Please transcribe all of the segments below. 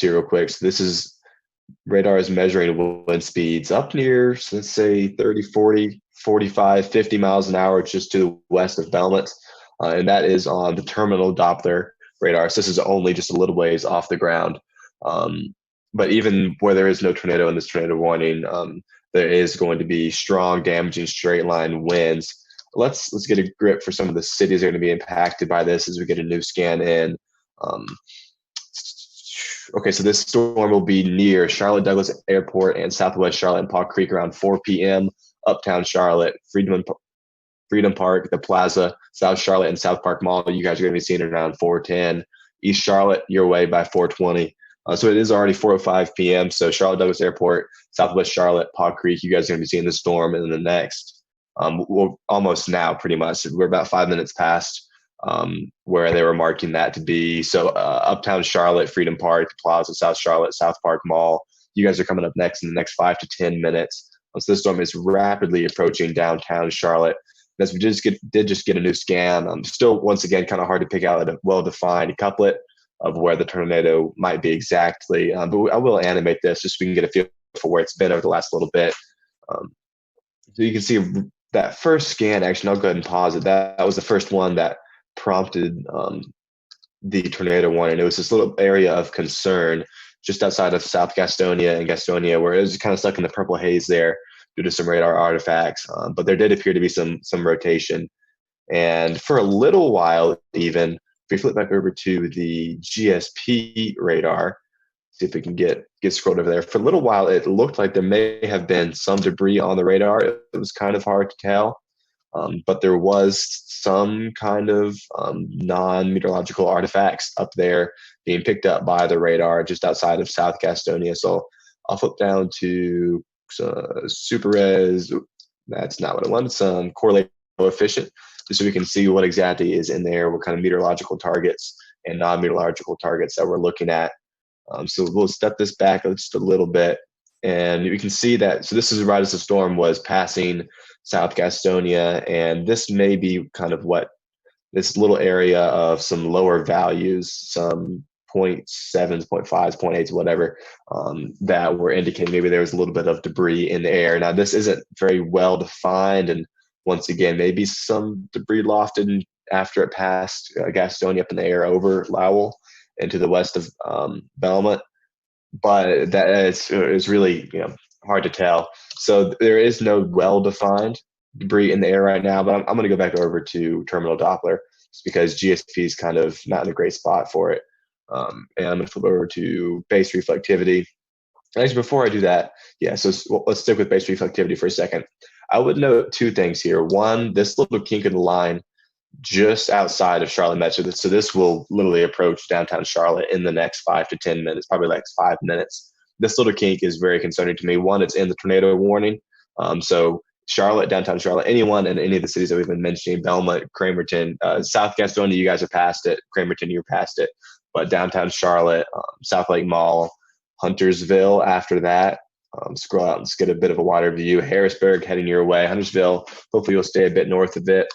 here real quick. So this is radar is measuring wind speeds up near, so let's say 30, 40, 45, 50 miles an hour just to the west of Belmont. And that is on the terminal Doppler radar. So this is only just a little ways off the ground. But even where there is no tornado in this tornado warning, there is going to be strong, damaging straight line winds. Let's get a grip for some of the cities that are going to be impacted by this as we get a new scan in. Okay, so this storm will be near Charlotte Douglas Airport and Southwest Charlotte and Paw Creek around 4 p.m. Uptown Charlotte, Freedom Park, the Plaza, South Charlotte, and South Park Mall. You guys are going to be seeing it around 4:10. East Charlotte, your way by 4:20. So it is already 4:05 p.m. So Charlotte Douglas Airport, Southwest Charlotte, Paw Creek, you guys are going to be seeing the storm in the next, well, almost now, pretty much. We're about 5 minutes past where they were marking that to be. So Uptown Charlotte, Freedom Park, the Plaza, South Charlotte, South Park Mall. You guys are coming up next in the next 5 to 10 minutes. So this storm is rapidly approaching downtown Charlotte. As we did just get a new scan, still, once again, kind of hard to pick out a well-defined couplet of where the tornado might be exactly. But I will animate this just so we can get a feel for where it's been over the last little bit. So you can see that first scan, actually, I'll go ahead and pause it. That was the first one that prompted the tornado warning. It was this little area of concern just outside of South Gastonia and Gastonia, where it was kind of stuck in the purple haze there due to some radar artifacts. But there did appear to be some rotation. And for a little while, even, if we flip back over to the GSP radar, see if we can get scrolled over there. For a little while, it looked like there may have been some debris on the radar. It was kind of hard to tell. But there was some kind of non-meteorological artifacts up there being picked up by the radar just outside of South Gastonia. So I'll flip down to super res. That's not what I wanted. Some correlate coefficient, just so we can see what exactly is in there, what kind of meteorological targets and non-meteorological targets that we're looking at. So we'll step this back just a little bit. And you can see that, so this is right as the storm was passing South Gastonia, and this may be kind of what this little area of some lower values, some 0.7s, 0.5s, 0.8s, whatever, that were indicating maybe there was a little bit of debris in the air. Now, this isn't very well defined, and once again, maybe some debris lofted after it passed Gastonia up in the air over Lowell and to the west of Belmont. But that is really hard to tell. So there is no well-defined debris in the air right now, but I'm going to go back over to terminal Doppler just because GSP is kind of not in a great spot for it. And I'm going to flip over to base reflectivity. Actually, before I do that, so let's stick with base reflectivity for a second. I would note two things here. One, this little kink in the line just outside of Charlotte Metro. So this will literally approach downtown Charlotte in the next 5 to 10 minutes, probably like 5 minutes. This little kink is very concerning to me. One, it's in the tornado warning. So Charlotte, downtown Charlotte, anyone in any of the cities that we've been mentioning, Belmont, Cramerton, South Gastonia, you guys are past it. Cramerton, you're past it. But downtown Charlotte, South Lake Mall, Huntersville after that. Scroll out and just get a bit of a wider view. Harrisburg heading your way. Huntersville, hopefully you'll stay a bit north of it,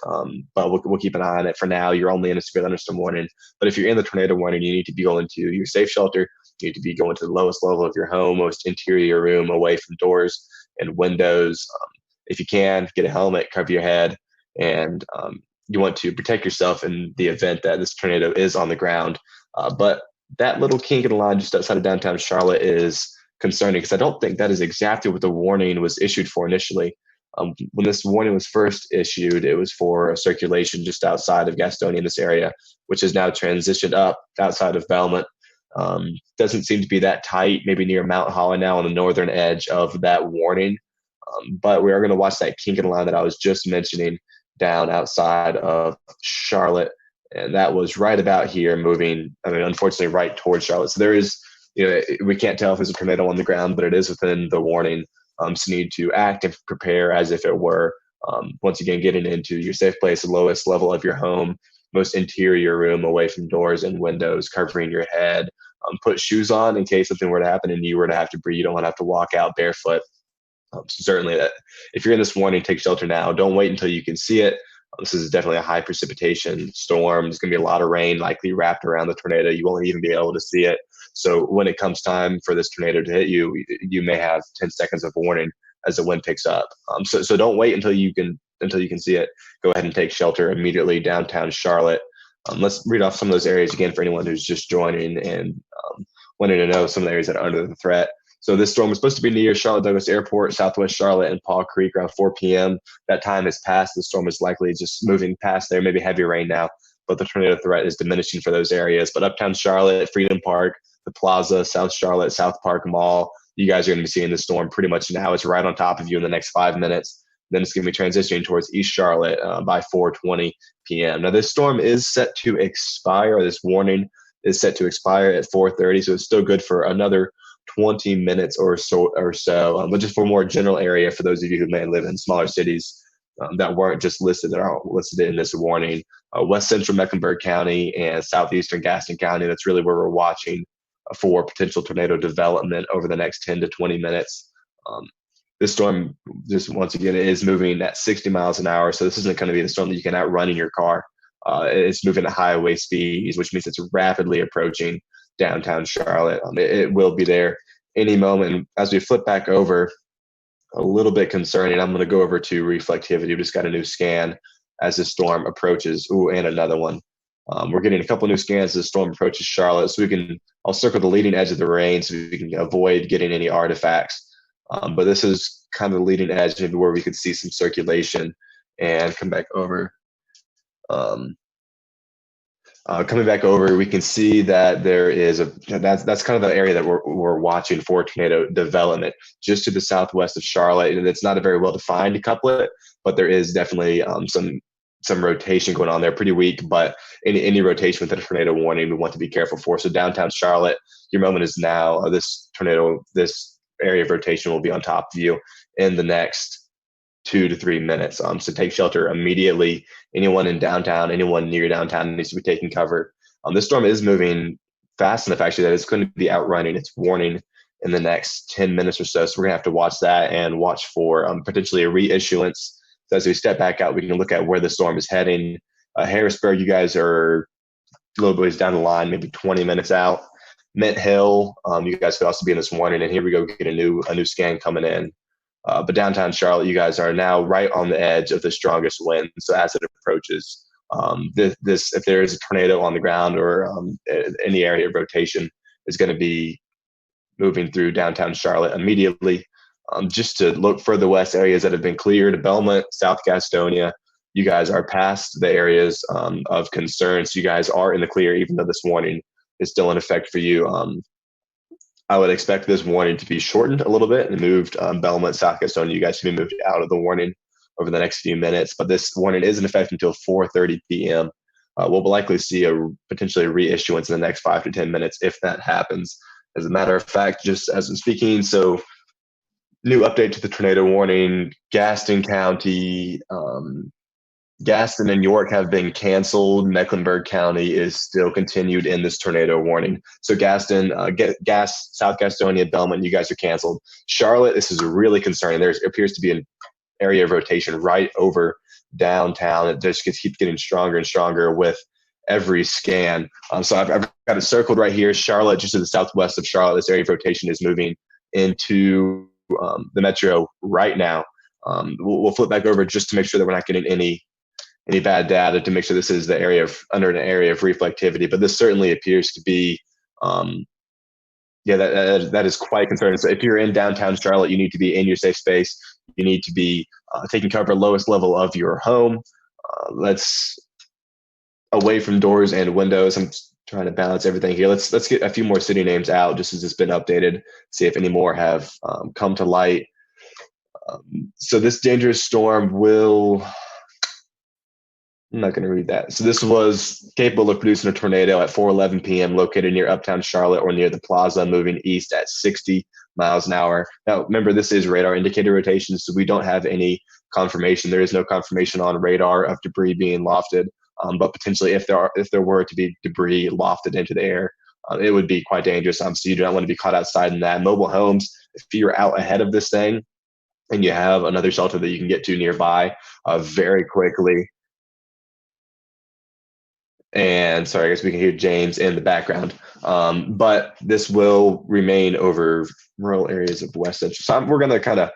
but we'll keep an eye on it. For now, you're only in a severe thunderstorm warning. But if you're in the tornado warning, you need to be going to your safe shelter. You need to be going to the lowest level of your home, most interior room, away from doors and windows. If you can, get a helmet, cover your head, and you want to protect yourself in the event that this tornado is on the ground. But that little kink in the line just outside of downtown Charlotte is concerning because I don't think that is exactly what the warning was issued for initially. When this warning was first issued, it was for a circulation just outside of Gastonia in this area, which has now transitioned up outside of Belmont. Doesn't seem to be that tight, maybe near Mount Holly now on the northern edge of that warning. But we are going to watch that kink in the line that I was just mentioning down outside of Charlotte. And that was right about here, moving, unfortunately, right towards Charlotte. So there is, we can't tell if there's a tornado on the ground, but it is within the warning. So you need to act and prepare as if it were. Once again, getting into your safe place, the lowest level of your home, most interior room, away from doors and windows, covering your head. Put shoes on in case something were to happen and you were to have to breathe. You don't want to have to walk out barefoot. So certainly, if you're in this warning, take shelter now. Don't wait until you can see it. This is definitely a high precipitation storm. There's going to be a lot of rain likely wrapped around the tornado. You won't even be able to see it. So when it comes time for this tornado to hit you, you may have 10 seconds of warning as the wind picks up. So don't wait until you can see it. Go ahead and take shelter immediately downtown Charlotte. Let's read off some of those areas again for anyone who's just joining and wanting to know some of the areas that are under the threat. So this storm was supposed to be near Charlotte Douglas Airport, Southwest Charlotte, and Paw Creek around 4 p.m. That time has passed. The storm is likely just moving past there, maybe heavy rain now, but the tornado threat is diminishing for those areas. But uptown Charlotte, Freedom Park, the Plaza, South Charlotte, South Park Mall, you guys are going to be seeing the storm pretty much now. It's right on top of you in the next 5 minutes. Then it's going to be transitioning towards East Charlotte by 4:20 p.m. Now, this storm is set to expire. This warning is set to expire at 4:30, so it's still good for another 20 minutes or so. But just for a more general area, for those of you who may live in smaller cities that weren't just listed, that are listed in this warning, West Central Mecklenburg County and Southeastern Gaston County, that's really where we're watching for potential tornado development over the next 10 to 20 minutes. This storm, just once again, is moving at 60 miles an hour. So this isn't going to be the storm that you can outrun in your car. It's moving at highway speeds, which means it's rapidly approaching downtown Charlotte. It will be there any moment. And as we flip back over, a little bit concerning, I'm going to go over to reflectivity. We just got a new scan as the storm approaches. Ooh, and another one. We're getting a couple new scans as the storm approaches Charlotte. So I'll circle the leading edge of the rain so we can avoid getting any artifacts. But this is kind of the leading edge, maybe where we could see some circulation and come back over. Coming back over, we can see that there is that's kind of the area that we're watching for tornado development, just to the southwest of Charlotte. And it's not a very well defined couplet, but there is definitely some rotation going on there, pretty weak. But any rotation with a tornado warning, we want to be careful for. So downtown Charlotte, your moment is now. This area of rotation will be on top of you in the next 2 to 3 minutes. So take shelter immediately. Anyone in downtown, anyone near downtown needs to be taking cover. This storm is moving fast enough, actually, that it's going to be outrunning its warning in the next 10 minutes or so. So we're going to have to watch that and watch for potentially a reissuance. So as we step back out, we can look at where the storm is heading. Harrisburg, you guys are a little ways down the line, maybe 20 minutes out. Mint Hill, you guys could also be in this warning. And here we go, get a new scan coming in. But downtown Charlotte, you guys are now right on the edge of the strongest wind. So as it approaches, if there is a tornado on the ground or any area of rotation, is going to be moving through downtown Charlotte immediately. Just to look further west, areas that have been cleared: Belmont, South Gastonia. You guys are past the areas of concern. So you guys are in the clear, even though this warning is still in effect for you. I would expect this warning to be shortened a little bit and moved. Belmont, South Gastonia, you guys to be moved out of the warning over the next few minutes. But this warning is in effect until 4:30 p.m. We'll likely see potentially a reissuance in the next 5 to 10 minutes if that happens. As a matter of fact, just as I'm speaking, so new update to the tornado warning: Gaston County, Gaston and York have been canceled. Mecklenburg County is still continued in this tornado warning. So Gaston, South Gastonia, Belmont, you guys are canceled. Charlotte, this is really concerning. There appears to be an area of rotation right over downtown. It just keeps getting stronger and stronger with every scan. So I've got it circled right here. Charlotte, just to the southwest of Charlotte, this area of rotation is moving into the metro right now. We'll flip back over just to make sure that we're not getting any bad data, to make sure this is under an area of reflectivity. But this certainly appears to be, that is quite concerning. So if you're in downtown Charlotte, you need to be in your safe space. You need to be taking cover lowest level of your home. Let's away from doors and windows. I'm trying to balance everything here. Let's get a few more city names out just as it's been updated. See if any more have come to light. So this dangerous storm will. I'm not going to read that. So this was capable of producing a tornado at 4:11 p.m. located near uptown Charlotte or near the Plaza, moving east at 60 miles an hour. Now, remember, this is radar indicator rotation, so we don't have any confirmation. There is no confirmation on radar of debris being lofted, but potentially if there were to be debris lofted into the air, it would be quite dangerous. So you do not want to be caught outside in that. Mobile homes, if you're out ahead of this thing and you have another shelter that you can get to nearby very quickly, And sorry, I guess we can hear James in the background. But this will remain over rural areas of West Central. So we're going to kind of,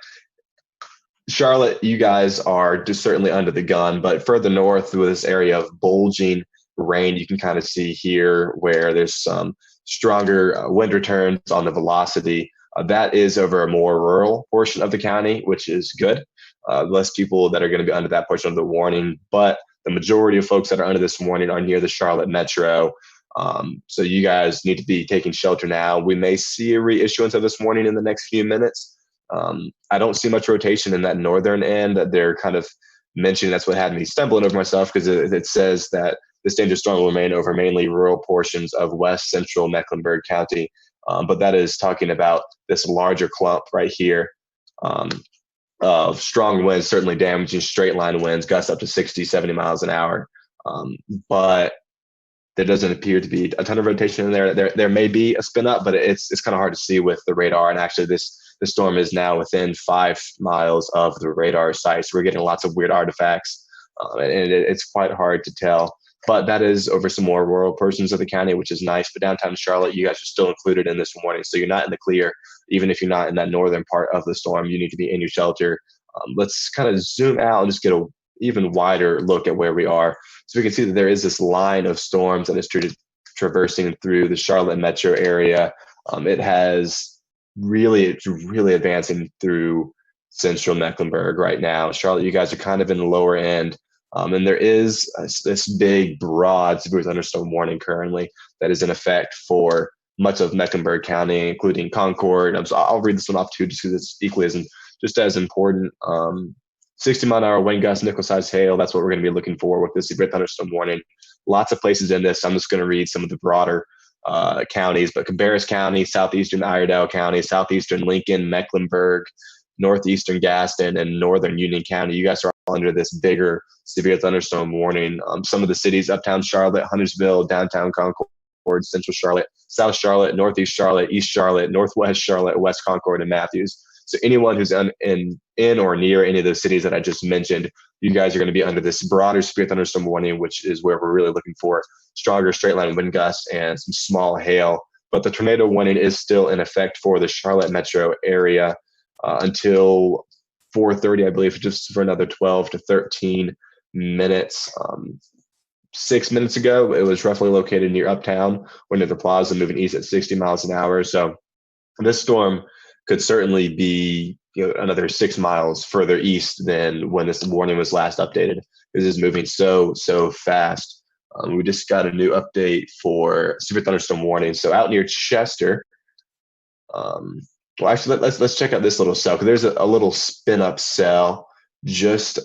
Charlotte, you guys are just certainly under the gun, but further north with this area of bulging rain, you can kind of see here where there's some stronger wind returns on the velocity. That is over a more rural portion of the county, which is good. Less people that are going to be under that portion of the warning, but the majority of folks that are under this warning are near the Charlotte metro. So you guys need to be taking shelter now. We may see a reissuance of this warning in the next few minutes. I don't see much rotation in that northern end. They're kind of mentioning, that's what had me stumbling over myself, because it says that this dangerous storm will remain over mainly rural portions of west central Mecklenburg County. But that is talking about this larger clump right here of strong winds, certainly damaging straight line winds, gusts up to 60, 70 miles an hour. But there doesn't appear to be a ton of rotation in there. There may be a spin up, but it's kind of hard to see with the radar. And actually, the storm is now within 5 miles of the radar site. So we're getting lots of weird artifacts, and it's quite hard to tell. But that is over some more rural portions of the county, which is nice. But downtown Charlotte, you guys are still included in this warning. So you're not in the clear. Even if you're not in that northern part of the storm, you need to be in your shelter. Let's kind of zoom out and just get a even wider look at where we are. So we can see that there is this line of storms that is traversing through the Charlotte metro area. It's really advancing through central Mecklenburg right now. Charlotte, you guys are kind of in the lower end. And there is this big, broad severe thunderstorm warning currently that is in effect for much of Mecklenburg County, including Concord. So I'll read this one off too, just because it's equally as important. 60-mile-an-hour wind gusts, nickel-sized hail. That's what we're going to be looking for with this severe thunderstorm warning. Lots of places in this. I'm just going to read some of the broader counties, but Cabarrus County, southeastern Iredell County, southeastern Lincoln, Mecklenburg, northeastern Gaston, and northern Union County. You guys are all under this bigger severe thunderstorm warning. Some of the cities: uptown Charlotte, Huntersville, downtown Concord, central Charlotte, south Charlotte, northeast Charlotte, east Charlotte, northwest Charlotte, west Concord, and Matthews. So anyone who's in or near any of those cities that I just mentioned, you guys are going to be under this broader severe thunderstorm warning, which is where we're really looking for stronger straight line wind gusts and some small hail. But the tornado warning is still in effect for the Charlotte metro area until 4:30, I believe, just for another 12 to 13 minutes. 6 minutes ago, it was roughly located near Uptown, or near the Plaza, moving east at 60 miles an hour. So this storm could certainly be another 6 miles further east than when this warning was last updated. This is moving so fast. We just got a new update for severe thunderstorm warning. So out near Chester, well, actually, let's check out this little cell, because there's a little spin-up cell just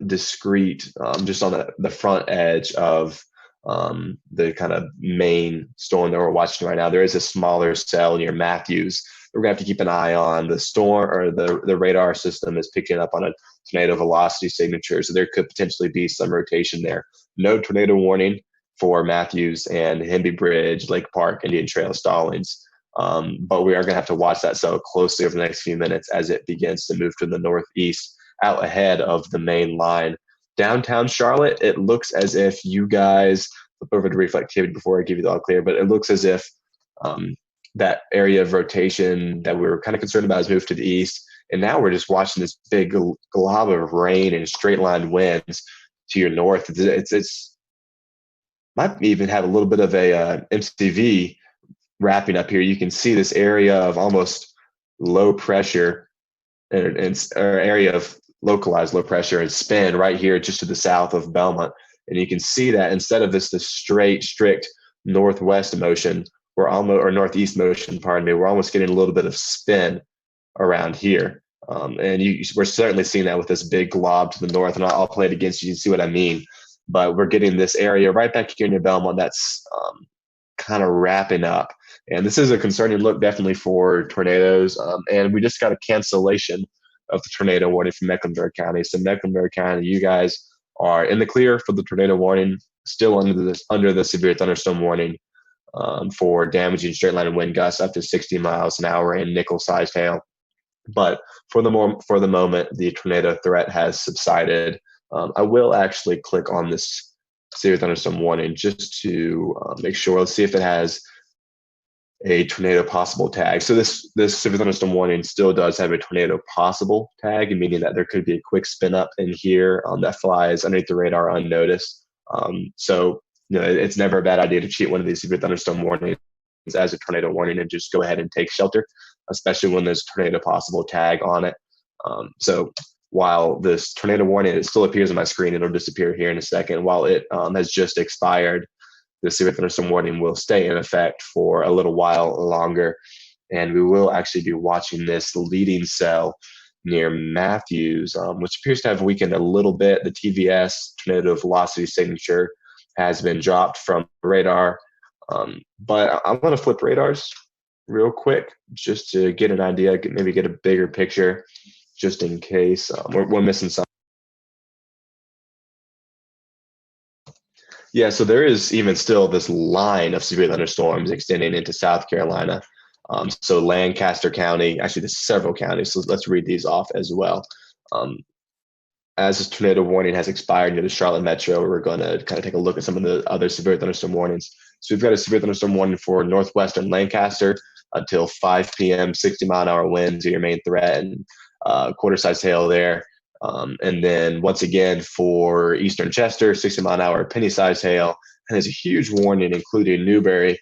discrete, just on the front edge of the kind of main storm that we're watching right now. There is a smaller cell near Matthews. We're going to have to keep an eye on. The storm, or the radar system is picking up on a tornado velocity signature, so there could potentially be some rotation there. No tornado warning for Matthews and Hemby Bridge, Lake Park, Indian Trail, Stallings. But we are going to have to watch that cell closely over the next few minutes as it begins to move to the northeast, out ahead of the main line. Downtown Charlotte, it looks as if you guys flip over to reflectivity before I give you the all clear, but it looks as if that area of rotation that we were kind of concerned about has moved to the east. And now we're just watching this big glob of rain and straight line winds to your north. It's might even have a little bit of a MCV wrapping up here. You can see this area of almost low pressure or area of localized low pressure and spin right here just to the south of Belmont. And you can see that instead of this straight, strict northwest motion, or northeast motion, pardon me, we're almost getting a little bit of spin around here. And we're certainly seeing that with this big glob to the north, and I'll play it against you and see what I mean. But we're getting this area right back here near Belmont that's kind of wrapping up. And this is a concerning look, definitely, for tornadoes. And we just got a cancellation of the tornado warning from Mecklenburg County. So Mecklenburg County, you guys are in the clear for the tornado warning, still under the severe thunderstorm warning for damaging straight line wind gusts up to 60 miles an hour and nickel-sized hail. But for the moment, the tornado threat has subsided. I will actually click on this severe thunderstorm warning just to make sure. Let's see if it has a tornado possible tag. So this severe thunderstorm warning still does have a tornado possible tag, meaning that there could be a quick spin up in here that flies underneath the radar unnoticed. So it's never a bad idea to treat one of these severe thunderstorm warnings as a tornado warning and just go ahead and take shelter, especially when there's tornado possible tag on it. So while this tornado warning, it still appears on my screen, it'll disappear here in a second. While it has just expired, the severe thunderstorm warning will stay in effect for a little while longer. And we will actually be watching this leading cell near Matthews, which appears to have weakened a little bit. The TVS, tornado velocity signature, has been dropped from radar. But I'm going to flip radars real quick just to get an idea, maybe get a bigger picture, just in case we're missing something. Yeah, so there is even still this line of severe thunderstorms extending into South Carolina. So Lancaster County, actually there's several counties, so let's read these off as well. As this tornado warning has expired near the Charlotte metro, we're going to kind of take a look at some of the other severe thunderstorm warnings. So we've got a severe thunderstorm warning for northwestern Lancaster until 5 p.m., 60-mile-an-hour winds are your main threat, and quarter-sized hail there. And then once again for eastern Chester, 60-mile-an-hour penny-sized hail. And there's a huge warning, including Newberry,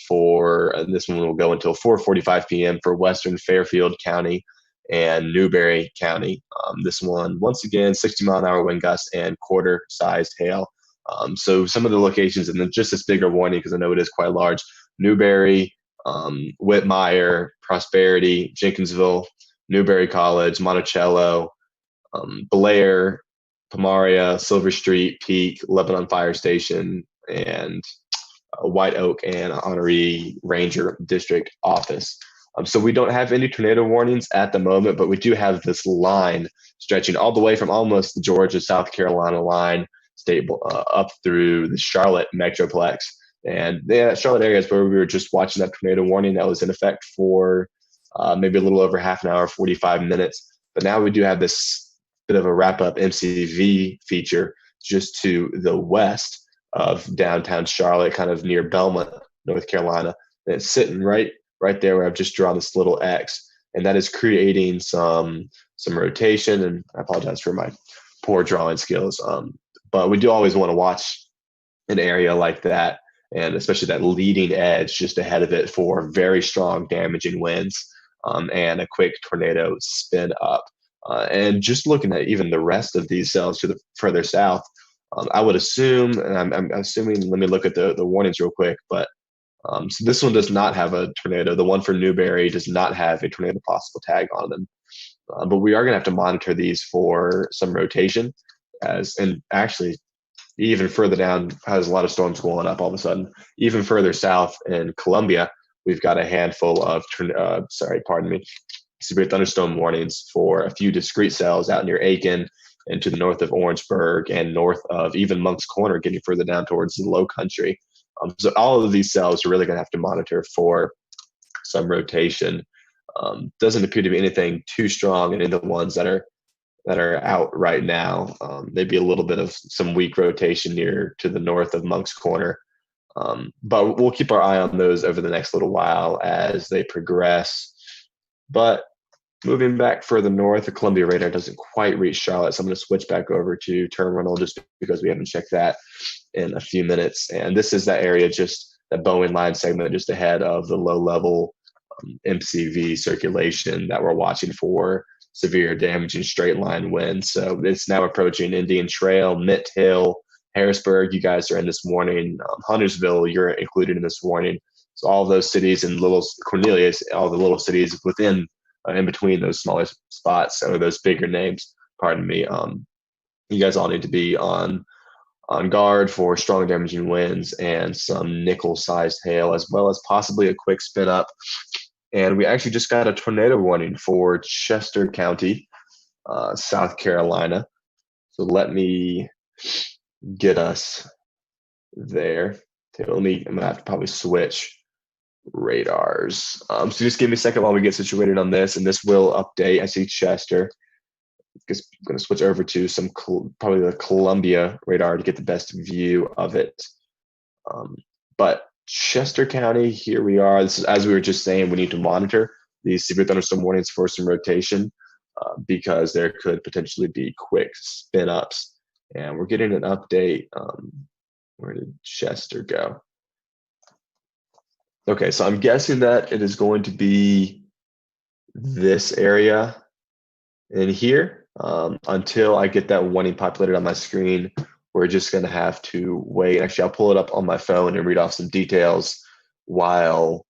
for this one will go until 4:45 p.m. for western Fairfield County and Newberry County. This one, once again, 60-mile-an-hour wind gusts and quarter-sized hail. So some of the locations, and then just this bigger warning, because I know it is quite large: Newberry, Whitmire, Prosperity, Jenkinsville, Newberry College, Monticello, Blair, Pomaria, Silver Street, Peak, Lebanon Fire Station, and White Oak and Honoree Ranger District Office. So we don't have any tornado warnings at the moment, but we do have this line stretching all the way from almost the Georgia-South Carolina line up through the Charlotte Metroplex. And that Charlotte area is where we were just watching that tornado warning that was in effect for maybe a little over half an hour, 45 minutes. But now we do have this bit of a wrap-up MCV feature just to the west of downtown Charlotte, kind of near Belmont, North Carolina. And it's sitting right there where I've just drawn this little X. And that is creating some rotation. And I apologize for my poor drawing skills. But we do always want to watch an area like that, and especially that leading edge just ahead of it for very strong damaging winds and a quick tornado spin up. And just looking at even the rest of these cells to the further south, I would assume, and I'm assuming, let me look at the warnings real quick, but so this one does not have a tornado. The one for Newberry does not have a tornado possible tag on them. But we are going to have to monitor these for some rotation, and actually even further down has a lot of storms going up all of a sudden. Even further south in Columbia, we've got a handful of severe thunderstorm warnings for a few discrete cells out near Aiken and to the north of Orangeburg and north of even Monk's Corner, getting further down towards the low country. So all of these cells are really going to have to monitor for some rotation. Doesn't appear to be anything too strong in the ones that are out right now. Maybe a little bit of some weak rotation near to the north of Monk's Corner. But we'll keep our eye on those over the next little while as they progress. But moving back further north, the Columbia radar doesn't quite reach Charlotte, so I'm going to switch back over to terminal just because we haven't checked that in a few minutes. And this is that area, just that Boeing line segment just ahead of the low-level MCV circulation that we're watching for severe damaging straight line winds. So it's now approaching Indian Trail, Mint Hill, Harrisburg. You guys are in this warning. Huntersville, you're included in this warning. So all of those cities and little Cornelius, all the little cities within in between those smaller spots, or those bigger names, pardon me, you guys all need to be on guard for strong damaging winds and some nickel-sized hail, as well as possibly a quick spin up. And we actually just got a tornado warning for Chester County, South Carolina. So let me get us there. I'm gonna have to probably switch radars. So just give me a second while we get situated on this, and this will update. I see Chester. I'm going to switch over to some probably the Columbia radar to get the best view of it. But Chester County, here we are. This is, as we were just saying, we need to monitor these severe thunderstorm warnings for some rotation because there could potentially be quick spin ups. And we're getting an update. Where did Chester go? Okay, so I'm guessing that it is going to be this area in here. Until I get that warning populated on my screen, we're just going to have to wait. Actually, I'll pull it up on my phone and read off some details while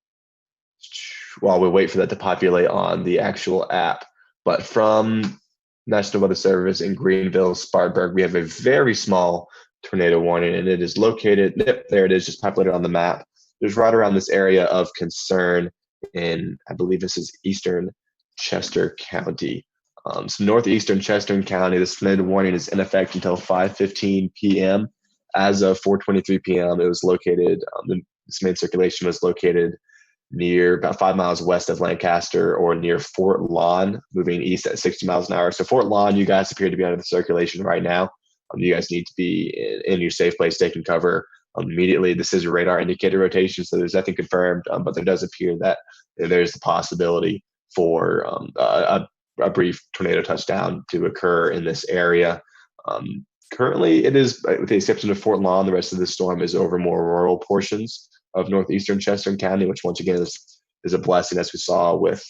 we wait for that to populate on the actual app. But from National Weather Service in Greenville, Spartanburg, we have a very small tornado warning, and it is located, yep, there it is, just populated on the map. There's right around this area of concern in, I believe this is eastern Chester County. So northeastern Chester County, this tornado warning is in effect until 5:15 p.m. As of 4:23 p.m., it was located, this main circulation was located near about 5 miles west of Lancaster or near Fort Lawn, moving east at 60 miles an hour. So Fort Lawn, you guys appear to be under the circulation right now. You guys need to be in your safe place, taking cover immediately. This is a radar indicated rotation, so there's nothing confirmed, but there does appear that there's the possibility for a brief tornado touchdown to occur in this area. Currently, it is, with the exception of Fort Lawn, the rest of the storm is over more rural portions of northeastern Chester County, which once again is a blessing, as we saw with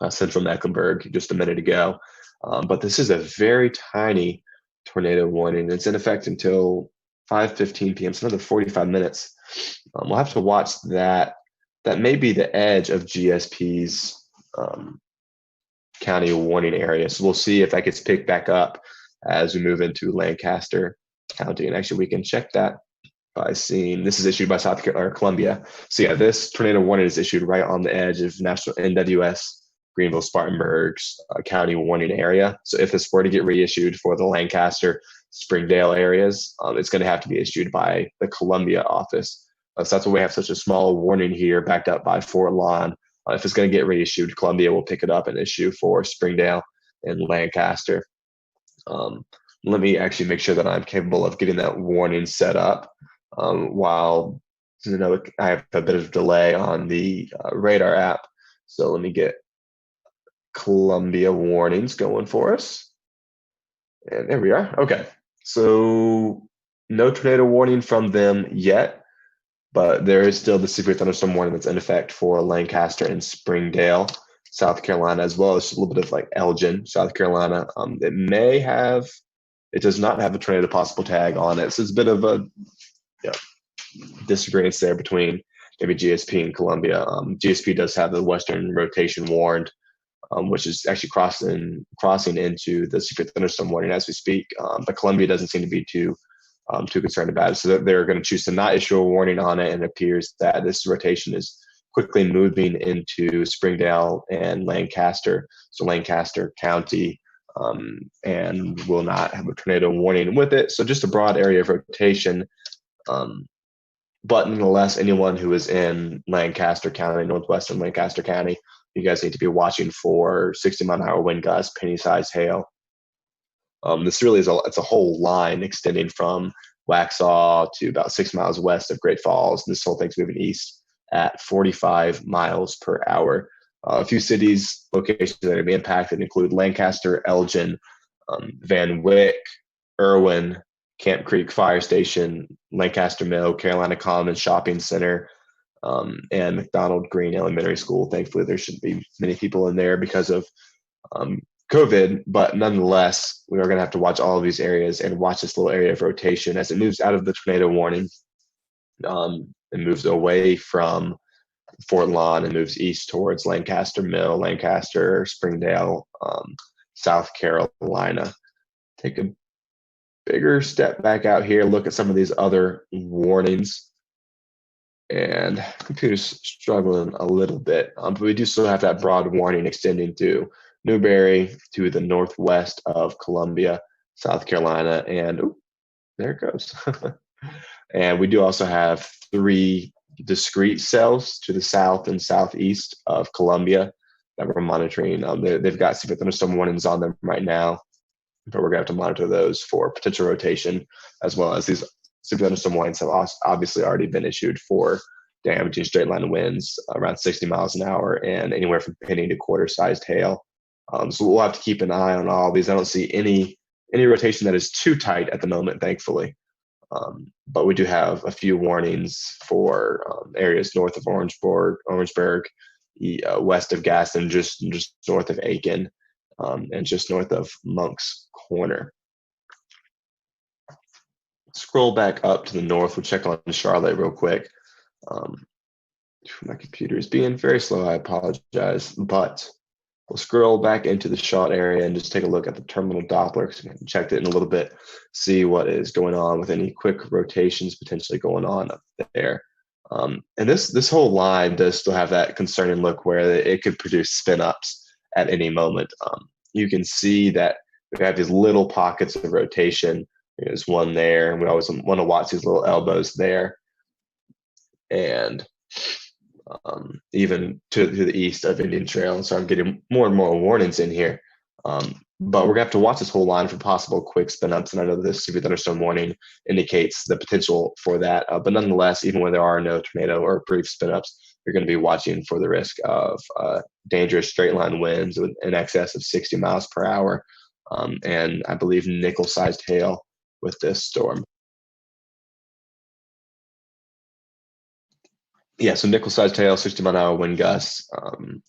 central Mecklenburg just a minute ago. But this is a very tiny tornado warning. It's in effect until 5:15 p.m., so another 45 minutes. We'll have to watch that. That may be the edge of GSP's county warning area. So we'll see if that gets picked back up as we move into Lancaster County. And actually, we can check that by seeing, this is issued by South Carolina, or Columbia. So yeah, this tornado warning is issued right on the edge of National NWS, Greenville, Spartanburg's county warning area. So if this were to get reissued for the Lancaster, Springdale areas, it's going to have to be issued by the Columbia office. So that's why we have such a small warning here, backed up by Fort Lawn. If it's going to get reissued, Columbia will pick it up and issue for Springdale and Lancaster. Let me actually make sure that I'm capable of getting that warning set up. While I have a bit of delay on the radar app, so let me get Columbia warnings going for us. And there we are. Okay, so no tornado warning from them yet, but there is still the severe thunderstorm warning that's in effect for Lancaster and Springdale, South Carolina, as well as a little bit of like Elgin, South Carolina. It does not have a tornado possible tag on it, so it's a bit of a disagreement there between maybe GSP and Columbia. GSP does have the western rotation warned, which is actually crossing into the severe thunderstorm warning as we speak. But Columbia doesn't seem to be too concerned about it, so they're going to choose to not issue a warning on it. And it appears that this rotation is quickly moving into Springdale and Lancaster, so Lancaster County, and will not have a tornado warning with it. So just a broad area of rotation. But nonetheless, anyone who is in Lancaster County, northwestern Lancaster County, you guys need to be watching for 60-mile-an-hour wind gusts, penny-sized hail. This really is it's a whole line extending from Waxhaw to about 6 miles west of Great Falls. And this whole thing's moving east at 45 miles per hour. A few cities, locations that are being impacted include Lancaster, Elgin, Van Wyck, Irwin, Camp Creek Fire Station, Lancaster Mill, Carolina Commons Shopping Center, and McDonald Green Elementary School. Thankfully, there shouldn't be many people in there because of COVID, but nonetheless, we are going to have to watch all of these areas and watch this little area of rotation as it moves out of the tornado warning. It moves away from Fort Lawn and moves east towards Lancaster Mill, Lancaster, Springdale, South Carolina. Take a bigger step back out here, look at some of these other warnings. And computer's struggling a little bit, but we do still have that broad warning extending to Newberry, to the northwest of Columbia, South Carolina, and there it goes. And we do also have 3 discrete cells to the south and southeast of Columbia. that we're monitoring. They've got severe thunderstorm warnings on them right now, but we're going to have to monitor those for potential rotation, as well as these severe thunderstorm warnings have obviously already been issued for damaging straight line winds around 60 miles an hour and anywhere from penny to quarter-sized hail. So we'll have to keep an eye on all these. I don't see any rotation that is too tight at the moment, thankfully. But we do have a few warnings for areas north of Orangeburg, west of Gaston, just north of Aiken, and just north of Monk's Corner. Scroll back up to the north. We'll check on Charlotte real quick. My computer is being very slow. I apologize, but we'll scroll back into the Charlotte area and just take a look at the terminal Doppler, because we haven't checked it in a little bit, see what is going on with any quick rotations potentially going on up there. And this whole line does still have that concerning look where it could produce spin ups at any moment. You can see that we have these little pockets of rotation. There's one there, and we always want to watch these little elbows there. And even to the east of Indian Trail. And so I'm getting more and more warnings in here. But we're going to have to watch this whole line for possible quick spin ups. And I know this severe thunderstorm warning indicates the potential for that. But nonetheless, even when there are no tornado or brief spin ups, you're going to be watching for the risk of dangerous straight line winds in excess of 60 miles per hour. And I believe nickel-sized hail with this storm. Yeah, so nickel-sized hail, 60-mile-an-hour wind gusts,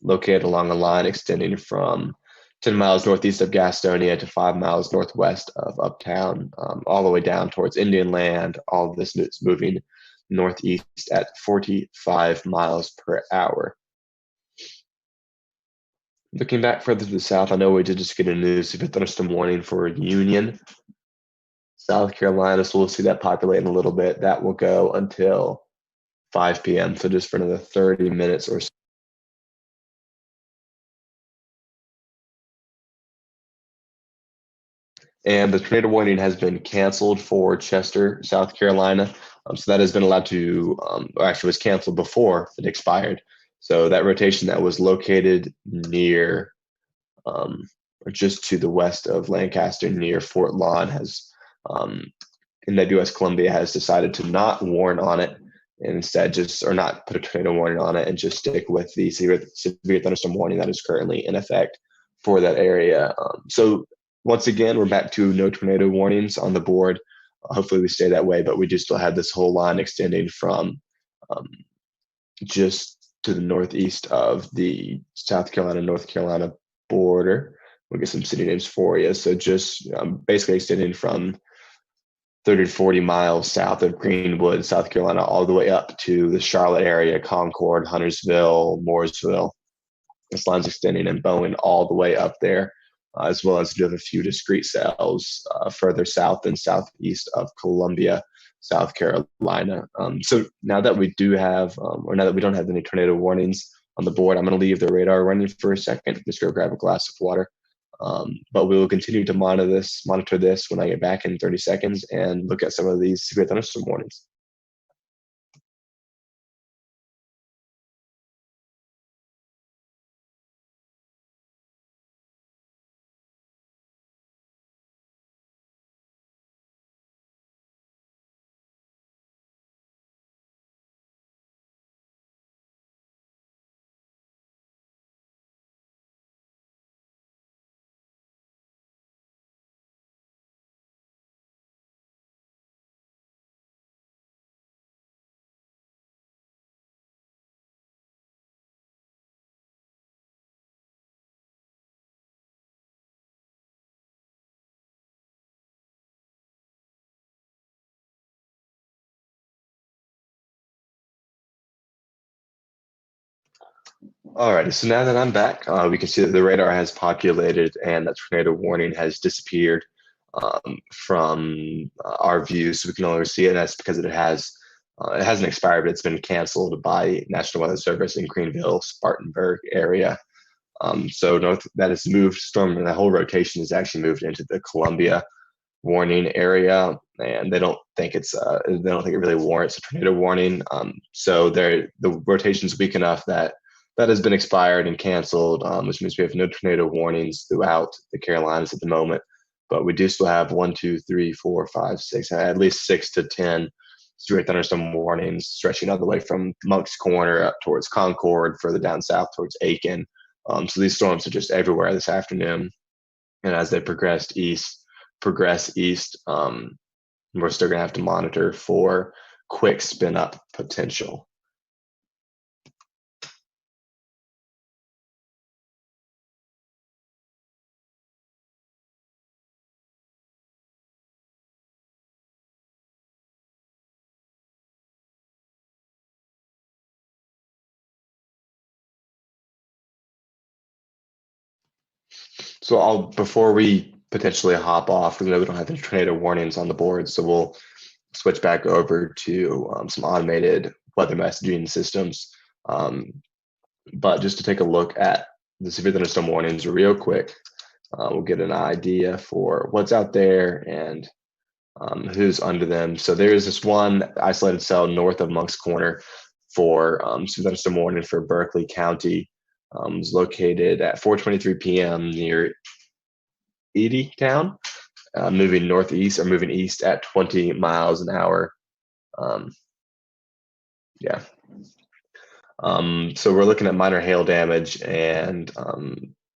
located along a line extending from 10 miles northeast of Gastonia to 5 miles northwest of Uptown, all the way down towards Indian Land. All of this is moving northeast at 45 miles per hour. Looking back further to the south, I know we did just get a new severe thunderstorm warning for Union, South Carolina, so we'll see that populate in a little bit. That will go until 5 p.m., so just for another 30 minutes or so. And the tornado warning has been canceled for Chester, South Carolina. So that has been allowed to, or actually was canceled before it expired. So that rotation that was located near, or just to the west of Lancaster near Fort Lawn has, in the U.S. Columbia, has decided to not warn on it, and instead or not put a tornado warning on it and just stick with the severe thunderstorm warning that is currently in effect for that area. So once again, we're back to no tornado warnings on the board. Hopefully we stay that way, but we do still have this whole line extending from just to the northeast of the South Carolina, North Carolina border. We'll get some city names for you. So just basically extending from 30 to 40 miles south of Greenwood, South Carolina, all the way up to the Charlotte area, Concord, Huntersville, Mooresville. This line's extending and bowing all the way up there, as well as do have a few discrete cells further south and southeast of Columbia, South Carolina. So now that we do have, or now that we don't have any tornado warnings on the board, I'm going to leave the radar running for a second. Just go grab a glass of water. But we will continue to monitor this when I get back in 30 seconds and look at some of these severe thunderstorm warnings. Alrighty, so now that I'm back, we can see that the radar has populated and that tornado warning has disappeared from our view, so we can only see it. And that's because it hasn't expired, but it's been canceled by National Weather Service in Greenville, Spartanburg area. So that has moved. Storm and the whole rotation has actually moved into the Columbia warning area, and they don't think it really warrants a tornado warning. So the rotation's weak enough that that has been expired and canceled, which means we have no tornado warnings throughout the Carolinas at the moment. But we do still have 1, 2, 3, 4, 5, 6, at least 6 to 10 severe thunderstorm warnings stretching all the way from Monk's Corner up towards Concord, further down south towards Aiken. So these storms are just everywhere this afternoon. And as they progress east, we're still going to have to monitor for quick spin up potential. So before we potentially hop off, we know we don't have any tornado warnings on the board, so we'll switch back over to some automated weather messaging systems. But just to take a look at the severe thunderstorm warnings real quick, we'll get an idea for what's out there and who's under them. So there's this one isolated cell north of Monk's Corner for severe thunderstorm warning for Berkeley County. It's located at 4:23 p.m. near Eddytown, moving northeast or moving east at 20 miles an hour. Yeah. So we're looking at minor hail damage and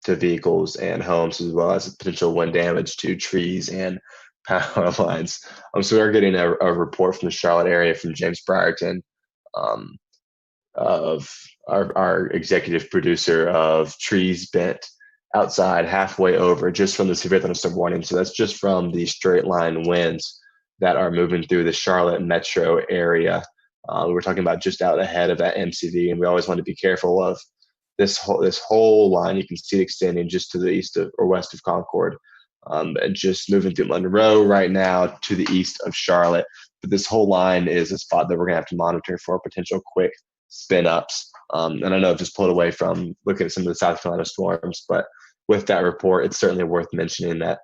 to vehicles and homes, as well as potential wind damage to trees and power lines. So we're getting a report from the Charlotte area from James Brierton, of our executive producer, of trees bent outside halfway over just from the severe thunderstorm warning. So that's just from the straight line winds that are moving through the Charlotte metro area. We're talking about just out ahead of that MCV, and we always want to be careful of this whole line. You can see it extending just to the east of or west of Concord, and just moving through Monroe right now to the east of Charlotte. But this whole line is a spot that we're going to have to monitor for potential quick spin ups. And I know I've just pulled away from looking at some of the South Carolina storms, but with that report, it's certainly worth mentioning that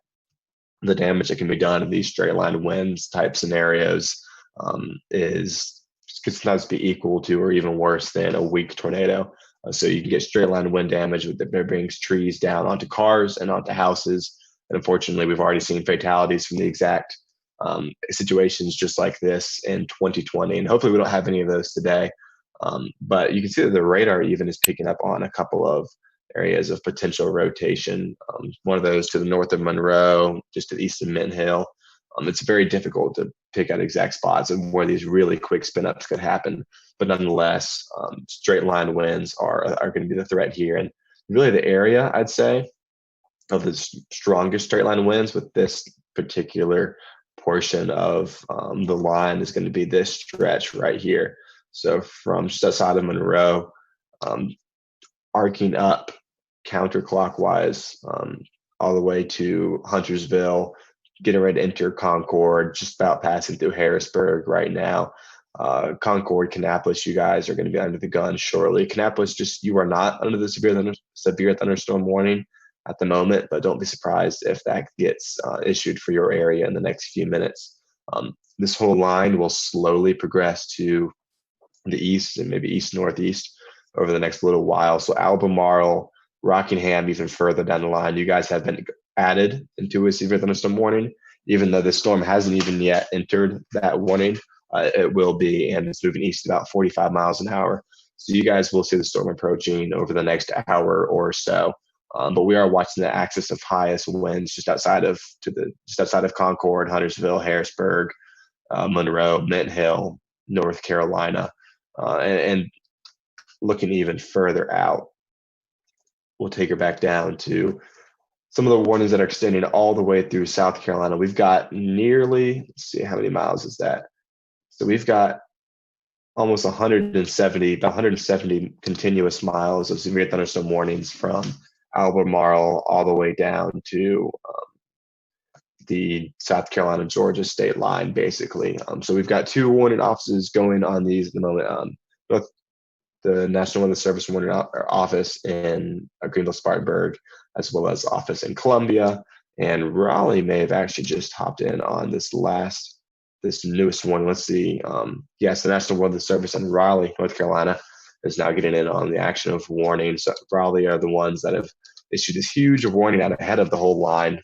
the damage that can be done in these straight line winds type scenarios could sometimes be equal to or even worse than a weak tornado. So you can get straight line wind damage that brings trees down onto cars and onto houses. And unfortunately, we've already seen fatalities from the exact situations just like this in 2020. And hopefully we don't have any of those today. But you can see that the radar even is picking up on a couple of areas of potential rotation. One of those to the north of Monroe, just to the east of Mint Hill. It's very difficult to pick out exact spots and where these really quick spin ups could happen. But nonetheless, straight line winds are going to be the threat here. And really the area, I'd say, of the strongest straight line winds with this particular portion of the line is going to be this stretch right here. So from just outside of Monroe, arcing up counterclockwise all the way to Huntersville, getting ready to enter Concord, just about passing through Harrisburg right now. Concord, Kannapolis, you guys are going to be under the gun shortly. Kannapolis, you are not under the severe thunderstorm warning at the moment, but don't be surprised if that gets issued for your area in the next few minutes. This whole line will slowly progress to the east and maybe east-northeast over the next little while. So Albemarle, Rockingham, even further down the line, you guys have been added into a severe thunderstorm warning, even though the storm hasn't even yet entered that warning. It will be, and it's moving east about 45 miles an hour. So you guys will see the storm approaching over the next hour or so. But we are watching the axis of highest winds just outside of Concord, Huntersville, Harrisburg, Monroe, Mint Hill, North Carolina, and looking even further out. We'll take her back down to some of the warnings that are extending all the way through South Carolina. We've got nearly, let's see, how many miles is that? So we've got almost 170 continuous miles of severe thunderstorm warnings from Albemarle all the way down to the South Carolina-Georgia state line, basically. So we've got two warning offices going on these at the moment. Both the National Weather Service warning office in Greenville-Spartanburg, as well as office in Columbia. And Raleigh may have actually just hopped in on this newest one. Let's see. Yes, the National Weather Service in Raleigh, North Carolina, is now getting in on the action of warning. So Raleigh are the ones that have issued this huge warning out ahead of the whole line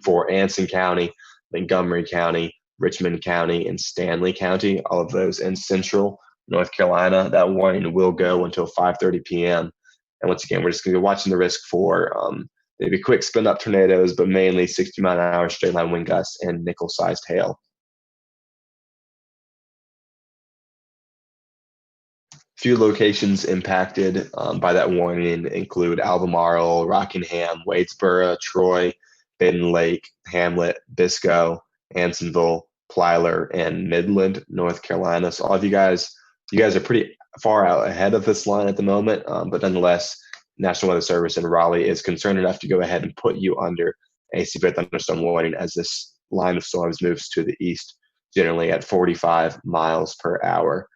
for Anson County, Montgomery County, Richmond County, and Stanley County, all of those in central North Carolina. That warning will go until 5:30 p.m. And once again, we're just going to be watching the risk for maybe quick spin up tornadoes, but mainly 60-mile-an-hour straight line wind gusts and nickel-sized hail. Few locations impacted by that warning include Albemarle, Rockingham, Wadesboro, Troy, Baden Lake, Hamlet, Biscoe, Ansonville, Plyler, and Midland, North Carolina. So all of you guys are pretty far out ahead of this line at the moment, but nonetheless, National Weather Service in Raleigh is concerned enough to go ahead and put you under a severe thunderstorm warning as this line of storms moves to the east, generally at 45 miles per hour.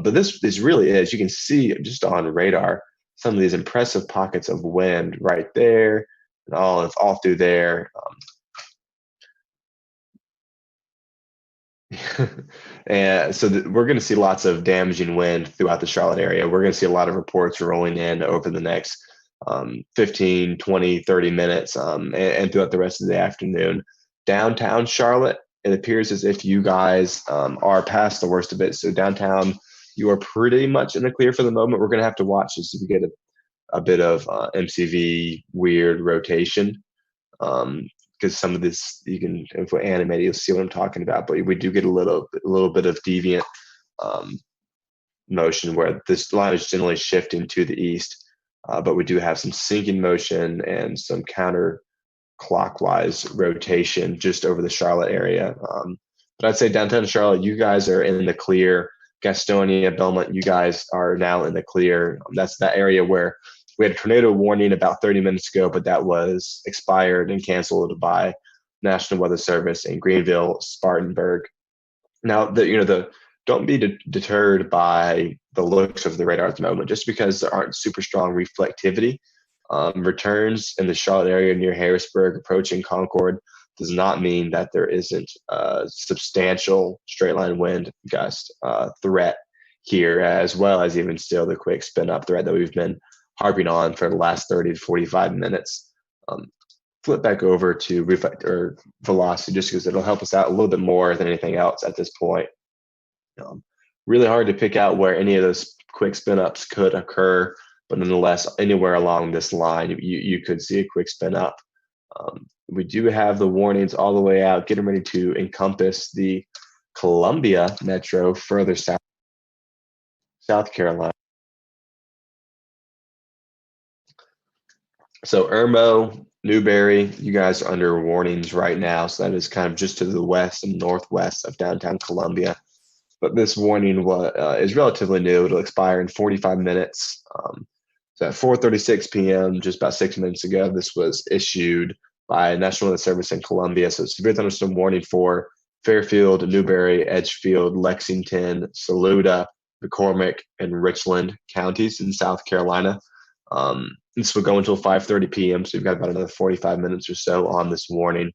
But this really is, you can see just on radar, some of these impressive pockets of wind right there and all through there. And so we're going to see lots of damaging wind throughout the Charlotte area. We're going to see a lot of reports rolling in over the next 15, 20, 30 minutes and throughout the rest of the afternoon. Downtown Charlotte, it appears as if you guys are past the worst of it. So downtown, you are pretty much in the clear for the moment. We're going to have to watch this if we get a bit of MCV weird rotation. Because some of this, you can, if we animate it, you'll see what I'm talking about. But we do get a little bit of deviant motion where this line is generally shifting to the east. But we do have some sinking motion and some counterclockwise rotation just over the Charlotte area. But I'd say downtown Charlotte, you guys are in the clear. Gastonia, Belmont, you guys are now in the clear. That's that area where we had a tornado warning about 30 minutes ago, but that was expired and canceled by National Weather Service in Greenville, Spartanburg. Now, don't be deterred by the looks of the radar at the moment. Just because there aren't super strong reflectivity returns in the Charlotte area near Harrisburg approaching Concord does not mean that there isn't a substantial straight line wind gust threat here, as well as even still the quick spin up threat that we've been harping on for the last 30 to 45 minutes. Flip back over to reflector velocity just because it'll help us out a little bit more than anything else at this point. Really hard to pick out where any of those quick spin ups could occur, but nonetheless, anywhere along this line, you could see a quick spin up. We do have the warnings all the way out, getting ready to encompass the Columbia metro further south, South Carolina. So Irmo, Newberry, you guys are under warnings right now. So that is kind of just to the west and northwest of downtown Columbia. But this warning is relatively new. It'll expire in 45 minutes. So at 4:36 p.m., just about 6 minutes ago, this was issued by National Weather Service in Columbia. So severe thunderstorm warning for Fairfield, Newberry, Edgefield, Lexington, Saluda, McCormick, and Richland counties in South Carolina. This will go until 5:30 p.m., so we've got about another 45 minutes or so on this warning.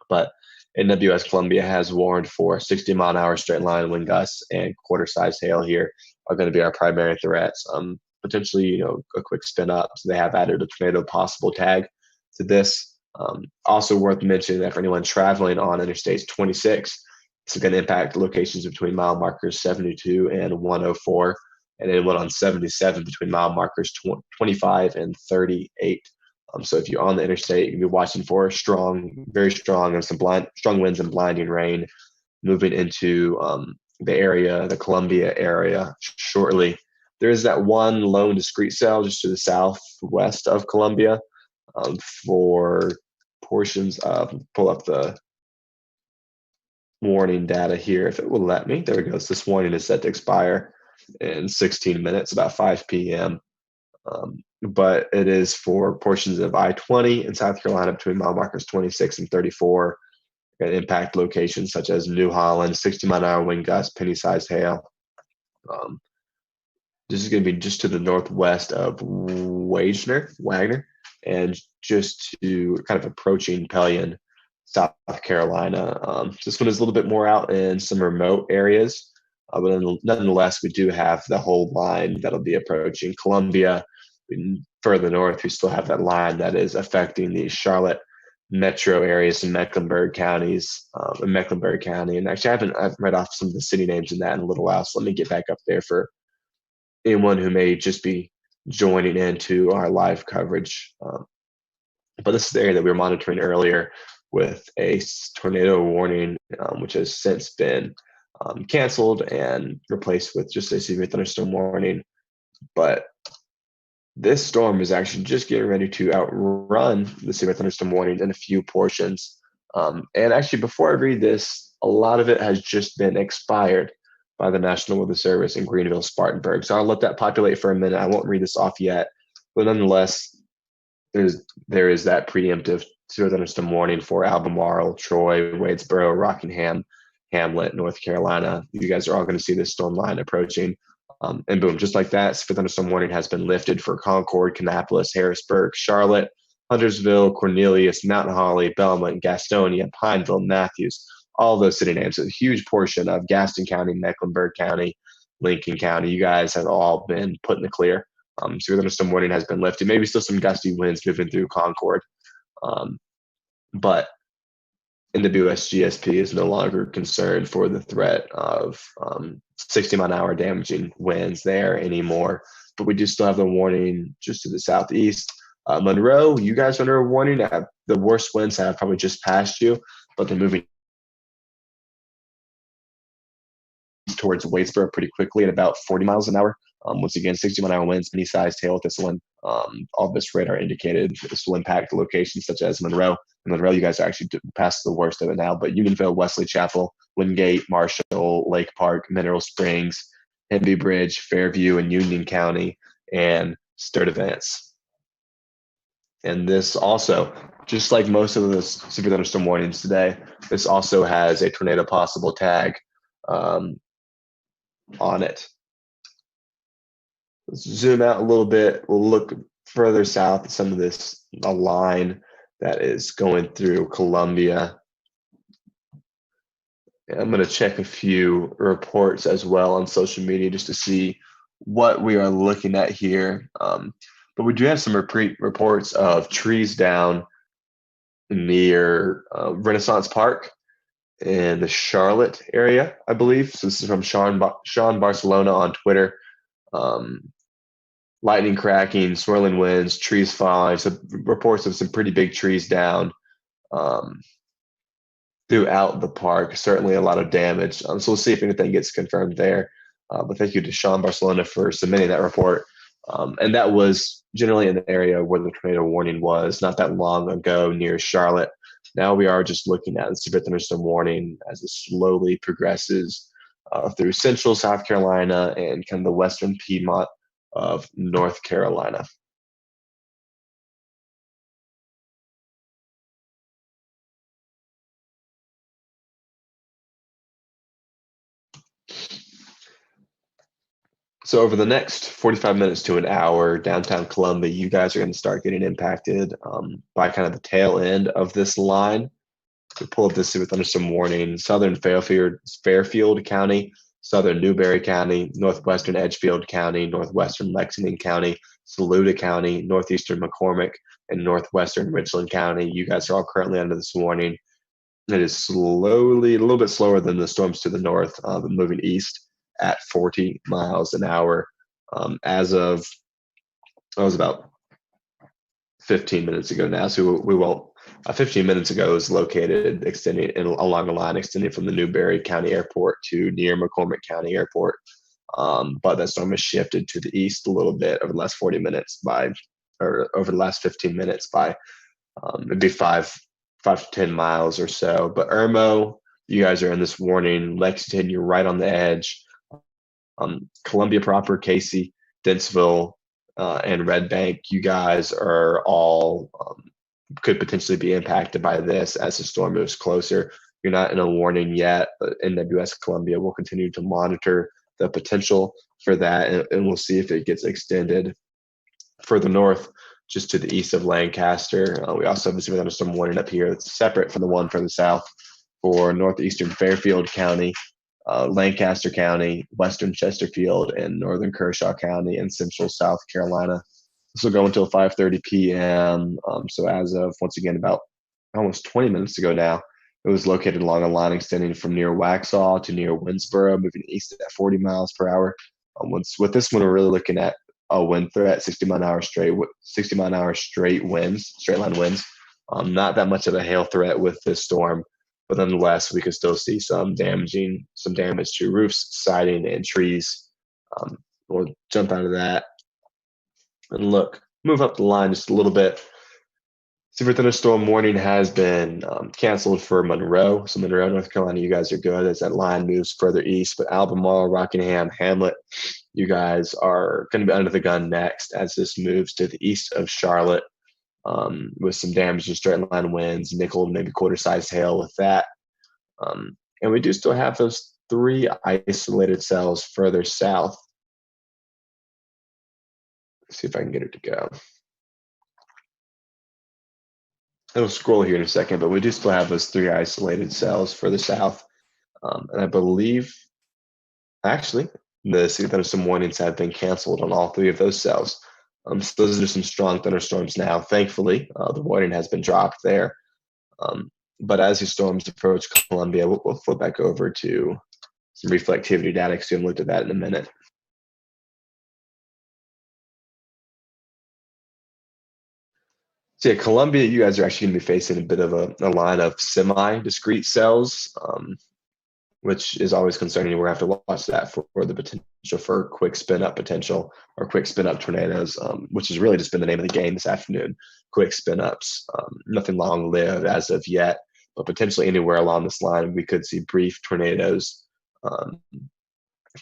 But NWS Columbia has warned for 60-mile-an-hour straight line wind gusts and quarter-sized hail here are going to be our primary threats. Potentially, a quick spin up. So they have added a tornado possible tag to this. Also worth mentioning that for anyone traveling on Interstate 26, this is going to impact locations between mile markers 72 and 104, and anyone on 77 between mile markers 25 and 38. So if you're on the interstate, you can be watching for very strong, and some strong winds and blinding rain moving into the Columbia area shortly. There is that one lone discrete cell just to the southwest of Columbia for portions of, pull up the warning data here if it will let me. There we go. So this warning is set to expire in 16 minutes, about 5 p.m. But it is for portions of I-20 in South Carolina between mile markers 26 and 34, and impact locations such as New Holland, 60-mile-an-hour wind gusts, penny-sized hail. This is going to be just to the northwest of Wagner, and just to kind of approaching Pelion, South Carolina. This one is a little bit more out in some remote areas. But nonetheless, we do have the whole line that'll be approaching Columbia. Further north, we still have that line that is affecting the Charlotte metro areas in Mecklenburg counties, in Mecklenburg County. And actually, I've read off some of the city names in that in a little while. So let me get back up there for anyone who may just be joining into our live coverage. But this is the area that we were monitoring earlier with a tornado warning, which has since been canceled and replaced with just a severe thunderstorm warning. But this storm is actually just getting ready to outrun the severe thunderstorm warning in a few portions. And actually, before I read this, a lot of it has just been expired by the National Weather Service in Greenville, Spartanburg. So I'll let that populate for a minute. I won't read this off yet, but nonetheless, there is that preemptive severe thunderstorm warning for Albemarle, Troy, Wadesboro, Rockingham, Hamlet, North Carolina. You guys are all going to see this storm line approaching. And boom, just like that, severe thunderstorm warning has been lifted for Concord, Kannapolis, Harrisburg, Charlotte, Huntersville, Cornelius, Mountain Holly, Belmont, Gastonia, Pineville, Matthews, all those city names. A huge portion of Gaston County, Mecklenburg County, Lincoln County. You guys have all been put in the clear. Severe thunderstorm warning has been lifted. Maybe still some gusty winds moving through Concord. But NWS-GSP is no longer concerned for the threat of 60-mile-an-hour damaging winds there anymore. But we do still have the warning just to the southeast. Monroe, you guys are under a warning. The worst winds have probably just passed you, but they're moving towards Wadesboro pretty quickly at about 40 miles an hour. Once again, 60-mile-an-hour winds, mini-sized hail, thistle, all this radar indicated this will impact locations such as Monroe. In Monroe, you guys are actually past the worst of it now, but Unionville, Wesley Chapel, Wingate, Marshall, Lake Park, Mineral Springs, Henby Bridge, Fairview, and Union County, and Sturtevant. And this also, just like most of the severe thunderstorm warnings today, this also has a tornado possible tag on it. Let's zoom out a little bit. We'll look further south at some of this, a line that is going through Columbia. And I'm going to check a few reports as well on social media just to see what we are looking at here. But we do have some reports of trees down near Renaissance Park in the Charlotte area, I believe. So this is from Sean Barcelona on Twitter. Lightning cracking, swirling winds, trees falling. So reports of some pretty big trees down throughout the park. Certainly a lot of damage. So we'll see if anything gets confirmed there. But thank you to Sean Barcelona for submitting that report. And that was generally in the area where the tornado warning was not that long ago near Charlotte. Now we are just looking at the severe thunderstorm warning as it slowly progresses through central South Carolina and kind of the western Piedmont of North Carolina. So over the next 45 minutes to an hour, downtown Columbia, you guys are going to start getting impacted by kind of the tail end of this line. To pull up this severe thunderstorm warning, southern Fairfield County, southern Newberry County, northwestern Edgefield County, northwestern Lexington County, Saluda County, northeastern McCormick, and northwestern Richland County. You guys are all currently under this warning. It is slowly, a little bit slower than the storms to the north, but moving east at 40 miles an hour. As of, it was about 15 minutes ago now, so we won't. 15 minutes ago is located along the line extending from the Newberry County Airport to near McCormick County Airport. But that storm has shifted to the east a little bit over the last 40 minutes over the last 15 minutes by it'd be 5 to 10 miles or so. But Irmo, you guys are in this warning. Lexington, you're right on the edge. Columbia proper, Casey, Dentsville, and Red Bank, you guys are all could potentially be impacted by this as the storm moves closer. You're not in a warning yet, but NWS Columbia will continue to monitor the potential for that, and we'll see if it gets extended further north, just to the east of Lancaster. We also have a severe thunderstorm warning up here that's separate from the one further south for northeastern Fairfield County. Lancaster County, western Chesterfield, and northern Kershaw County, and central South Carolina. This will go until 5:30 p.m. So as of, once again, about almost 20 minutes ago now, it was located along a line extending from near Waxhaw to near Winnsboro, moving east at 40 miles per hour. With this one, we're really looking at a wind threat, 60 mile an hour straight winds, straight line winds. Not that much of a hail threat with this storm, but nonetheless, we could still see some damage to roofs, siding, and trees. We'll jump out of that and move up the line just a little bit. Super thunderstorm warning has been canceled for Monroe. So Monroe, North Carolina, you guys are good as that line moves further east. But Albemarle, Rockingham, Hamlet, you guys are going to be under the gun next as this moves to the east of Charlotte with some damage to straight line winds, nickel, maybe quarter-sized hail with that. And we do still have those 3 isolated cells further south. Let's see if I can get it to go. It'll scroll here in a second, but we do still have those 3 isolated cells further south. And I believe, actually, the thunderstorm warnings have been canceled on all 3 of those cells. So those are some strong thunderstorms now. Thankfully, the warning has been dropped there. But as these storms approach Columbia, we'll flip back over to some reflectivity data because we haven't looked at that in a minute. So yeah, Columbia, you guys are actually going to be facing a bit of a line of semi-discrete cells, which is always concerning. We're going to have to watch that for the potential for quick spin-up potential or quick spin-up tornadoes, which has really just been the name of the game this afternoon. Quick spin-ups, nothing long-lived as of yet, but potentially anywhere along this line, we could see brief tornadoes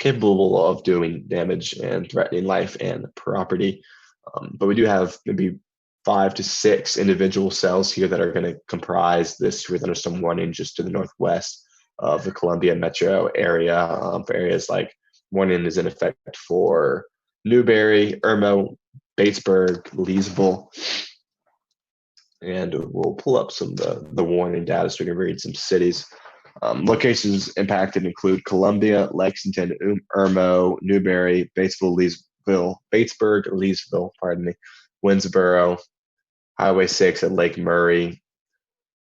capable of doing damage and threatening life and property. But we do have maybe 5 to 6 individual cells here that are going to comprise this severe thunderstorm warning just to the northwest of the Columbia metro area. For areas like warning is in effect for Newberry, Irmo, Batesburg, Leesville. And we'll pull up some of the warning data so we can read some cities. Locations impacted include Columbia, Lexington, Irmo, Newberry, Batesburg, Leesville, Winnsboro, Highway 6 at Lake Murray,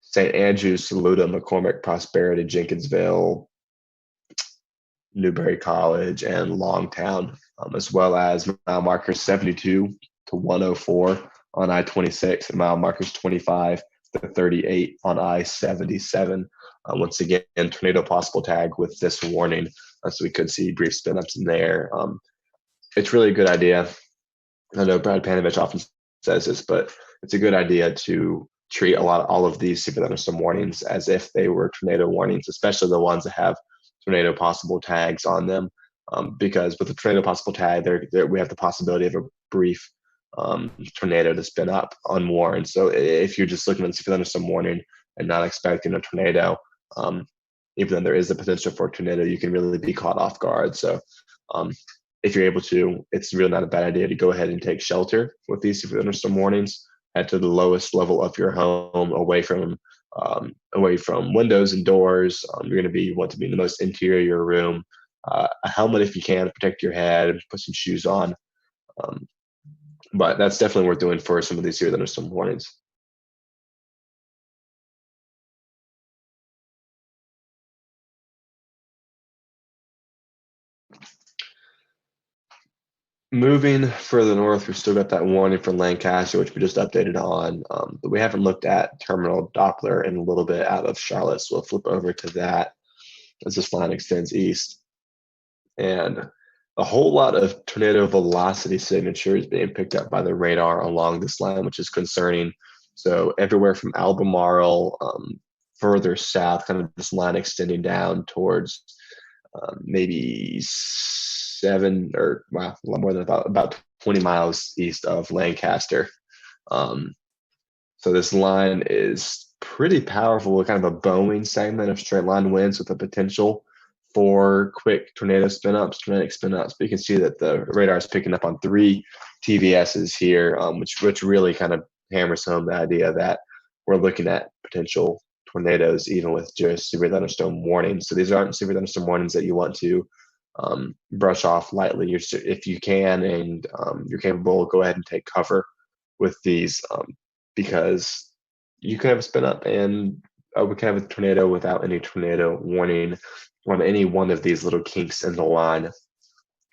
St. Andrews, Saluda, McCormick, Prosperity, Jenkinsville, Newberry College, and Longtown, as well as mile markers 72 to 104 on I-26 and mile markers 25 to 38 on I-77. Once again, tornado possible tag with this warning, so we could see brief spin-ups in there. It's really a good idea. I know Brad Panovich often says this, but it's a good idea to treat all of these severe thunderstorm warnings as if they were tornado warnings, especially the ones that have tornado possible tags on them, because with the tornado possible tag, we have the possibility of a brief tornado to spin up unwarned. So if you're just looking at the severe thunderstorm warning and not expecting a tornado, even though there is the potential for a tornado, you can really be caught off guard. So if you're able to, it's really not a bad idea to go ahead and take shelter with these severe thunderstorm warnings. Head to the lowest level of your home, away from windows and doors. You're going to want to be in the most interior room. A helmet if you can to protect your head. Put some shoes on. But that's definitely worth doing for some of these severe thunderstorm warnings. Moving further north, we've still got that warning for Lancaster, which we just updated on, but we haven't looked at terminal Doppler in a little bit out of Charlotte, so we'll flip over to that as this line extends east. And a whole lot of tornado velocity signatures being picked up by the radar along this line, which is concerning. So everywhere from Albemarle further south, kind of this line extending down towards maybe 7 or a lot more than about 20 miles east of Lancaster. So this line is pretty powerful, kind of a bowing segment of straight line winds with the potential for quick tornadic spin-ups. But you can see that the radar is picking up on 3 TVSs here, which really kind of hammers home the idea that we're looking at potential tornadoes, even with just severe thunderstorm warnings. So these aren't severe thunderstorm warnings that you want to brush off lightly. If you can and you're capable, go ahead and take cover with these because you can have a spin up and we can have a tornado without any tornado warning on any one of these little kinks in the line.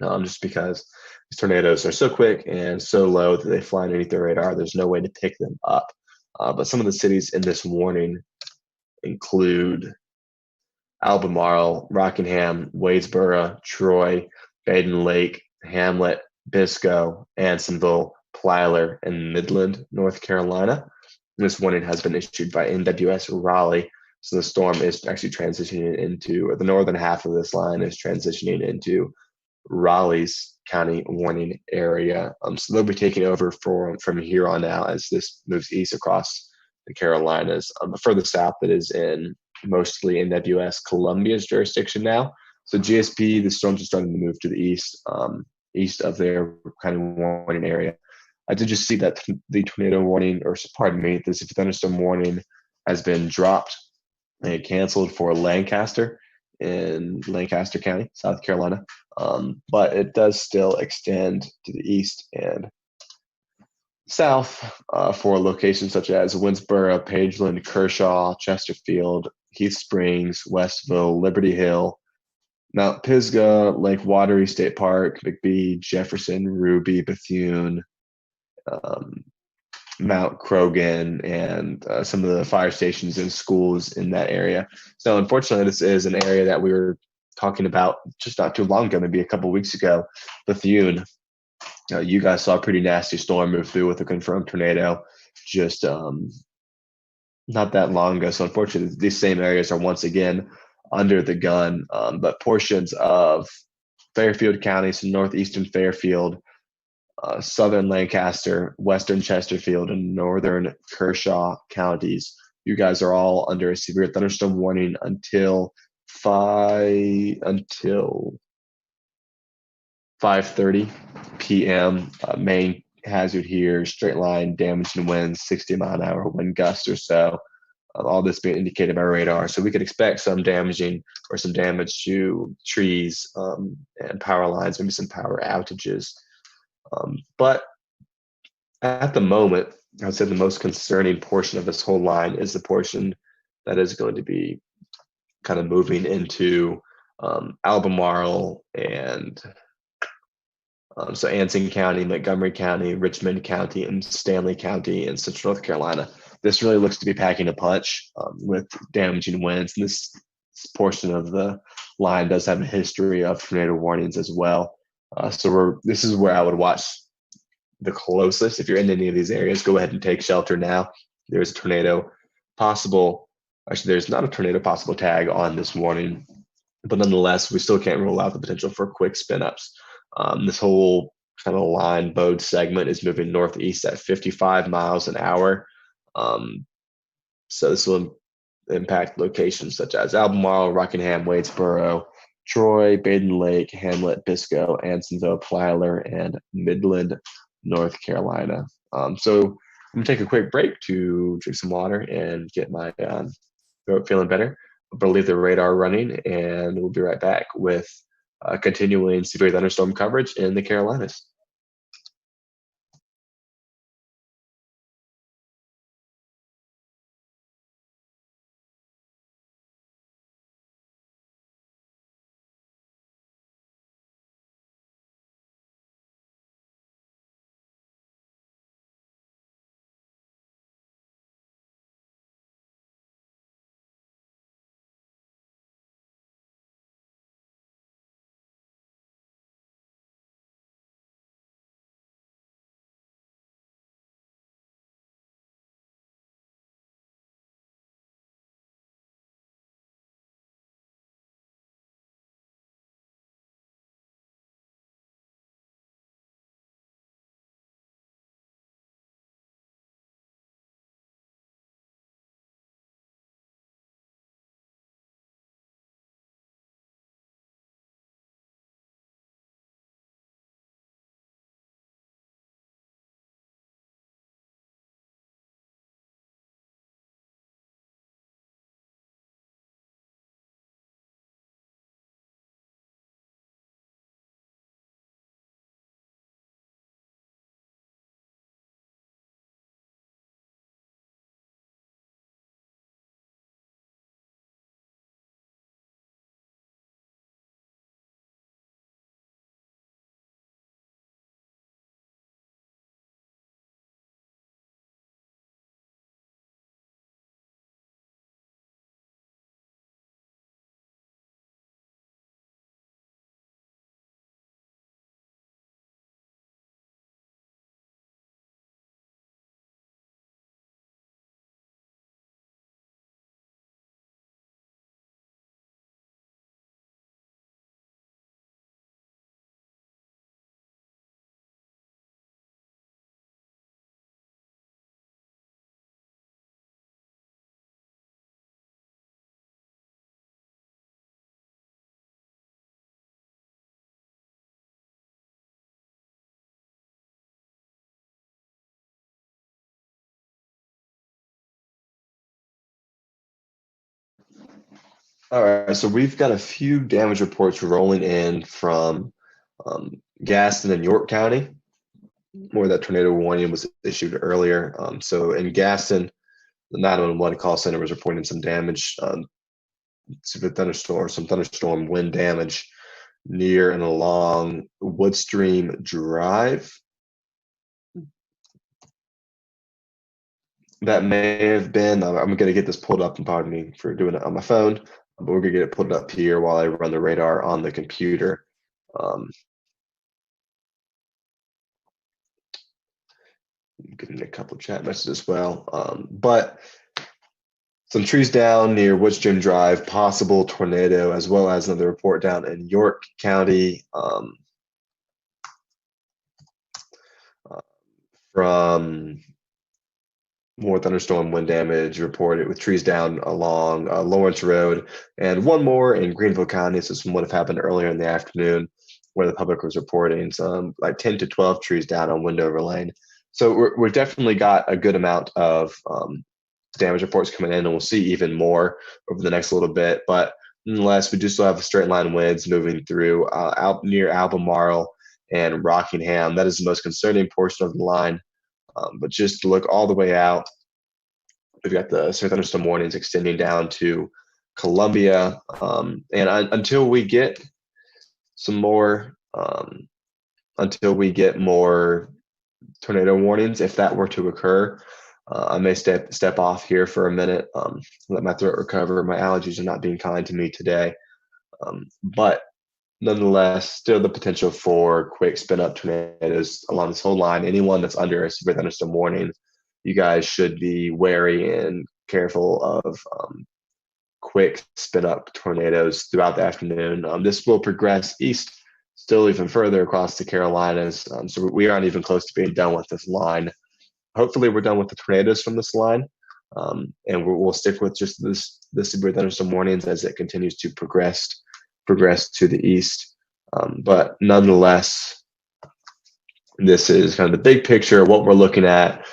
Just because these tornadoes are so quick and so low that they fly underneath the radar, there's no way to pick them up. But some of the cities in this warning include Albemarle, Rockingham, Wadesboro, Troy, Baden Lake, Hamlet, Biscoe, Ansonville, Plyler, and Midland, North Carolina. This warning has been issued by NWS Raleigh. So the storm is actually transitioning into, or the northern half of this line is transitioning into Raleigh's county warning area. So they'll be taking over from here on out as this moves east across the Carolinas. Further south, it is in mostly NWS Columbia's jurisdiction now. So GSP, the storms are starting to move to the east, east of their kind of warning area. I did just see that the tornado warning, or pardon me, the thunderstorm warning has been dropped and canceled for Lancaster in Lancaster County, South Carolina. But it does still extend to the east and south for locations such as Winsboro, Pageland, Kershaw, Chesterfield, Heath Springs, Westville, Liberty Hill, Mount Pisgah, Lake Wateree State Park, McBee, Jefferson, Ruby, Bethune, Mount Croghan, and some of the fire stations and schools in that area. So unfortunately, this is an area that we were talking about just not too long ago, maybe a couple of weeks ago. Bethune, you guys saw a pretty nasty storm move through with a confirmed tornado just not that long ago. So unfortunately, these same areas are once again under the gun. But portions of Fairfield County, so northeastern Fairfield, southern Lancaster, western Chesterfield, and northern Kershaw counties, you guys are all under a severe thunderstorm warning until 5:30 p.m. Main hazard here: straight line damage and winds, 60-mile-an-hour wind gusts or so. All this being indicated by radar, so we could expect some damaging or some damage to trees and power lines, maybe some power outages. But at the moment, I would say the most concerning portion of this whole line is the portion that is going to be kind of moving into Albemarle and so Anson County, Montgomery County, Richmond County, and Stanley County in Central North Carolina. This really looks to be packing a punch with damaging winds. And this portion of the line does have a history of tornado warnings as well. So this is where I would watch the closest. If you're in any of these areas, go ahead and take shelter now. There's a tornado possible. Actually, there's not a tornado possible tag on this warning, but nonetheless, we still can't rule out the potential for quick spin-ups. This whole kind of line bode segment is moving northeast at 55 miles an hour. So this will impact locations such as Albemarle, Rockingham, Wadesboro, Troy, Baden Lake, Hamlet, Biscoe, Ansonville, Plyler, and Midland, North Carolina. So I'm going to take a quick break to drink some water and get my throat feeling better. But I'll leave the radar running, and we'll be right back with continuing severe thunderstorm coverage in the Carolinas. All right, so we've got a few damage reports rolling in from Gaston and York County, where that tornado warning was issued earlier. So in Gaston, the 911 call center was reporting some damage, severe thunderstorm, some thunderstorm wind damage near and along Woodstream Drive. That may have been, I'm going to get this pulled up, and pardon me for doing it on my phone, but we're going to get it pulled up here while I run the radar on the computer. Getting a couple of chat messages as well. But some trees down near Woodstream Drive, possible tornado, as well as another report down in York County from more thunderstorm wind damage reported with trees down along Lawrence Road, and one more in Greenville County. So this one would have happened earlier in the afternoon, where the public was reporting some like 10 to 12 trees down on Windover Lane. So we've definitely got a good amount of damage reports coming in, and we'll see even more over the next little bit. But nonetheless, we do still have straight line winds moving through out near Albemarle and Rockingham. That is the most concerning portion of the line. But just look all the way out. We've got the severe thunderstorm warnings extending down to Columbia. Until we get some more, until we get more tornado warnings, if that were to occur, I may step off here for a minute, let my throat recover. My allergies are not being kind to me today. But nonetheless, still the potential for quick spin up tornadoes along this whole line. Anyone that's under a severe thunderstorm warning, you guys should be wary and careful of quick spin up tornadoes throughout the afternoon. This will progress east still even further across the Carolinas. So we aren't even close to being done with this line. Hopefully we're done with the tornadoes from this line. And we'll stick with just the severe thunderstorm warnings as it continues to progress to the east. But nonetheless, this is kind of the big picture of what we're looking at.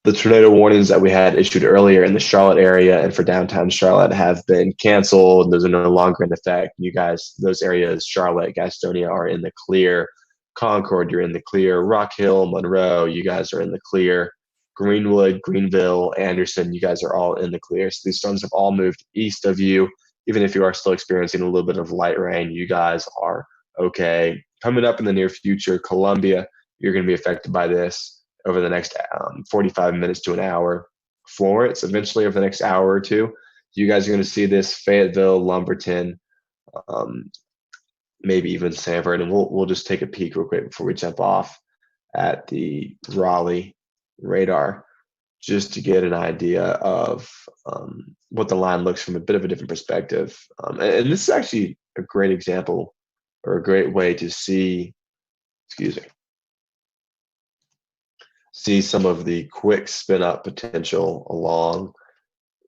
The tornado warnings that we had issued earlier in the Charlotte area and for downtown Charlotte have been canceled. Those are no longer in effect. You guys, those areas, Charlotte, Gastonia, are in the clear. Concord, you're in the clear. Rock Hill, Monroe, you guys are in the clear. Greenwood, Greenville, Anderson, you guys are all in the clear. So these storms have all moved east of you. Even if you are still experiencing a little bit of light rain, you guys are okay. Coming up in the near future, Columbia, you're going to be affected by this over the next 45 minutes to an hour. Florence, eventually over the next hour or two, you guys are going to see this. Fayetteville, Lumberton, maybe even Sanford, and we'll just take a peek real quick before we jump off at the Raleigh Radar, just to get an idea of what the line looks from a bit of a different perspective. And this is actually a great example or a great way to see, see some of the quick spin up potential along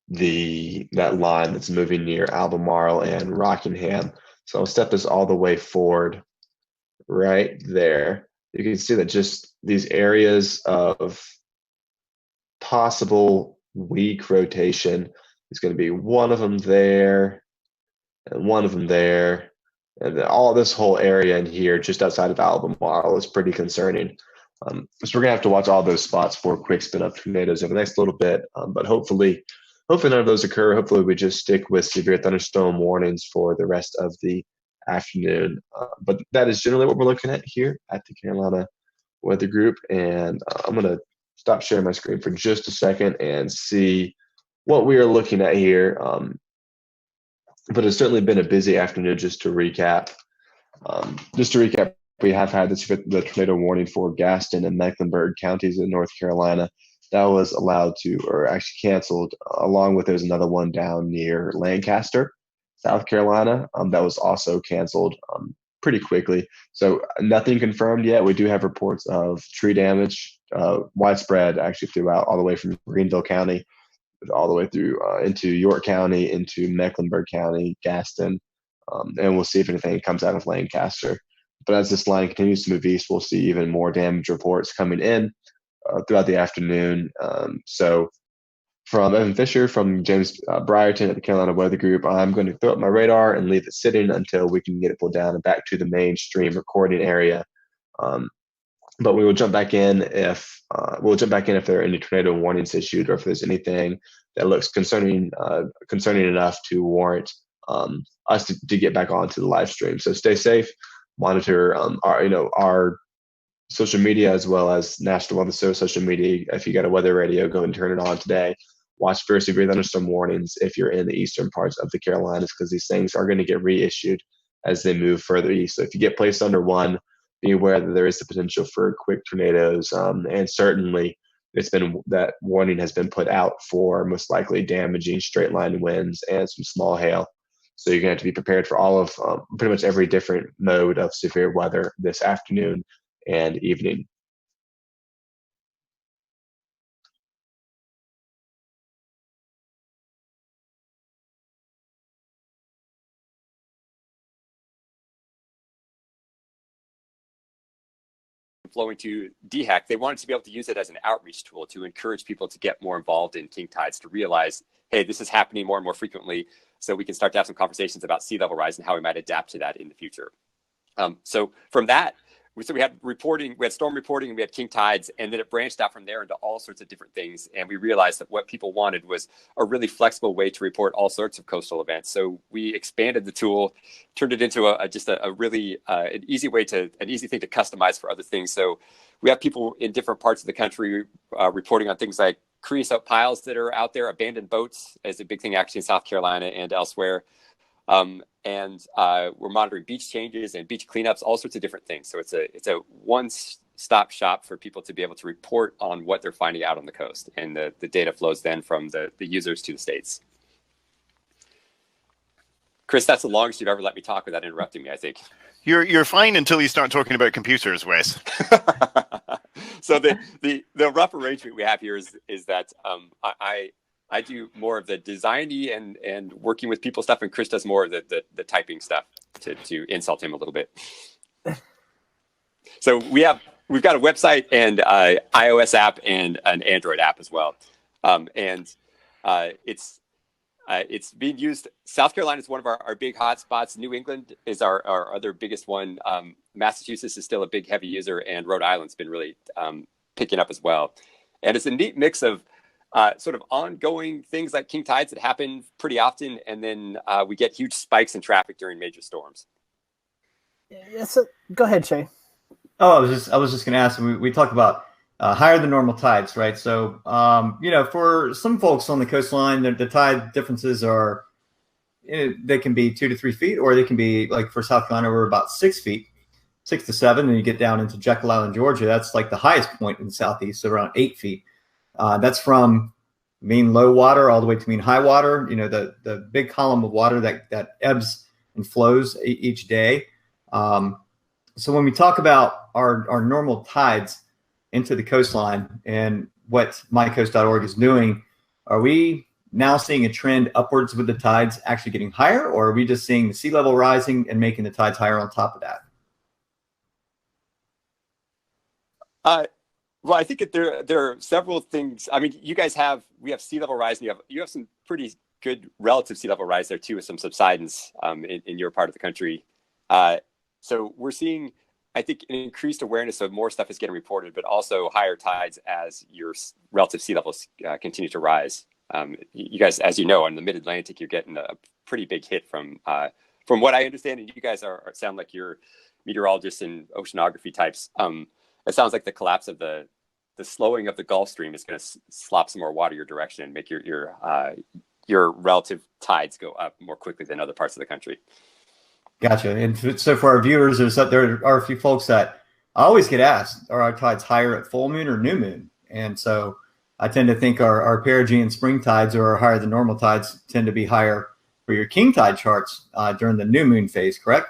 that line that's moving near Albemarle and Rockingham. So I'll step this all the way forward right there. You can see that just these areas of possible weak rotation is going to be one of them there and one of them there. And then all this whole area in here just outside of Albemarle is pretty concerning. So we're gonna have to watch all those spots for quick spin up tornadoes over the next little bit. But hopefully none of those occur. Hopefully we just stick with severe thunderstorm warnings for the rest of the afternoon. But that is generally what we're looking at here at the Carolina Weather Group. And I'm gonna stop sharing my screen for just a second and see what we are looking at here. But it's certainly been a busy afternoon. Just to recap, we have had the tornado warning for Gaston and Mecklenburg counties in North Carolina. That was allowed to, or actually canceled, along with there's another one down near Lancaster, South Carolina, that was also canceled pretty quickly. So nothing confirmed yet. We do have reports of tree damage, widespread actually throughout, all the way from Greenville County, all the way through into York County, into Mecklenburg County, Gaston, and we'll see if anything comes out of Lancaster. But as this line continues to move east, we'll see even more damage reports coming in throughout the afternoon. So From Evan Fisher, from James Brierton at the Carolina Weather Group. I'm going to throw up my radar and leave it sitting until we can get it pulled down and back to the mainstream recording area. But we will jump back in if there are any tornado warnings issued, or if there's anything that looks concerning enough to warrant us to get back onto the live stream. So stay safe, monitor our social media as well as National Weather Service social media. If you got a weather radio, go and turn it on today. Watch for severe thunderstorm warnings if you're in the eastern parts of the Carolinas, because these things are going to get reissued as they move further east. So if you get placed under one, be aware that there is the potential for quick tornadoes, and certainly that warning has been put out for most likely damaging straight line winds and some small hail. So you're going to have to be prepared for all of pretty much every different mode of severe weather this afternoon and evening. Flowing to DHEC, they wanted to be able to use it as an outreach tool to encourage people to get more involved in king tides, to realize, hey, this is happening more and more frequently, so we can start to have some conversations about sea level rise and how we might adapt to that in the future. So from that, we had reporting, we had storm reporting, and we had king tides, and then it branched out from there into all sorts of different things. And we realized that what people wanted was a really flexible way to report all sorts of coastal events. So we expanded the tool, turned it into a really an easy thing to customize for other things. So we have people in different parts of the country reporting on things like creosote piles that are out there, abandoned boats is a big thing actually in South Carolina and elsewhere. And we're monitoring beach changes and beach cleanups, all sorts of different things. So it's a one-stop shop for people to be able to report on what they're finding out on the coast. And the data flows then from the users to the states. Chris, that's the longest you've ever let me talk without interrupting me, I think. You're fine until you start talking about computers, Wes. So the rough arrangement we have here is that I do more of the designy and working with people stuff, and Chris does more of the typing stuff to insult him a little bit. So we've got a website and iOS app and an Android app as well, and it's being used. South Carolina is one of our big hotspots. New England is our other biggest one. Massachusetts is still a big heavy user, and Rhode Island's been really picking up as well. And it's a neat mix of sort of ongoing things like king tides that happen pretty often, and then we get huge spikes in traffic during major storms. Yeah, so go ahead, Shay. Oh, I was just going to ask. We talked about higher than normal tides, right? So, for some folks on the coastline, the tide differences are, they can be 2 to 3 feet, or they can be, like for South Carolina, we're about 6 feet, 6 to 7. And you get down into Jekyll Island, Georgia, that's like the highest point in the southeast, so around 8 feet. That's from mean low water all the way to mean high water. The big column of water that ebbs and flows each day. So when we talk about our normal tides into the coastline and what mycoast.org is doing, are we now seeing a trend upwards with the tides actually getting higher, or are we just seeing the sea level rising and making the tides higher on top of that? Well, I think there are several things. I mean, we have sea level rise, and you have some pretty good relative sea level rise there too, with some subsidence in your part of the country. So we're seeing, I think, an increased awareness of more stuff is getting reported, but also higher tides as your relative sea levels continue to rise. You guys, as you know, on the Mid-Atlantic, you're getting a pretty big hit from what I understand, and you guys sound like you're meteorologists and oceanography types. It sounds like the collapse of the slowing of the Gulf Stream is going to slop some more water your direction and make your relative tides go up more quickly than other parts of the country. Gotcha. And so for our viewers, there are a few folks that I always get asked, are our tides higher at full moon or new moon? And so I tend to think our perigee and spring tides, or our higher than normal tides, tend to be higher for your king tide charts during the new moon phase, correct?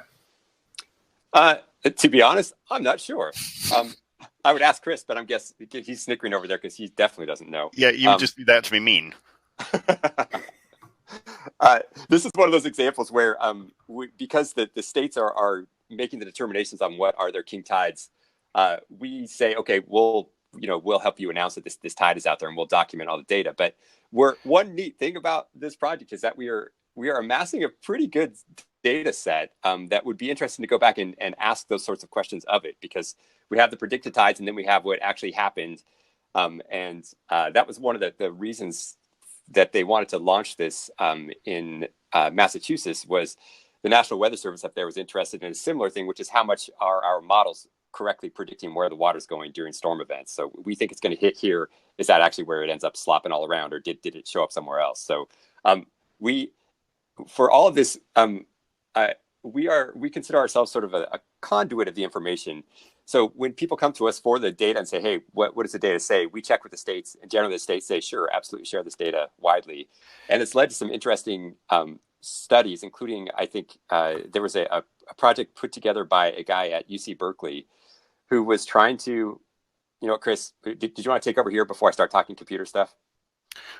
To be honest, I'm not sure. I would ask Chris, but I'm guessing he's snickering over there because he definitely doesn't know. Yeah, you would just do that to be mean. This is one of those examples where because the states are making the determinations on what are their king tides, we say, okay, we'll we'll help you announce that this tide is out there, and we'll document all the data. But one neat thing about this project is that we are amassing a pretty good data set that would be interesting to go back and ask those sorts of questions of it, because we have the predicted tides and then we have what actually happened. And that was one of the reasons that they wanted to launch this in Massachusetts. Was the National Weather Service up there was interested in a similar thing, which is how much are our models correctly predicting where the water's going during storm events. So we think it's going to hit here. Is that actually where it ends up slopping all around, or did it show up somewhere else? So for all of this, we consider ourselves sort of a conduit of the information. So when people come to us for the data and say, hey, what does the data say? We check with the states, and generally the states say, sure, absolutely share this data widely. And it's led to some interesting studies, including, I think, there was a project put together by a guy at UC Berkeley who was trying to, Chris, did you want to take over here before I start talking computer stuff?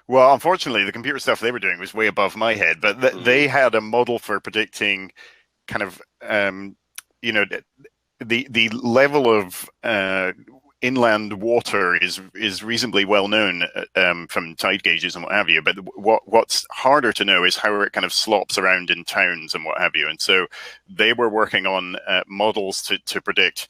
Well, unfortunately, the computer stuff they were doing was way above my head, but they had a model for predicting kind of, the level of inland water is reasonably well known from tide gauges and what have you. But what's harder to know is how it kind of slops around in towns and what have you. And so they were working on models to predict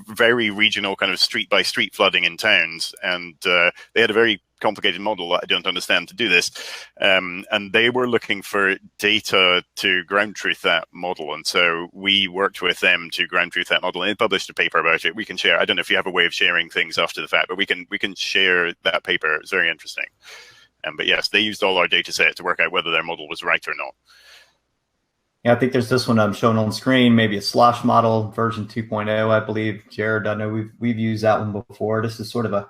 very regional kind of street by street flooding in towns, and they had a very complicated model that I don't understand to do this, and they were looking for data to ground truth that model, and so we worked with them to ground truth that model, and they published a paper about it. We can share. I don't know if you have a way of sharing things after the fact, but we can share that paper. It's very interesting. But yes, they used all our data set to work out whether their model was right or not. Yeah, I think there's this one I'm showing on screen, maybe a slosh model version 2.0, I believe. Jared, I know we've used that one before. This is sort of a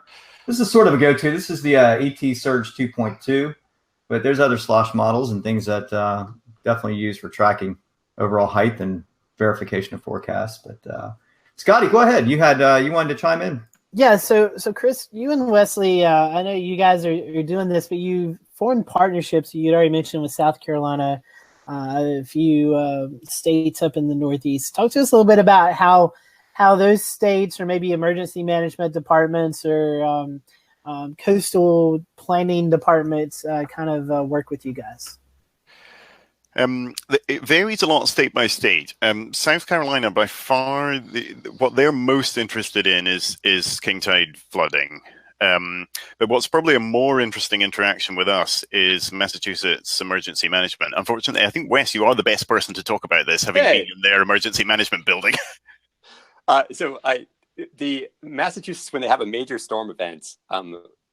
go-to. This is the AT Surge 2.2, but there's other slosh models and things that definitely use for tracking overall height and verification of forecasts. But Scotty, go ahead. You wanted to chime in. Yeah. So Chris, you and Wesley, I know you guys are doing this, but you formed partnerships. You'd already mentioned with South Carolina. A few states up in the Northeast. Talk to us a little bit about how those states, or maybe emergency management departments, or coastal planning departments kind of work with you guys. It varies a lot state by state. South Carolina, by far, what they're most interested in is king tide flooding. But what's probably a more interesting interaction with us is Massachusetts emergency management. Unfortunately, I think, Wes, you are the best person to talk about this, having been in their emergency management building. The Massachusetts, when they have a major storm event,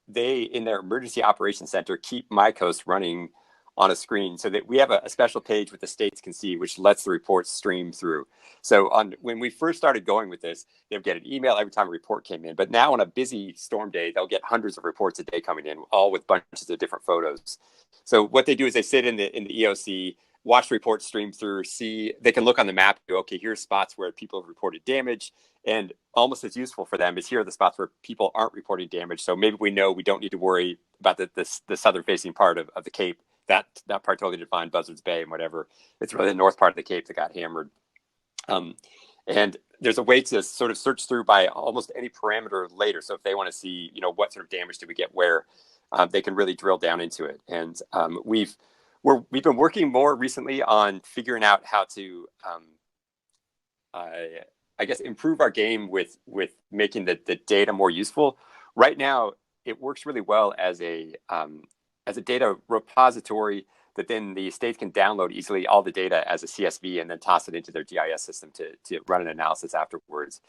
they, in their emergency operations center, keep My Coast running on a screen, so that we have a special page which the states can see, which lets the reports stream through. So when we first started going with this, they would get an email every time a report came in. But now on a busy storm day, they'll get hundreds of reports a day coming in, all with bunches of different photos. So what they do is they sit in the EOC, watch the reports stream through, see, they can look on the map, go, okay, here's spots where people have reported damage. And almost as useful for them is here are the spots where people aren't reporting damage. So maybe we know we don't need to worry about the southern facing part of the Cape. That part totally defined, Buzzards Bay and whatever. It's really the north part of the Cape that got hammered. And there's a way to sort of search through by almost any parameter later. So if they want to see, what sort of damage did we get where, they can really drill down into it. And we've been working more recently on figuring out how to, I guess, improve our game with making the data more useful. Right now, it works really well as a data repository that then the states can download easily all the data as a CSV and then toss it into their GIS system to run an analysis afterwards.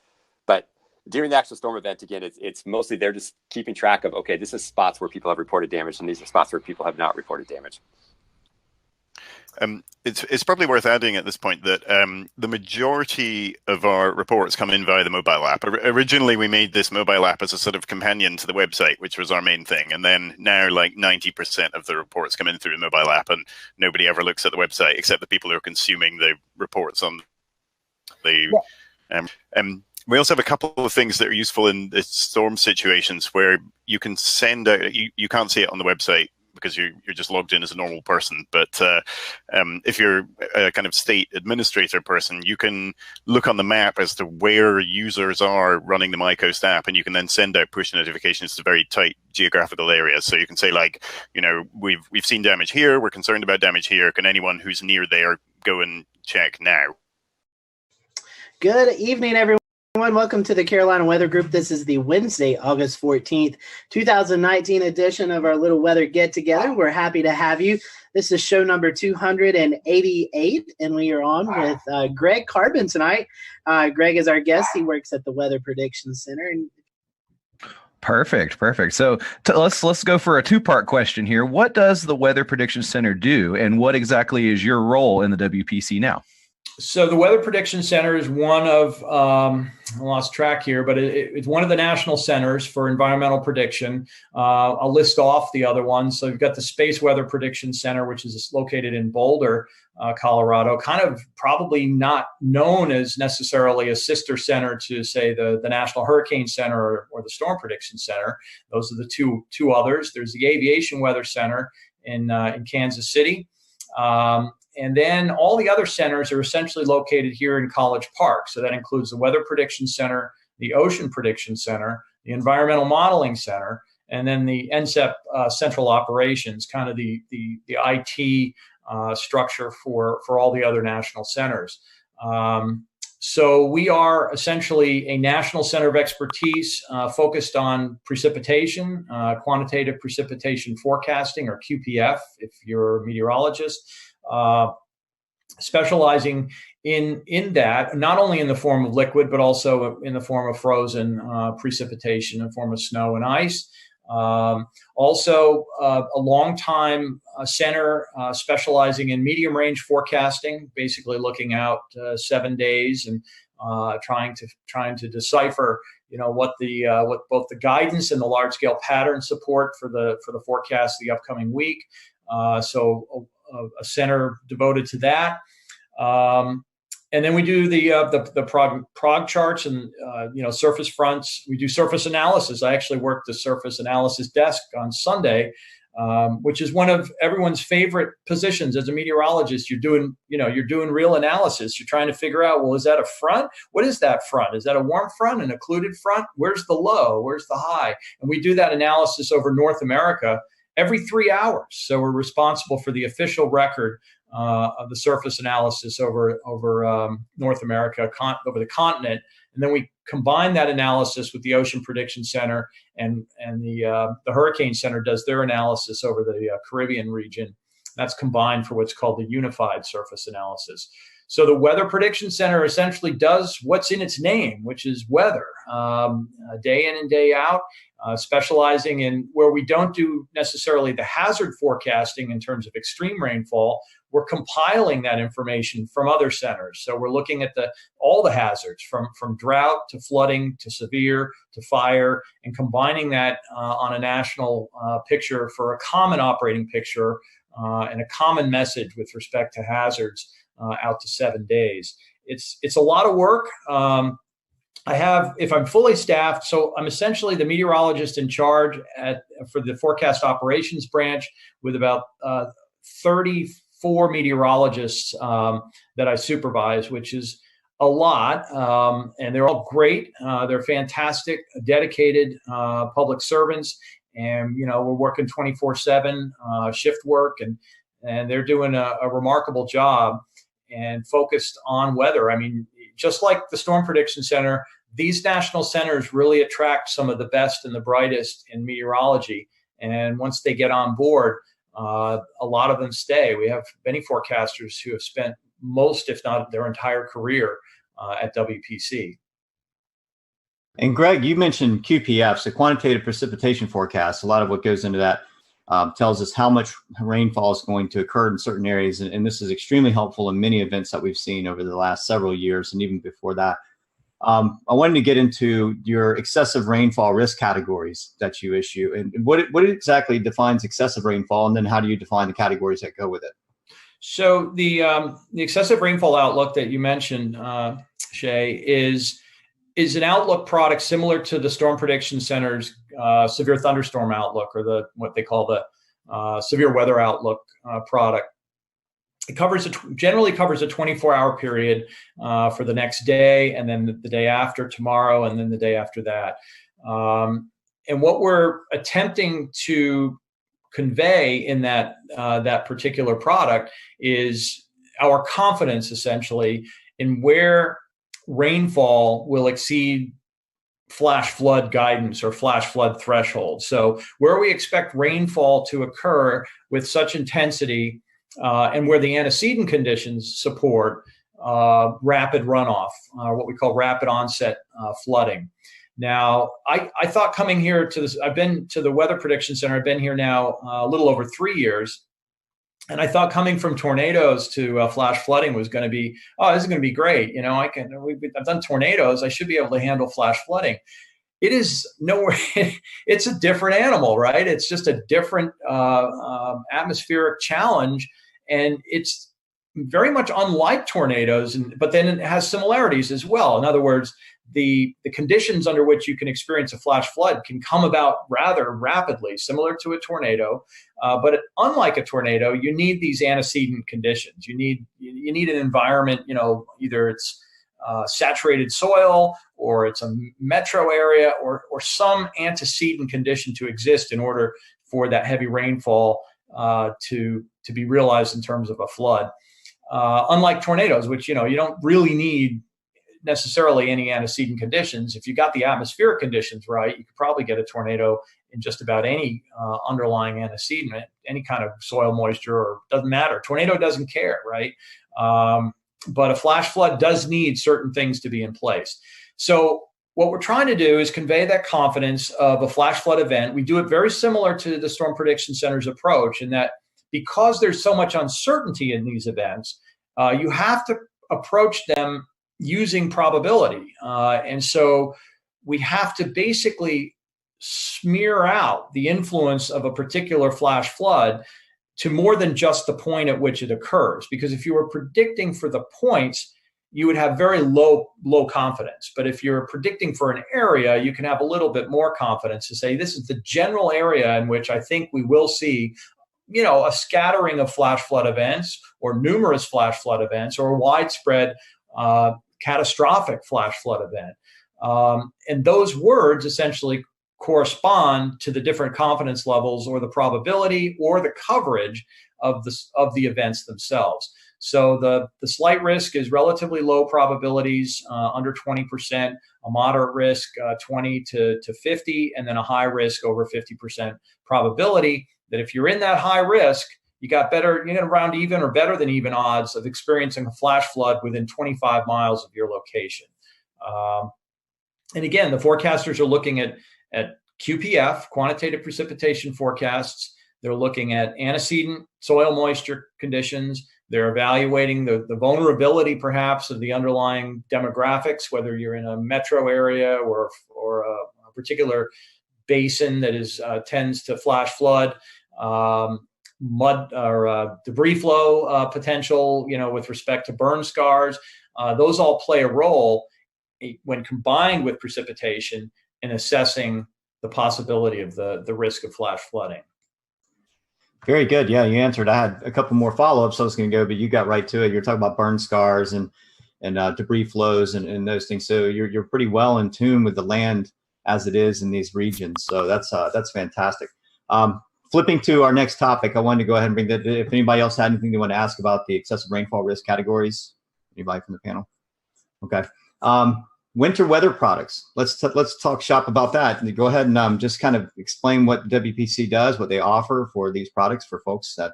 But during the actual storm event, again, it's mostly they're just keeping track of, okay, this is spots where people have reported damage and these are spots where people have not reported damage. It's probably worth adding at this point that the majority of our reports come in via the mobile app. Originally, we made this mobile app as a sort of companion to the website, which was our main thing. And then now, like 90% of the reports come in through the mobile app, and nobody ever looks at the website except the people who are consuming the reports on the. We also have a couple of things that are useful in the storm situations where you can send out. You can't see it on the website because you're just logged in as a normal person. But if you're a kind of state administrator person, you can look on the map as to where users are running the MyCoast app, and you can then send out push notifications to very tight geographical areas. So you can say, like, we've seen damage here, we're concerned about damage here. Can anyone who's near there go and check now? Good evening, everyone. Welcome to the Carolina Weather Group. This is the Wednesday, August 14th, 2019 edition of our little weather get-together. We're happy to have you. This is show number 288, and we are on with Greg Carbon tonight. Greg is our guest. He works at the Weather Prediction Center. Perfect. So let's go for a two-part question here. What does the Weather Prediction Center do, and what exactly is your role in the WPC now? So the Weather Prediction Center is one of, I lost track here, but it's one of the national centers for environmental prediction. I'll list off the other ones. So you've got the Space Weather Prediction Center, which is located in Boulder, Colorado, kind of probably not known as necessarily a sister center to, say, the National Hurricane Center or the Storm Prediction Center. Those are the two others. There's the Aviation Weather Center in Kansas City. And then all the other centers are essentially located here in College Park. So that includes the Weather Prediction Center, the Ocean Prediction Center, the Environmental Modeling Center, and then the NCEP Central Operations, kind of the IT structure for all the other national centers. So we are essentially a national center of expertise focused on precipitation, quantitative precipitation forecasting, or QPF, if you're a meteorologist. Specializing in that, not only in the form of liquid, but also in the form of frozen precipitation in the form of snow and ice. Also, a long-time center specializing in medium range forecasting, basically looking out 7 days and trying to decipher, what both the guidance and the large-scale pattern support for the forecast of the upcoming week. So a center devoted to that. And then we do the prog charts and surface fronts. We do surface analysis. I actually worked the surface analysis desk on Sunday, which is one of everyone's favorite positions as a meteorologist. You're doing real analysis. You're trying to figure out, well, is that a front? What is that front? Is that a warm front, an occluded front? Where's the low? Where's the high? And we do that analysis over North America every 3 hours. So we're responsible for the official record of the surface analysis over North America, over the continent. And then we combine that analysis with the Ocean Prediction Center, and the Hurricane Center does their analysis over the Caribbean region. That's combined for what's called the Unified Surface Analysis. So the Weather Prediction Center essentially does what's in its name, which is weather, day in and day out, specializing in where we don't do necessarily the hazard forecasting in terms of extreme rainfall. We're compiling that information from other centers. So we're looking at all the hazards from drought to flooding to severe to fire, and combining that on a national picture for a common operating picture and a common message with respect to hazards out to 7 days. It's a lot of work. If I'm fully staffed, so I'm essentially the meteorologist in charge for the forecast operations branch, with about 34 meteorologists that I supervise, which is a lot. And they're all great. They're fantastic, dedicated public servants. And, we're working 24/7 shift work, and they're doing a remarkable job and focused on weather. I mean, just like the Storm Prediction Center, these national centers really attract some of the best and the brightest in meteorology. And once they get on board, a lot of them stay. We have many forecasters who have spent most, if not their entire career, at WPC. And Greg, you mentioned QPF, so quantitative precipitation forecast. A lot of what goes into that tells us how much rainfall is going to occur in certain areas. And this is extremely helpful in many events that we've seen over the last several years and even before that. I wanted to get into your excessive rainfall risk categories that you issue, and what exactly defines excessive rainfall, and then how do you define the categories that go with it? So the excessive rainfall outlook that you mentioned, Shay, is an outlook product similar to the Storm Prediction Center's severe thunderstorm outlook, or what they call the severe weather outlook product. It generally covers a 24-hour period for the next day, and then the day after, tomorrow, and then the day after that. And what we're attempting to convey in that particular product is our confidence, essentially, in where rainfall will exceed flash flood guidance or flash flood threshold. So where we expect rainfall to occur with such intensity, and where the antecedent conditions support rapid runoff, what we call rapid onset flooding. Now, I thought coming here to this, I've been to the Weather Prediction Center, I've been here now a little over 3 years, and I thought coming from tornadoes to flash flooding was going to be, oh, this is going to be great. You know, I've done tornadoes, I should be able to handle flash flooding. It is nowhere, it's a different animal, right? It's just a different atmospheric challenge, and it's very much unlike tornadoes, but then it has similarities as well. In other words, the conditions under which you can experience a flash flood can come about rather rapidly, similar to a tornado. But unlike a tornado, you need these antecedent conditions. You need an environment, you know, either it's saturated soil, or it's a metro area, or some antecedent condition to exist in order for that heavy rainfall to be realized in terms of a flood. Unlike tornadoes, which, you know, you don't really need necessarily any antecedent conditions. If you got the atmospheric conditions right, you could probably get a tornado in just about any underlying antecedent, any kind of soil moisture, or doesn't matter. Tornado doesn't care, right? But a flash flood does need certain things to be in place. So what we're trying to do is convey that confidence of a flash flood event. We do it very similar to the Storm Prediction Center's approach, in that because there's so much uncertainty in these events, you have to approach them using probability. And so we have to basically smear out the influence of a particular flash flood to more than just the point at which it occurs. Because if you were predicting for the points, you would have very low confidence. But if you're predicting for an area, you can have a little bit more confidence to say, this is the general area in which I think we will see, you know, a scattering of flash flood events, or numerous flash flood events, or a widespread catastrophic flash flood event. And those words essentially correspond to the different confidence levels, or the probability, or the coverage of the events themselves. So the slight risk is relatively low probabilities, under 20%, a moderate risk, 20 to 50, and then a high risk over 50% probability that if you're in that high risk, you got around even or better than even odds of experiencing a flash flood within 25 miles of your location. And again, the forecasters are looking at QPF, quantitative precipitation forecasts. They're looking at antecedent soil moisture conditions. They're evaluating the vulnerability, perhaps, of the underlying demographics, whether you're in a metro area or a particular basin that tends to flash flood. Mud or debris flow potential, you know, with respect to burn scars. Those all play a role when combined with precipitation in assessing the possibility of the risk of flash flooding. Very good. Yeah, you answered. I had a couple more follow-ups I was going to go, but you got right to it. You're talking about burn scars and debris flows and those things. So you're pretty well in tune with the land as it is in these regions. So that's fantastic. Flipping to our next topic, I wanted to go ahead and bring that. If anybody else had anything they want to ask about the excessive rainfall risk categories, anybody from the panel? Okay. Winter weather products. Let's talk shop about that. Go ahead and just kind of explain what WPC does, what they offer for these products for folks that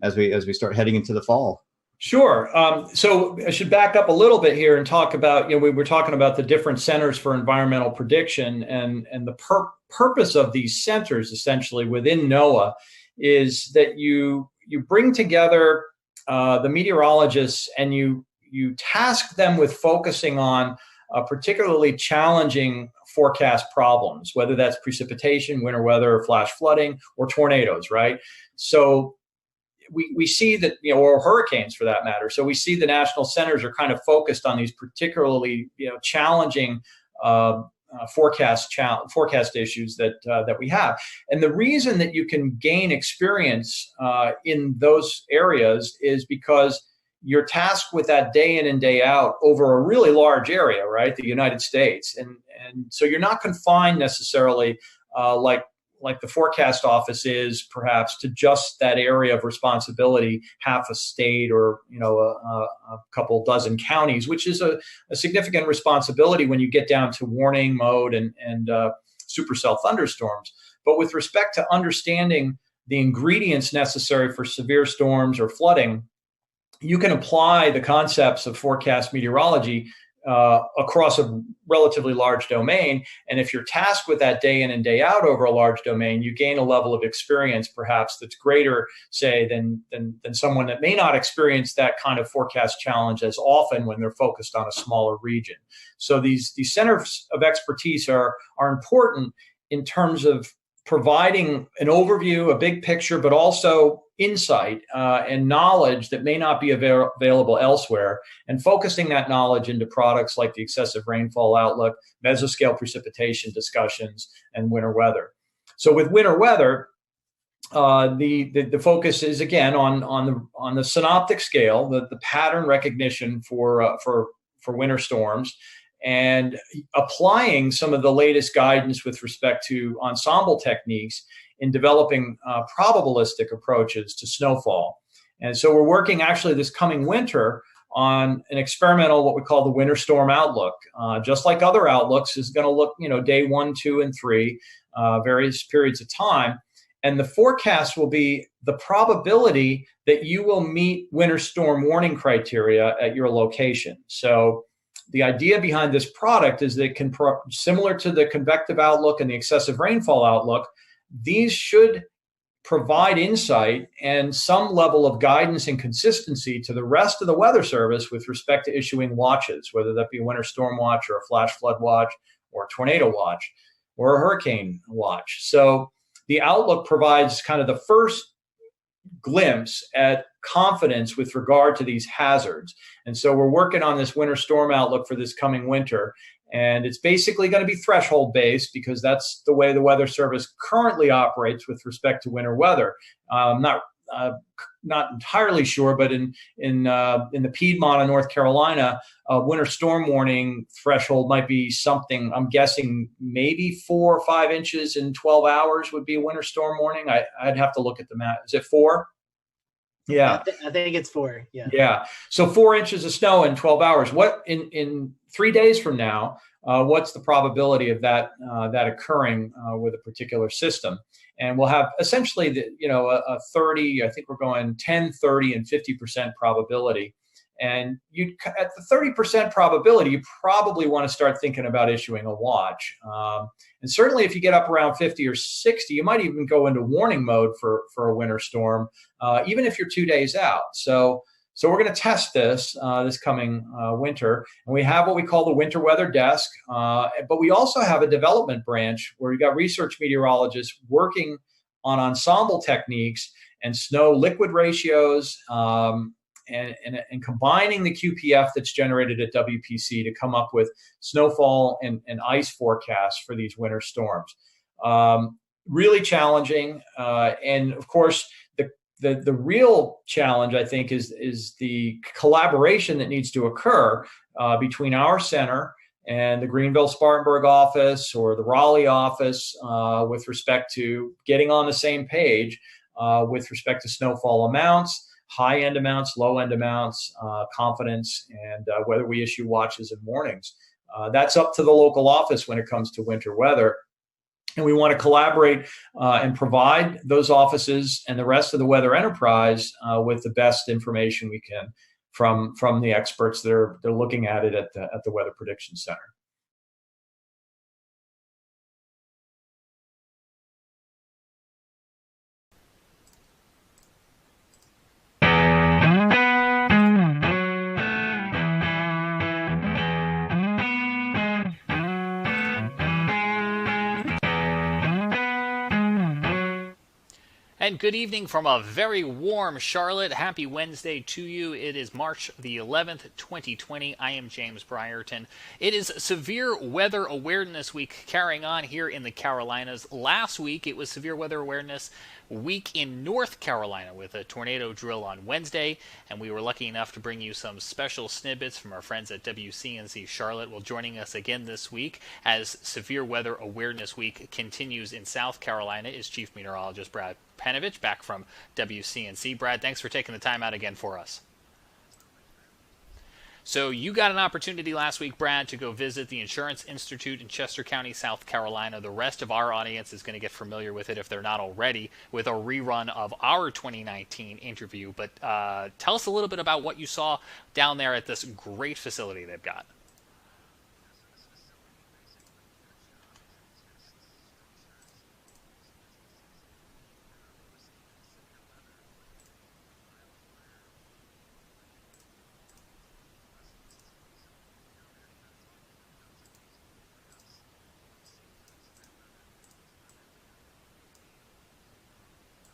as we start heading into the fall. Sure. So I should back up a little bit here and talk about, we were talking about the different centers for environmental prediction, and the purpose of these centers essentially within NOAA is that you bring together the meteorologists and you task them with focusing on particularly challenging forecast problems, whether that's precipitation, winter weather, flash flooding, or tornadoes, right? So we see that, or hurricanes for that matter. So we see the national centers are kind of focused on these particularly, challenging forecast issues that we have. And the reason that you can gain experience in those areas is because you're tasked with that day in and day out over a really large area, right? The United States. And so you're not confined necessarily like the forecast office is perhaps to just that area of responsibility, half a state or, a couple dozen counties, which is a significant responsibility when you get down to warning mode and supercell thunderstorms. But with respect to understanding the ingredients necessary for severe storms or flooding, you can apply the concepts of forecast meteorology across a relatively large domain. And if you're tasked with that day in and day out over a large domain, you gain a level of experience perhaps that's greater, say, than someone that may not experience that kind of forecast challenge as often when they're focused on a smaller region. So these centers of expertise are important in terms of providing an overview, a big picture, but also insight and knowledge that may not be available elsewhere, and focusing that knowledge into products like the excessive rainfall outlook, mesoscale precipitation discussions, and winter weather. So with winter weather, the focus is again on the synoptic scale, the pattern recognition for winter storms, and applying some of the latest guidance with respect to ensemble techniques in developing probabilistic approaches to snowfall. And so we're working actually this coming winter on an experimental, what we call the winter storm outlook. Just like other outlooks, is going to look, day 1, 2, and 3, various periods of time. And the forecast will be the probability that you will meet winter storm warning criteria at your location. So the idea behind this product is that it can, similar to the convective outlook and the excessive rainfall outlook, these should provide insight and some level of guidance and consistency to the rest of the Weather Service with respect to issuing watches, whether that be a winter storm watch or a flash flood watch or a tornado watch or a hurricane watch. So the outlook provides kind of the first glimpse at confidence with regard to these hazards. And so we're working on this winter storm outlook for this coming winter. And it's basically going to be threshold based because that's the way the Weather Service currently operates with respect to winter weather. Not entirely sure, but in the Piedmont of North Carolina, winter storm warning threshold might be something, I'm guessing maybe 4 or 5 inches in 12 hours would be a winter storm warning. I'd have to look at the map. Is it 4? Yeah. I think it's 4. Yeah. Yeah. So 4 inches of snow in 12 hours. What in 3 days from now, what's the probability of that occurring with a particular system? And we'll have essentially a 30, I think we're going 10, 30, and 50% probability. And at the 30% probability, you probably want to start thinking about issuing a watch. And certainly if you get up around 50 or 60, you might even go into warning mode for a winter storm, even if you're 2 days out. So we're going to test this coming winter. And we have what we call the Winter Weather Desk. But we also have a development branch where we've got research meteorologists working on ensemble techniques and snow liquid ratios, and combining the QPF that's generated at WPC to come up with snowfall and ice forecasts for these winter storms. Really challenging. And of course, the real challenge, I think, is the collaboration that needs to occur between our center and the Greenville-Spartanburg office or the Raleigh office with respect to getting on the same page with respect to snowfall amounts, high-end amounts, low-end amounts, confidence, and whether we issue watches and warnings. That's up to the local office when it comes to winter weather. And we want to collaborate and provide those offices and the rest of the weather enterprise with the best information we can from the experts that are looking at it at the Weather Prediction Center. And good evening from a very warm Charlotte. Happy Wednesday to you. It is March the 11th, 2020. I am James Brierton. It is Severe Weather Awareness Week carrying on here in the Carolinas. Last week it was Severe Weather Awareness Week in North Carolina with a tornado drill on Wednesday, and we were lucky enough to bring you some special snippets from our friends at WCNC Charlotte. Well, joining us again this week as Severe Weather Awareness Week continues in South Carolina is Chief Meteorologist Brad Panovich back from WCNC. Brad, thanks for taking the time out again for us. So you got an opportunity last week, Brad, to go visit the Insurance Institute in Chester County, South Carolina. The rest of our audience is going to get familiar with it if they're not already with a rerun of our 2019 interview. But tell us a little bit about what you saw down there at this great facility they've got.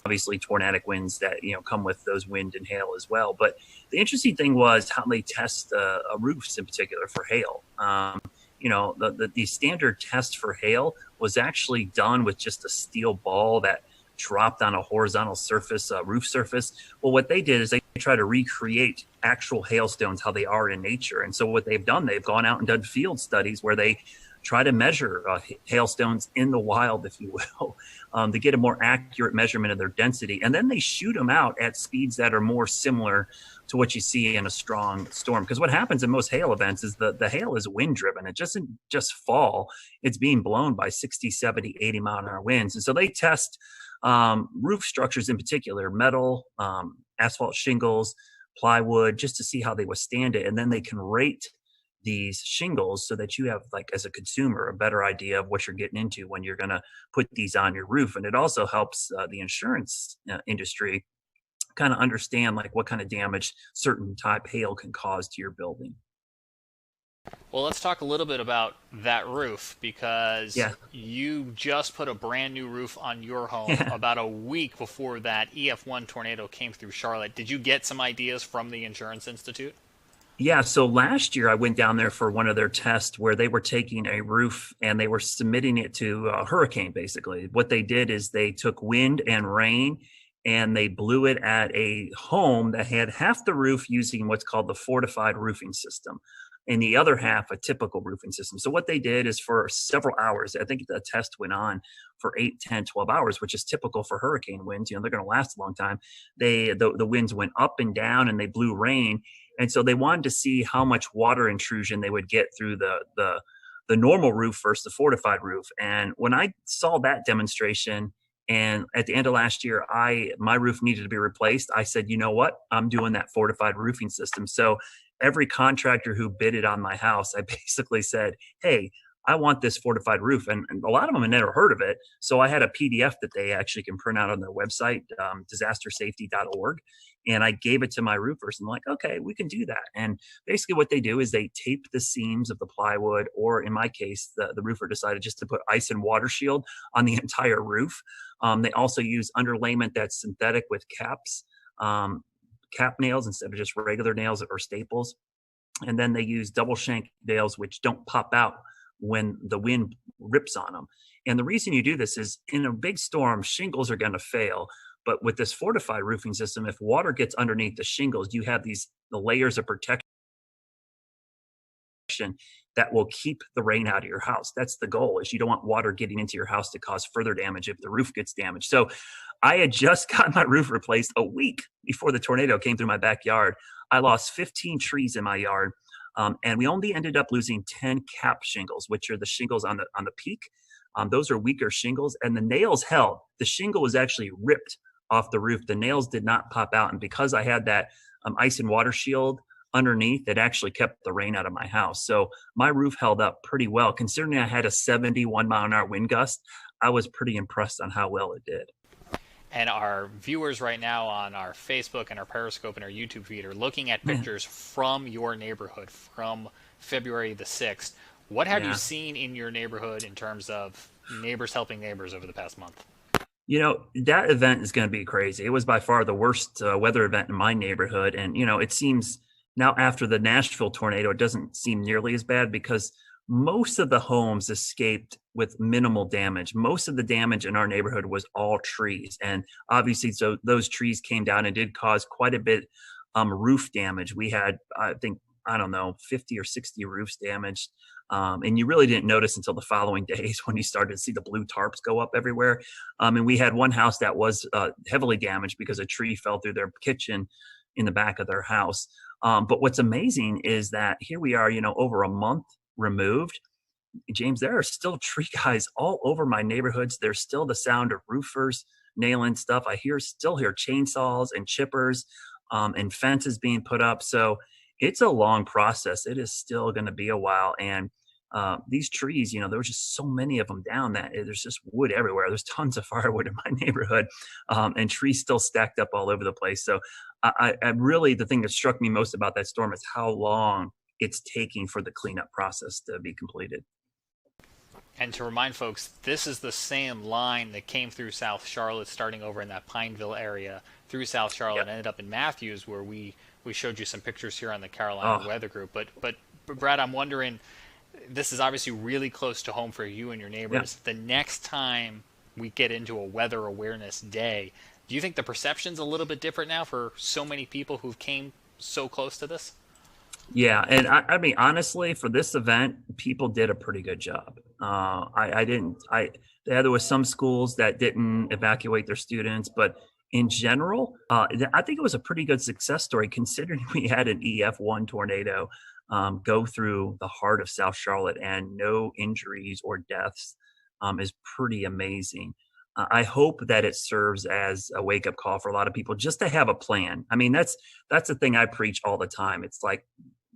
Obviously tornadic winds that come with those wind and hail as well. But the interesting thing was how they test roofs in particular for hail. The standard test for hail was actually done with just a steel ball that dropped on a horizontal surface, roof surface. Well, what they did is they try to recreate actual hailstones how they are in nature. And so what they've done, they've gone out and done field studies where they try to measure hailstones in the wild, if you will, to get a more accurate measurement of their density. And then they shoot them out at speeds that are more similar to what you see in a strong storm. Because what happens in most hail events is the hail is wind driven. It doesn't just fall. It's being blown by 60, 70, 80 mile an hour winds. And so they test roof structures in particular, metal, asphalt shingles, plywood, just to see how they withstand it. And then they can rate these shingles so that you have, like, as a consumer, a better idea of what you're getting into when you're going to put these on your roof. And it also helps the insurance industry kind of understand like what kind of damage certain type hail can cause to your building. Well, let's talk a little bit about that roof, because you just put a brand new roof on your home about a week before that EF1 tornado came through Charlotte. Did you get some ideas from the Insurance Institute? Yeah, so last year I went down there for one of their tests where they were taking a roof and they were submitting it to a hurricane, basically. What they did is they took wind and rain and they blew it at a home that had half the roof using what's called the fortified roofing system, and the other half a typical roofing system. So what they did is for several hours, I think the test went on for 8, 10, 12 hours, which is typical for hurricane winds. They're going to last a long time. The winds went up and down and they blew rain. And so they wanted to see how much water intrusion they would get through the normal roof versus the fortified roof. And when I saw that demonstration, and at the end of last year, my roof needed to be replaced, I said, you know what? I'm doing that fortified roofing system. So every contractor who bidded on my house, I basically said, hey, I want this fortified roof. And a lot of them had never heard of it. So I had a PDF that they actually can print out on their website, disastersafety.org. And I gave it to my roofers and like, okay, we can do that. And basically what they do is they tape the seams of the plywood, or in my case, the roofer decided just to put ice and water shield on the entire roof. They also use underlayment that's synthetic with caps, cap nails instead of just regular nails or staples. And then they use double shank nails, which don't pop out when the wind rips on them. And the reason you do this is in a big storm, shingles are going to fail. But with this fortified roofing system, if water gets underneath the shingles, you have the layers of protection that will keep the rain out of your house. That's the goal, is you don't want water getting into your house to cause further damage if the roof gets damaged. So I had just got my roof replaced a week before the tornado came through my backyard. I lost 15 trees in my yard. And we only ended up losing 10 cap shingles, which are the shingles on the peak. Those are weaker shingles, and the nails held. The shingle was actually ripped off the roof. The nails did not pop out. And because I had that ice and water shield underneath, it actually kept the rain out of my house. So my roof held up pretty well. Considering I had a 71 mile an hour wind gust, I was pretty impressed on how well it did. And our viewers right now on our Facebook and our Periscope and our YouTube feed are looking at pictures from your neighborhood from February the 6th. What have you seen in your neighborhood in terms of neighbors helping neighbors over the past month? You know, that event is going to be crazy. It was by far the worst weather event in my neighborhood. And, you know, it seems now after the Nashville tornado, it doesn't seem nearly as bad because most of the homes escaped with minimal damage. Most of the damage in our neighborhood was all trees. And obviously, so those trees came down and did cause quite a bit roof damage. We had, I think, I don't know, 50 or 60 roofs damaged. And you really didn't notice until the following days when you started to see the blue tarps go up everywhere. And we had one house that was heavily damaged because a tree fell through their kitchen in the back of their house. But what's amazing is that here we are, you know, over a month removed. James, there are still tree guys all over my neighborhoods. There's still the sound of roofers nailing stuff. I still hear chainsaws and chippers and fences being put up. So it's a long process. It is still going to be a while. And these trees, you know, there were just so many of them down that there's just wood everywhere. There's tons of firewood in my neighborhood and trees still stacked up all over the place. So I really, the thing that struck me most about that storm is how long it's taking for the cleanup process to be completed. And to remind folks, this is the same line that came through South Charlotte, starting over in that Pineville area, through South Charlotte, and ended up in Matthews, where we showed you some pictures here on the Carolina Weather Group. But Brad, I'm wondering, this is obviously really close to home for you and your neighbors. The next time we get into a weather awareness day, do you think the perception's a little bit different now for so many people who've came so close to this? Yeah, and I mean, honestly, for this event, people did a pretty good job. There was some schools that didn't evacuate their students, but in general, I think it was a pretty good success story considering we had an EF1 tornado go through the heart of South Charlotte and no injuries or deaths is pretty amazing. I hope that it serves as a wake-up call for a lot of people just to have a plan. I mean, that's the thing I preach all the time. It's like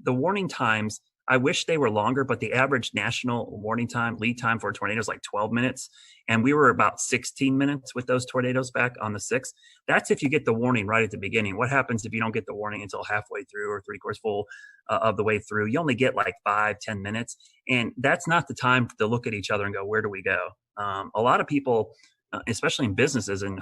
the warning times, I wish they were longer, but the average national warning time, lead time for a tornado is like 12 minutes. And we were about 16 minutes with those tornadoes back on the 6th. That's if you get the warning right at the beginning. What happens if you don't get the warning until halfway through or 3/4 full of the way through? You only get like 5-10 minutes. And that's not the time to look at each other and go, where do we go? A lot of people, especially in businesses and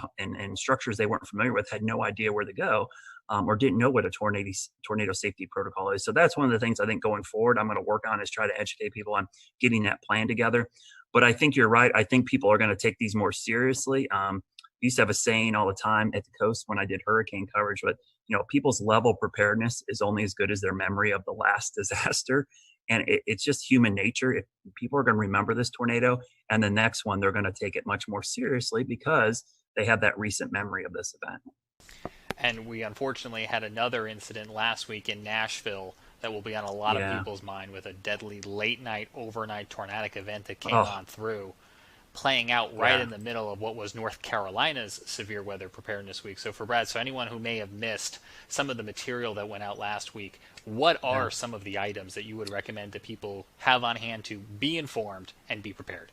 structures they weren't familiar with, had no idea where to go or didn't know what a tornado safety protocol is. So that's one of the things I think going forward I'm going to work on is try to educate people on getting that plan together. But I think you're right. I think people are going to take these more seriously. I used to have a saying all the time at the coast when I did hurricane coverage, but you know, people's level of preparedness is only as good as their memory of the last disaster. And it's just human nature. If people are going to remember this tornado and the next one, they're going to take it much more seriously because they have that recent memory of this event. And we unfortunately had another incident last week in Nashville that will be on a lot of people's mind with a deadly late night, overnight tornadic event that came on through, playing out right in the middle of what was North Carolina's severe weather preparedness week. So for Brad, so anyone who may have missed some of the material that went out last week, what are some of the items that you would recommend that people have on hand to be informed and be prepared?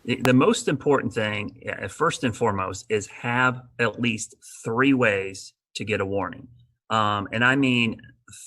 The most important thing, first and foremost, is have at least 3 ways to get a warning. And I mean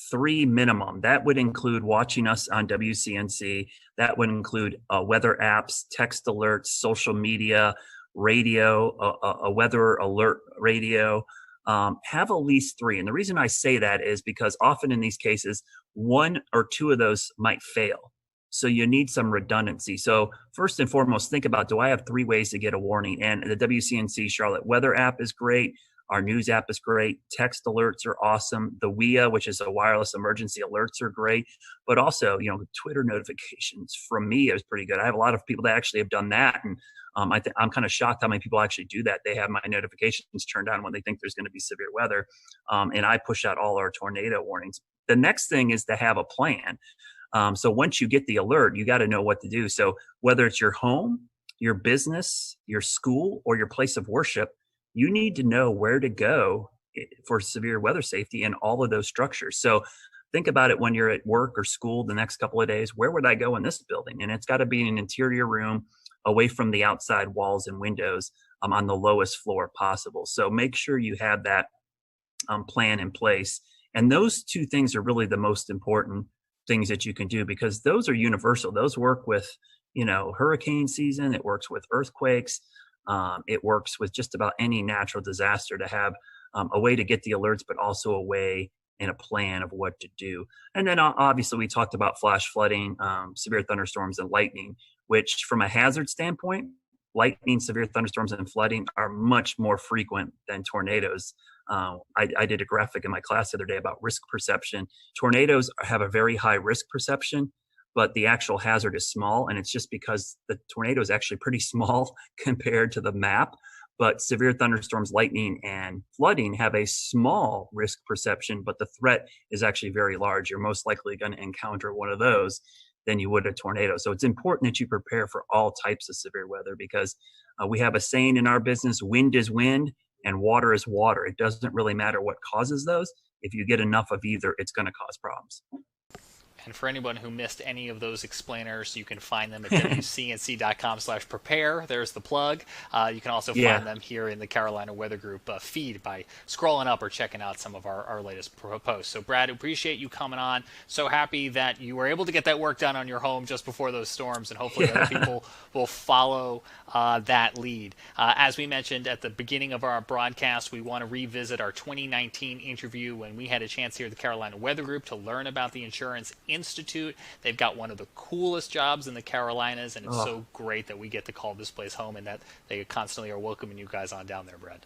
3 minimum. That would include watching us on WCNC. That would include weather apps, text alerts, social media, radio, a weather alert radio. Have at least 3. And the reason I say that is because often in these cases, 1 or 2 of those might fail. So you need some redundancy. So first and foremost, think about, do I have 3 ways to get a warning? And the WCNC Charlotte Weather app is great. Our news app is great. Text alerts are awesome. The WIA, which is a wireless emergency alerts, are great. But also, you know, Twitter notifications from me is pretty good. I have a lot of people that actually have done that. And I'm kind of shocked how many people actually do that. They have my notifications turned on when they think there's going to be severe weather. And I push out all our tornado warnings. The next thing is to have a plan. So once you get the alert, you got to know what to do. So whether it's your home, your business, your school, or your place of worship, you need to know where to go for severe weather safety in all of those structures. So think about it when you're at work or school the next couple of days. Where would I go in this building? And it's got to be in an interior room away from the outside walls and windows on the lowest floor possible. So make sure you have that plan in place. And those 2 things are really the most important things that you can do because those are universal. Those work with, you know, hurricane season. It works with earthquakes. It works with just about any natural disaster to have a way to get the alerts, but also a way and a plan of what to do. And then obviously we talked about flash flooding, severe thunderstorms, and lightning, which from a hazard standpoint, lightning, severe thunderstorms, and flooding are much more frequent than tornadoes. I did a graphic in my class the other day about risk perception. Tornadoes have a very high risk perception, but the actual hazard is small. And it's just because the tornado is actually pretty small compared to the map. But severe thunderstorms, lightning, and flooding have a small risk perception, but the threat is actually very large. You're most likely going to encounter one of those than you would a tornado. So it's important that you prepare for all types of severe weather, because we have a saying in our business: wind is wind and water is water. It doesn't really matter what causes those. If you get enough of either, it's going to cause problems. And for anyone who missed any of those explainers, you can find them at wcnc.com/prepare. There's the plug. You can also find them here in the Carolina Weather Group feed by scrolling up or checking out some of our latest posts. So, Brad, appreciate you coming on. So happy that you were able to get that work done on your home just before those storms, and hopefully other people will follow that lead. As we mentioned at the beginning of our broadcast, we want to revisit our 2019 interview when we had a chance here at the Carolina Weather Group to learn about the Insurance Institute. They've got one of the coolest jobs in the Carolinas, and it's so great that we get to call this place home and that they constantly are welcoming you guys on down there, Brad.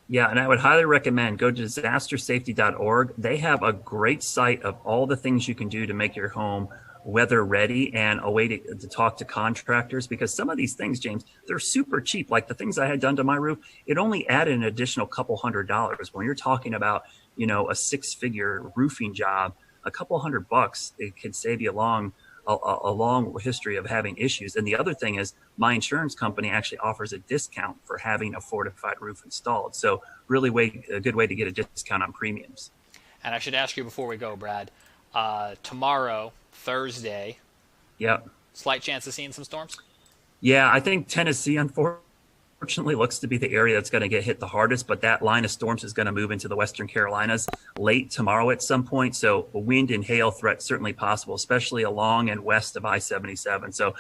Yeah, and I would highly recommend go to disastersafety.org. They have a great site of all the things you can do to make your home weather ready, and a way to talk to contractors, because some of these things, James, they're super cheap. Like the things I had done to my roof, it only added an additional couple $100. When you're talking about, a six-figure roofing job, a couple $100, it could save you a long history of having issues. And the other thing is, my insurance company actually offers a discount for having a fortified roof installed. So really a good way to get a discount on premiums. And I should ask you before we go, Brad, tomorrow, Thursday, slight chance of seeing some storms? Yeah, I think Tennessee, unfortunately, looks to be the area that's going to get hit the hardest, but that line of storms is going to move into the Western Carolinas late tomorrow at some point. So a wind and hail threat certainly possible, especially along and west of I-77. So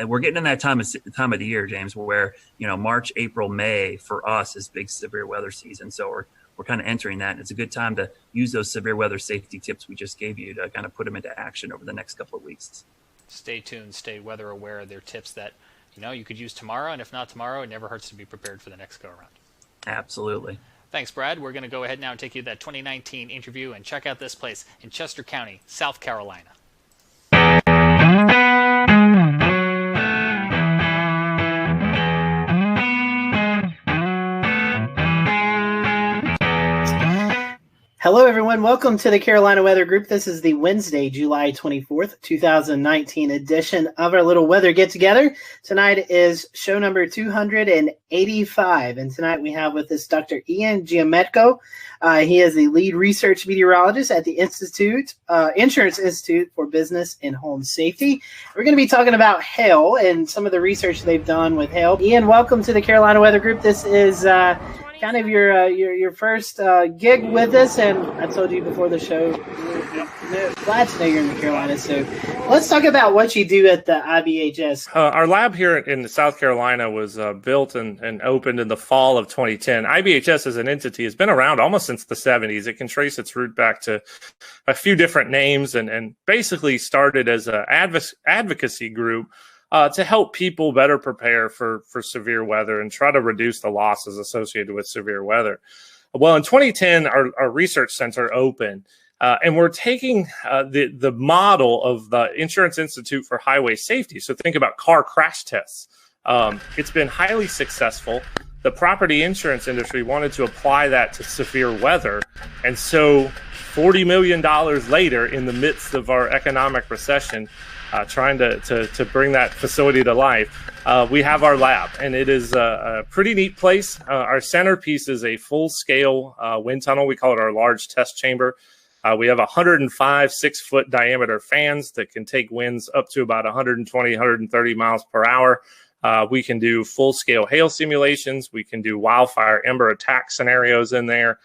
we're getting in that time of the year, James, where, March, April, May for us is big severe weather season. So we're kind of entering that, and it's a good time to use those severe weather safety tips we just gave you to kind of put them into action over the next couple of weeks. Stay tuned, stay weather aware. They're tips that you could use tomorrow, and if not tomorrow, it never hurts to be prepared for the next go-around. Absolutely. Thanks, Brad. We're going to go ahead now and take you to that 2019 interview and check out this place in Chester County, South Carolina. Hello, everyone. Welcome to the Carolina Weather Group. This is the Wednesday, July 24th, 2019 edition of our little weather get-together. Tonight is show number 285, and tonight we have with us Dr. Ian Giametko. He is the lead research meteorologist at the Insurance Institute for Business and Home Safety. We're going to be talking about Hale and some of the research they've done with Hale. Ian, welcome to the Carolina Weather Group. This is kind of your first gig with us, and I told you before the show, glad to know you're in the Carolinas. So let's talk about what you do at the IBHS. Our lab here in South Carolina was built and opened in the fall of 2010. IBHS as an entity has been around almost since the 70s. It can trace its root back to a few different names, and basically started as an advocacy group to help people better prepare for severe weather and try to reduce the losses associated with severe weather. Well, in 2010, our research center opened, and we're taking the model of the Insurance Institute for Highway Safety. So think about car crash tests. It's been highly successful. The property insurance industry wanted to apply that to severe weather. And so $40 million later, in the midst of our economic recession, trying to bring that facility to life, we have our lab, and it is a pretty neat place. Our centerpiece is a full-scale wind tunnel. We call it our large test chamber. We have 105 6-foot diameter fans that can take winds up to about 120, 130 miles per hour. We can do full-scale hail simulations. We can do wildfire ember attack scenarios in there.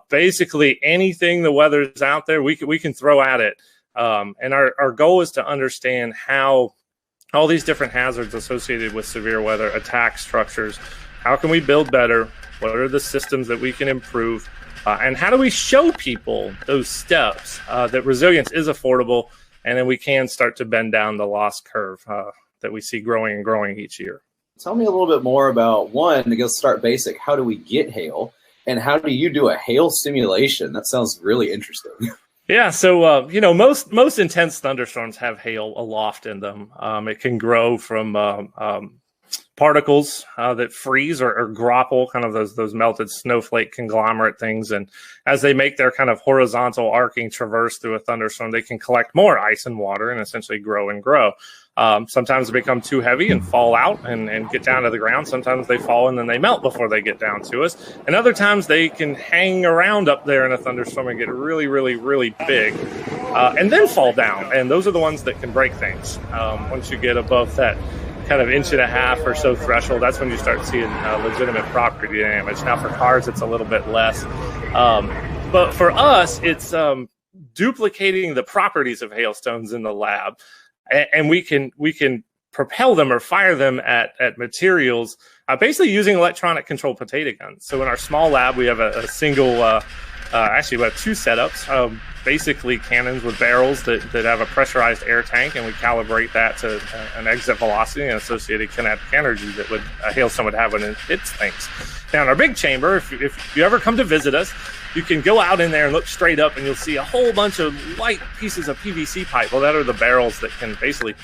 Basically, anything the weather's out there, we can throw at it. And our goal is to understand how all these different hazards associated with severe weather, attack structures. How can we build better? What are the systems that we can improve? And how do we show people those steps that resilience is affordable, and then we can start to bend down the loss curve that we see growing and growing each year? Tell me a little bit more about, one, to go start basic, how do we get hail? And how do you do a hail simulation? That sounds really interesting. Yeah, so most intense thunderstorms have hail aloft in them. It can grow from particles that freeze or grapple, kind of those melted snowflake conglomerate things. And as they make their kind of horizontal arcing traverse through a thunderstorm, they can collect more ice and water and essentially grow and grow. Sometimes they become too heavy and fall out and get down to the ground. Sometimes they fall and then they melt before they get down to us. And other times they can hang around up there in a thunderstorm and get really, really, really big and then fall down. And those are the ones that can break things. Once you get above that kind of 1.5 inch or so threshold, that's when you start seeing legitimate property damage. Now for cars, it's a little bit less. But for us, it's duplicating the properties of hailstones in the lab. And we can propel them or fire them at materials, basically using electronic controlled potato guns. So in our small lab, we have a single, actually we have two setups, basically cannons with barrels that have a pressurized air tank, and we calibrate that to an exit velocity and associated kinetic energy that a hailstone would have when it hits things. Now in our big chamber, if you ever come to visit us, you can go out in there and look straight up and you'll see a whole bunch of light pieces of PVC pipe. Well, that are the barrels that can basically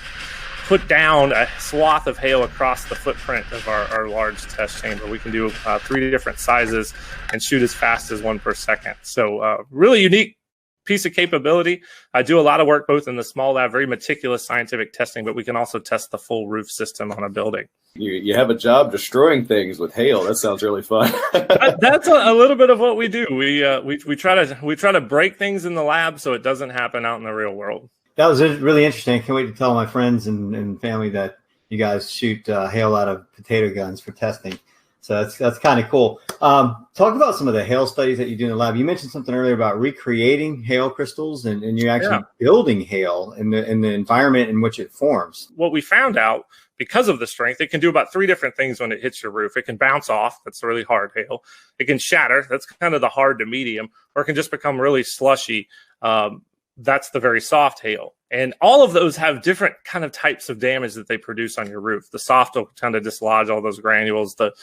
put down a swath of hail across the footprint of our large test chamber. We can do 3 different sizes and shoot as fast as 1 per second. So really unique piece of capability. I do a lot of work both in the small lab, very meticulous scientific testing, but we can also test the full roof system on a building. You have a job destroying things with hail. That sounds really fun. That's a little bit of what we do. We try to break things in the lab so it doesn't happen out in the real world. That was really interesting. I can't wait to tell my friends and family that you guys shoot hail out of potato guns for testing. So that's kind of cool. Talk about some of the hail studies that you do in the lab. You mentioned something earlier about recreating hail crystals, and you're actually building hail in the environment in which it forms. What we found out, because of the strength, it can do about 3 different things when it hits your roof. It can bounce off. That's really hard hail. It can shatter. That's kind of the hard to medium. Or it can just become really slushy. That's the very soft hail. And all of those have different kind of types of damage that they produce on your roof. The soft will kind of dislodge all those granules. The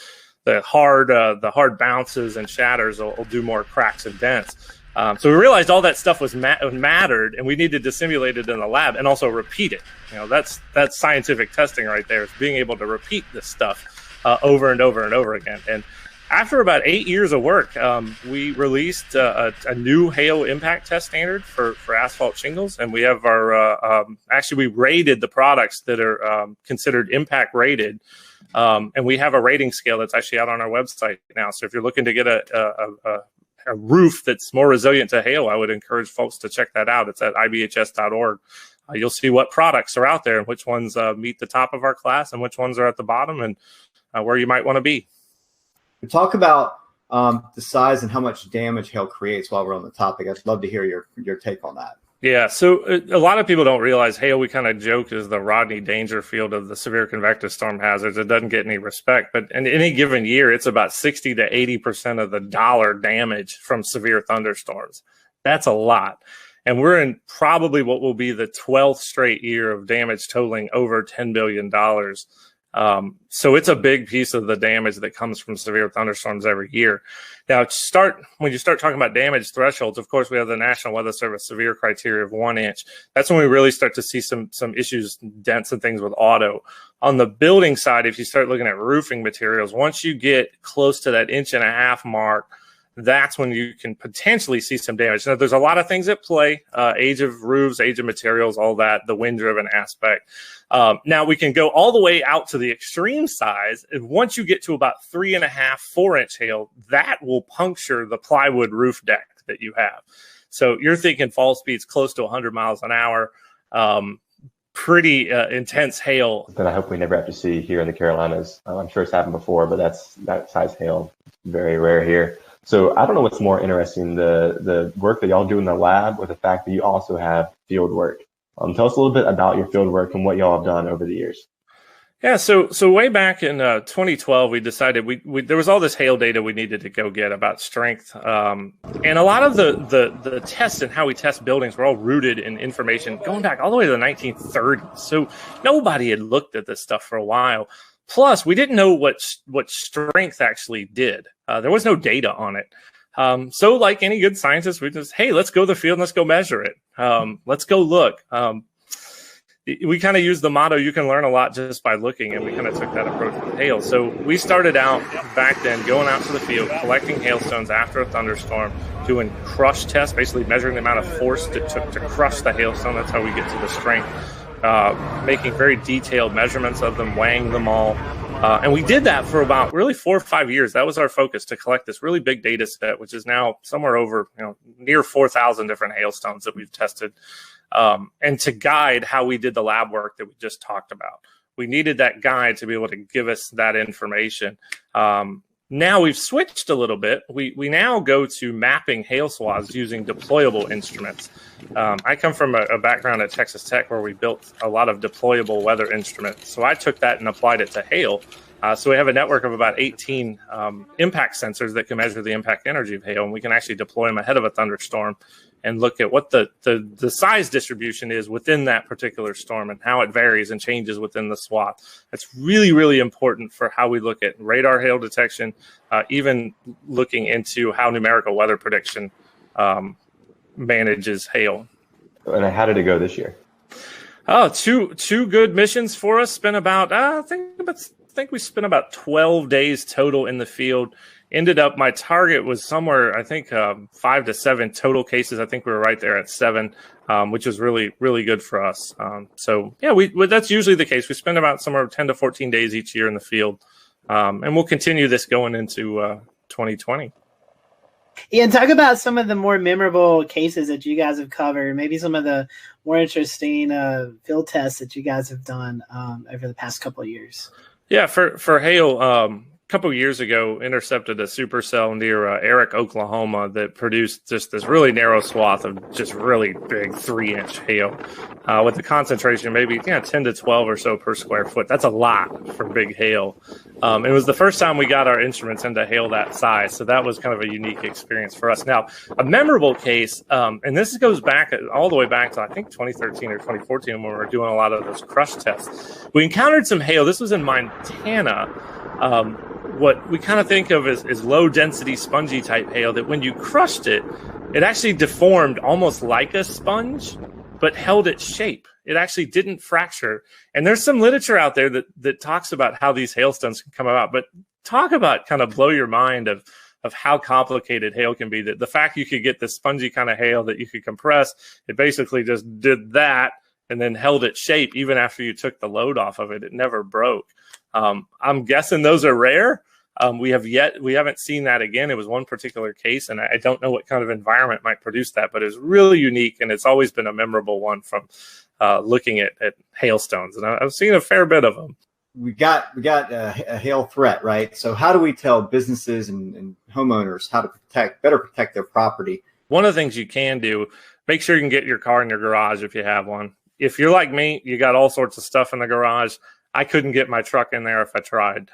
hard bounces and shatters will do more cracks and dents. So we realized all that stuff was mattered, and we needed to simulate it in the lab and also repeat it. That's scientific testing right there. It's being able to repeat this stuff over and over and over again. And after about 8 years of work, we released a new hail impact test standard for asphalt shingles, and we have our actually we rated the products that are considered impact rated. And we have a rating scale that's actually out on our website now. So if you're looking to get a roof that's more resilient to hail, I would encourage folks to check that out. It's at ibhs.org. You'll see what products are out there and which ones meet the top of our class and which ones are at the bottom, and where you might want to be. We talk about the size and how much damage hail creates while we're on the topic. I'd love to hear your take on that. Yeah, so a lot of people don't realize hail, we kind of joke, is the Rodney Dangerfield of the severe convective storm hazards. It doesn't get any respect, but in any given year, it's about 60 to 80% of the dollar damage from severe thunderstorms. That's a lot. And we're in probably what will be the 12th straight year of damage totaling over $10 billion. So it's a big piece of the damage that comes from severe thunderstorms every year. Now, when you start talking about damage thresholds, of course, we have the National Weather Service severe criteria of 1 inch. That's when we really start to see some issues, dents and things with auto. On the building side, if you start looking at roofing materials, once you get close to that 1.5 inch mark, that's when you can potentially see some damage. Now, there's a lot of things at play, age of roofs, age of materials, all that, the wind-driven aspect. Now, we can go all the way out to the extreme size. And once you get to about 3.5, 4 inch hail, that will puncture the plywood roof deck that you have. So you're thinking fall speeds close to 100 miles an hour, pretty intense hail. That I hope we never have to see here in the Carolinas. I'm sure it's happened before, but that size hail is very rare here. So I don't know what's more interesting, the work that y'all do in the lab or the fact that you also have field work. Tell us a little bit about your field work and what y'all have done over the years. Yeah, so way back in 2012, we decided there was all this hail data we needed to go get about strength, and a lot of the tests and how we test buildings were all rooted in information going back all the way to the 1930s. So nobody had looked at this stuff for a while. Plus, we didn't know what strength actually did. There was no data on it. So like any good scientist, we just, hey, let's go to the field and let's go measure it. Let's go look. We kind of used the motto, you can learn a lot just by looking, and we kind of took that approach with hail. So we started out back then going out to the field, collecting hailstones after a thunderstorm, doing crush tests, basically measuring the amount of force it took to crush the hailstone. That's how we get to the strength. Making very detailed measurements of them, weighing them all. And we did that for about really 4 or 5 years. That was our focus, to collect this really big data set, which is now somewhere over, near 4,000 different hailstones that we've tested. And to guide how we did the lab work that we just talked about. We needed that guide to be able to give us that information. Now we've switched a little bit. We now go to mapping hail swaths using deployable instruments. I come from a background at Texas Tech where we built a lot of deployable weather instruments. So I took that and applied it to hail. So we have a network of about 18 impact sensors that can measure the impact energy of hail, and we can actually deploy them ahead of a thunderstorm and look at what the size distribution is within that particular storm and how it varies and changes within the swath. That's really, really important for how we look at radar hail detection, even looking into how numerical weather prediction manages hail. And how did it go this year? Oh, two good missions for us. Spent about I think we spent about 12 days total in the field. Ended up, my target was somewhere, I think 5 to 7 total cases. I think we were right there at 7, which was really, really good for us. So yeah, that's usually the case. We spend about somewhere 10 to 14 days each year in the field. And we'll continue this going into 2020. Yeah, and talk about some of the more memorable cases that you guys have covered, maybe some of the more interesting field tests that you guys have done over the past couple of years. Yeah, for hail, a couple of years ago, intercepted a supercell near Eric, Oklahoma, that produced just this really narrow swath of just really big 3-inch hail with a concentration maybe 10 to 12 or so per square foot. That's a lot for big hail. It was the first time we got our instruments into hail that size, so that was kind of a unique experience for us. Now, a memorable case, and this goes back all the way back to I think 2013 or 2014 when we were doing a lot of those crush tests. We encountered some hail. This was in Montana. What we kind of think of as low density spongy type hail, that when you crushed it, it actually deformed almost like a sponge, but held its shape. It actually didn't fracture. And there's some literature out there that talks about how these hailstones can come about, but talk about kind of blow your mind of how complicated hail can be. That the fact you could get this spongy kind of hail that you could compress, it basically just did that and then held its shape even after you took the load off of it. It never broke. I'm guessing those are rare. We haven't seen that again. It was one particular case, and I don't know what kind of environment might produce that, but it's really unique, and it's always been a memorable one from looking at hailstones. And I've seen a fair bit of them. We got a hail threat, right? So how do we tell businesses and homeowners how to better protect their property? One of the things you can do, make sure you can get your car in your garage if you have one. If you're like me, you got all sorts of stuff in the garage. I couldn't get my truck in there if I tried.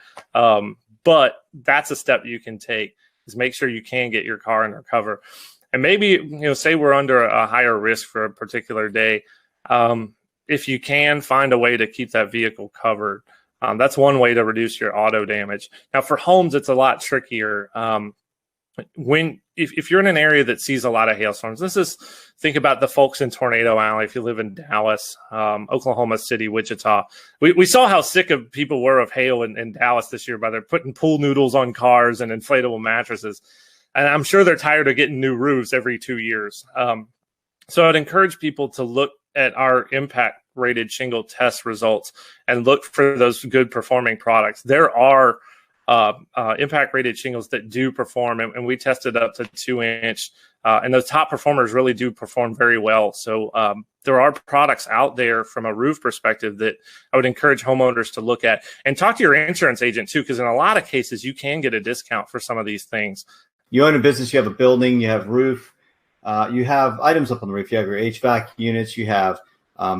But that's a step you can take, is make sure you can get your car under cover. And maybe, say we're under a higher risk for a particular day. If you can find a way to keep that vehicle covered, that's one way to reduce your auto damage. Now for homes, it's a lot trickier. If you're in an area that sees a lot of hailstorms, think about the folks in Tornado Alley. If you live in Dallas, Oklahoma City, Wichita, we saw how sick of people were of hail in Dallas this year by their putting pool noodles on cars and inflatable mattresses. And I'm sure they're tired of getting new roofs every 2 years. So I'd encourage people to look at our impact rated shingle test results and look for those good performing products. There are impact rated shingles that do perform, and we tested up to 2-inch, and those top performers really do perform very well. So there are products out there from a roof perspective that I would encourage homeowners to look at, and talk to your insurance agent too, because in a lot of cases you can get a discount for some of these things. You own a business, you have a building, you have roof, you have items up on the roof, you have your HVAC units, you have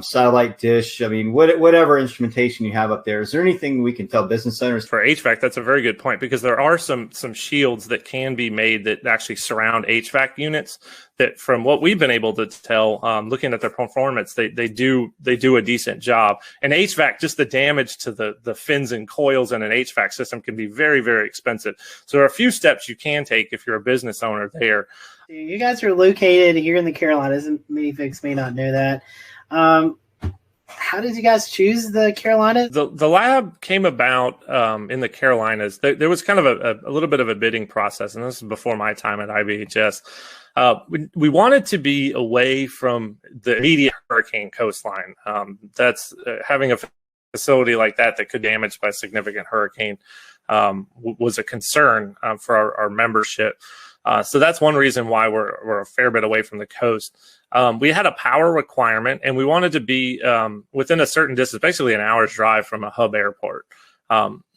satellite dish. I mean, whatever instrumentation you have up there. Is there anything we can tell business owners? For HVAC, that's a very good point, because there are some shields that can be made that actually surround HVAC units that, from what we've been able to tell, looking at their performance, they do a decent job. And HVAC, just the damage to the fins and coils in an HVAC system can be very, very expensive. So there are a few steps you can take if you're a business owner there. You guys are located here in the Carolinas, and many folks may not know that. How did you guys choose the Carolinas? The lab came about in the Carolinas. There was kind of a little bit of a bidding process, and this is before my time at IBHS. We wanted to be away from the immediate hurricane coastline. That's having a facility like that could be damaged by a significant hurricane was a concern for our membership. So that's one reason why we're a fair bit away from the coast. We had a power requirement, and we wanted to be within a certain distance, basically an hour's drive from a hub airport.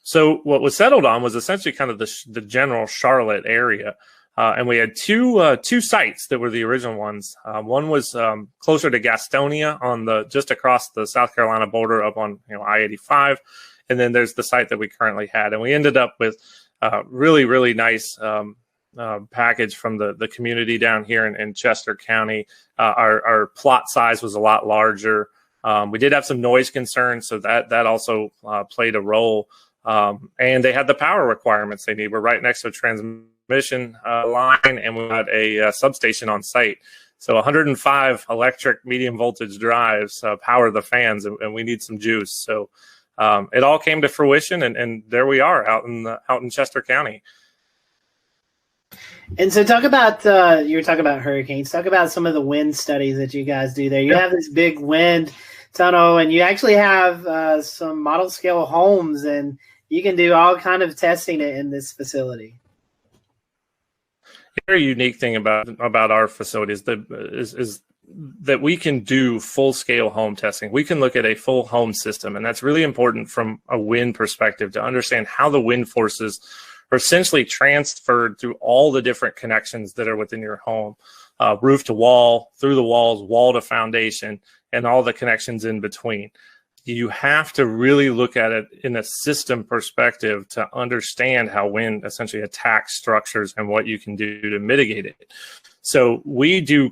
So what was settled on was essentially kind of the general Charlotte area. And we had two sites that were the original ones. One was closer to Gastonia just across the South Carolina border up on I-85. And then there's the site that we currently had. And we ended up with really, really nice package from the community down here in Chester County. Our plot size was a lot larger. We did have some noise concerns, so that also played a role. And they had the power requirements they need. We're right next to a transmission line, and we had a substation on site. So 105 electric medium voltage drives power the fans, and we need some juice. So it all came to fruition, and there we are out in Chester County. And so talk about, you were talking about hurricanes. Talk about some of the wind studies that you guys do there. You have this big wind tunnel, and you actually have some model scale homes, and you can do all kind of testing in this facility. A very unique thing about our facilities is that we can do full-scale home testing. We can look at a full home system, and that's really important from a wind perspective to understand how the wind forces are essentially transferred through all the different connections that are within your home, roof to wall, through the walls, wall to foundation, and all the connections in between. You have to really look at it in a system perspective to understand how wind essentially attacks structures and what you can do to mitigate it. So we do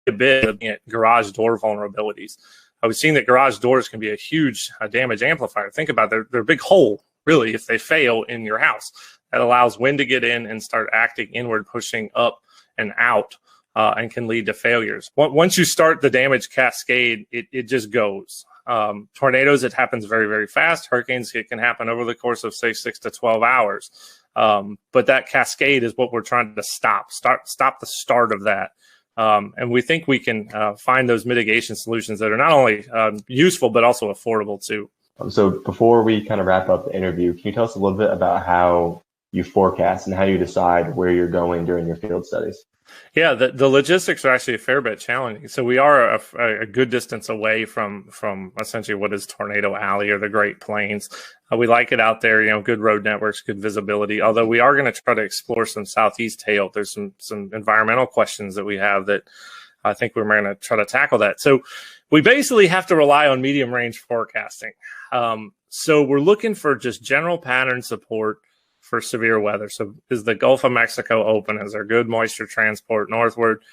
a bit looking at garage door vulnerabilities. We've seen that garage doors can be a huge damage amplifier. Think about it, they're a big hole, really, if they fail in your house. That allows wind to get in and start acting inward, pushing up and out, and can lead to failures. Once you start the damage cascade, it just goes. Tornadoes, it happens very, very fast. Hurricanes, it can happen over the course of, say, 6 to 12 hours. But that cascade is what we're trying to stop the start of that. And we think we can find those mitigation solutions that are not only useful, but also affordable too. So before we kind of wrap up the interview, can you tell us a little bit about how you forecast and how you decide where you're going during your field studies? Yeah, the logistics are actually a fair bit challenging. So we are a good distance away from essentially what is Tornado Alley or the Great Plains. We like it out there, good road networks, good visibility. Although we are going to try to explore some Southeast Hale. There's some environmental questions that we have that I think we're going to try to tackle that. So we basically have to rely on medium range forecasting. So we're looking for just general pattern support for severe weather. So is the Gulf of Mexico open? Is there good moisture transport northward?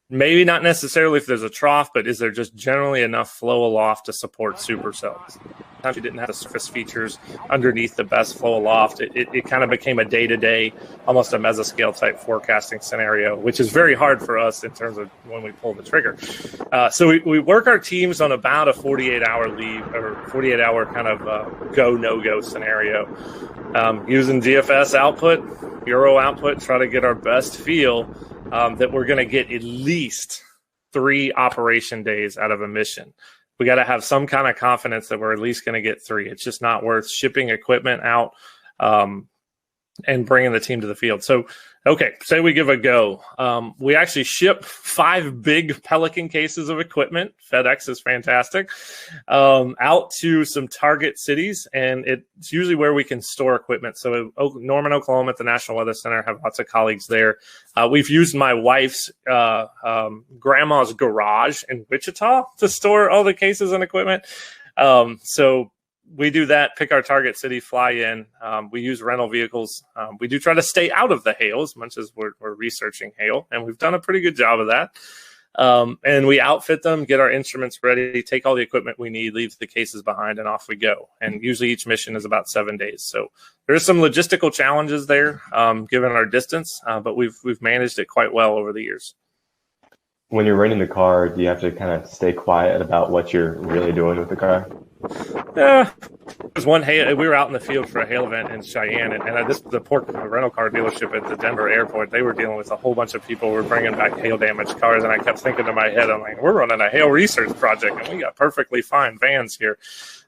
Maybe not necessarily if there's a trough, but is there just generally enough flow aloft to support supercells? Sometimes you didn't have the surface features underneath the best flow aloft. It kind of became a day-to-day, almost a mesoscale type forecasting scenario, which is very hard for us in terms of when we pull the trigger. So we work our teams on about a 48-hour leave or 48-hour kind of go, no-go scenario. Using DFS output, Bureau output, try to get our best feel that we're going to get at least 3 operation days out of a mission. We got to have some kind of confidence that we're at least going to get 3. It's just not worth shipping equipment out and bringing the team to the field. So Okay, say we give a go. We actually ship 5 big Pelican cases of equipment. FedEx is fantastic. Out to some target cities, and it's usually where we can store equipment. So Norman, Oklahoma at the National Weather Center, have lots of colleagues there. We've used my wife's grandma's garage in Wichita to store all the cases and equipment. So we do that, pick our target city, fly in. We use rental vehicles. We do try to stay out of the hail as much as we're researching hail, and we've done a pretty good job of that. And we outfit them, get our instruments ready, take all the equipment we need, leave the cases behind, and off we go. And usually each mission is about 7 days. So there's some logistical challenges there, given our distance, but we've managed it quite well over the years. When you're renting the car, do you have to kind of stay quiet about what you're really doing with the car? There's one hail. We were out in the field for a hail event in Cheyenne, and the Pork rental car dealership at the Denver airport. They were dealing with a whole bunch of people who were bringing back hail damaged cars, and I kept thinking to my head, I'm like, we're running a hail research project, and we got perfectly fine vans here.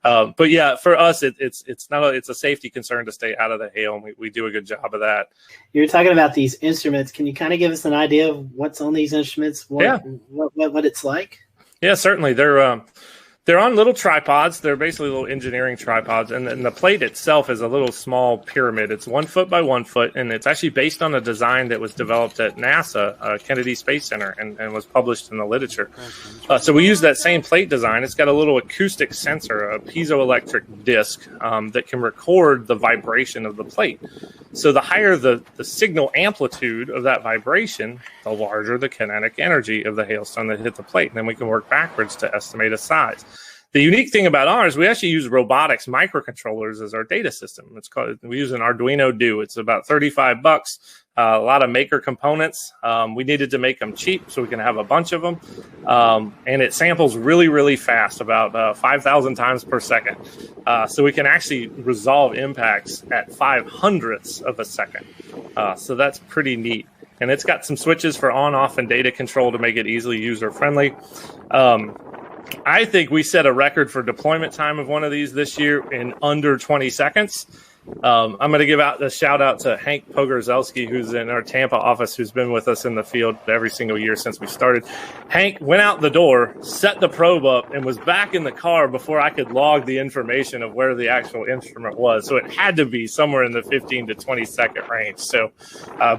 But yeah, for us, it's a safety concern to stay out of the hail, and we do a good job of that. You're talking about these instruments. Can you kind of give us an idea of what's on these instruments? What it's like? Yeah, certainly. They're on little tripods. They're basically little engineering tripods. And the plate itself is a little small pyramid. It's 1 foot by 1 foot. And it's actually based on a design that was developed at NASA, Kennedy Space Center, and was published in the literature. So we use that same plate design. It's got a little acoustic sensor, a piezoelectric disc that can record the vibration of the plate. So the higher the signal amplitude of that vibration, the larger the kinetic energy of the hailstone that hit the plate. And then we can work backwards to estimate a size. The unique thing about ours, we actually use robotics microcontrollers as our data system. We use an Arduino Do. It's about $35. A lot of maker components. We needed to make them cheap so we can have a bunch of them. And it samples really, really fast, about 5,000 times per second. So we can actually resolve impacts at 0.05 of a second. So that's pretty neat. And it's got some switches for on, off, and data control to make it easily user-friendly. I think we set a record for deployment time of one of these this year in under 20 seconds. I'm going to give out a shout out to Hank Pogorzelski, who's in our Tampa office, who's been with us in the field every single year since we started. Hank went out the door, set the probe up, and was back in the car before I could log the information of where the actual instrument was. So it had to be somewhere in the 15 to 20 second range. So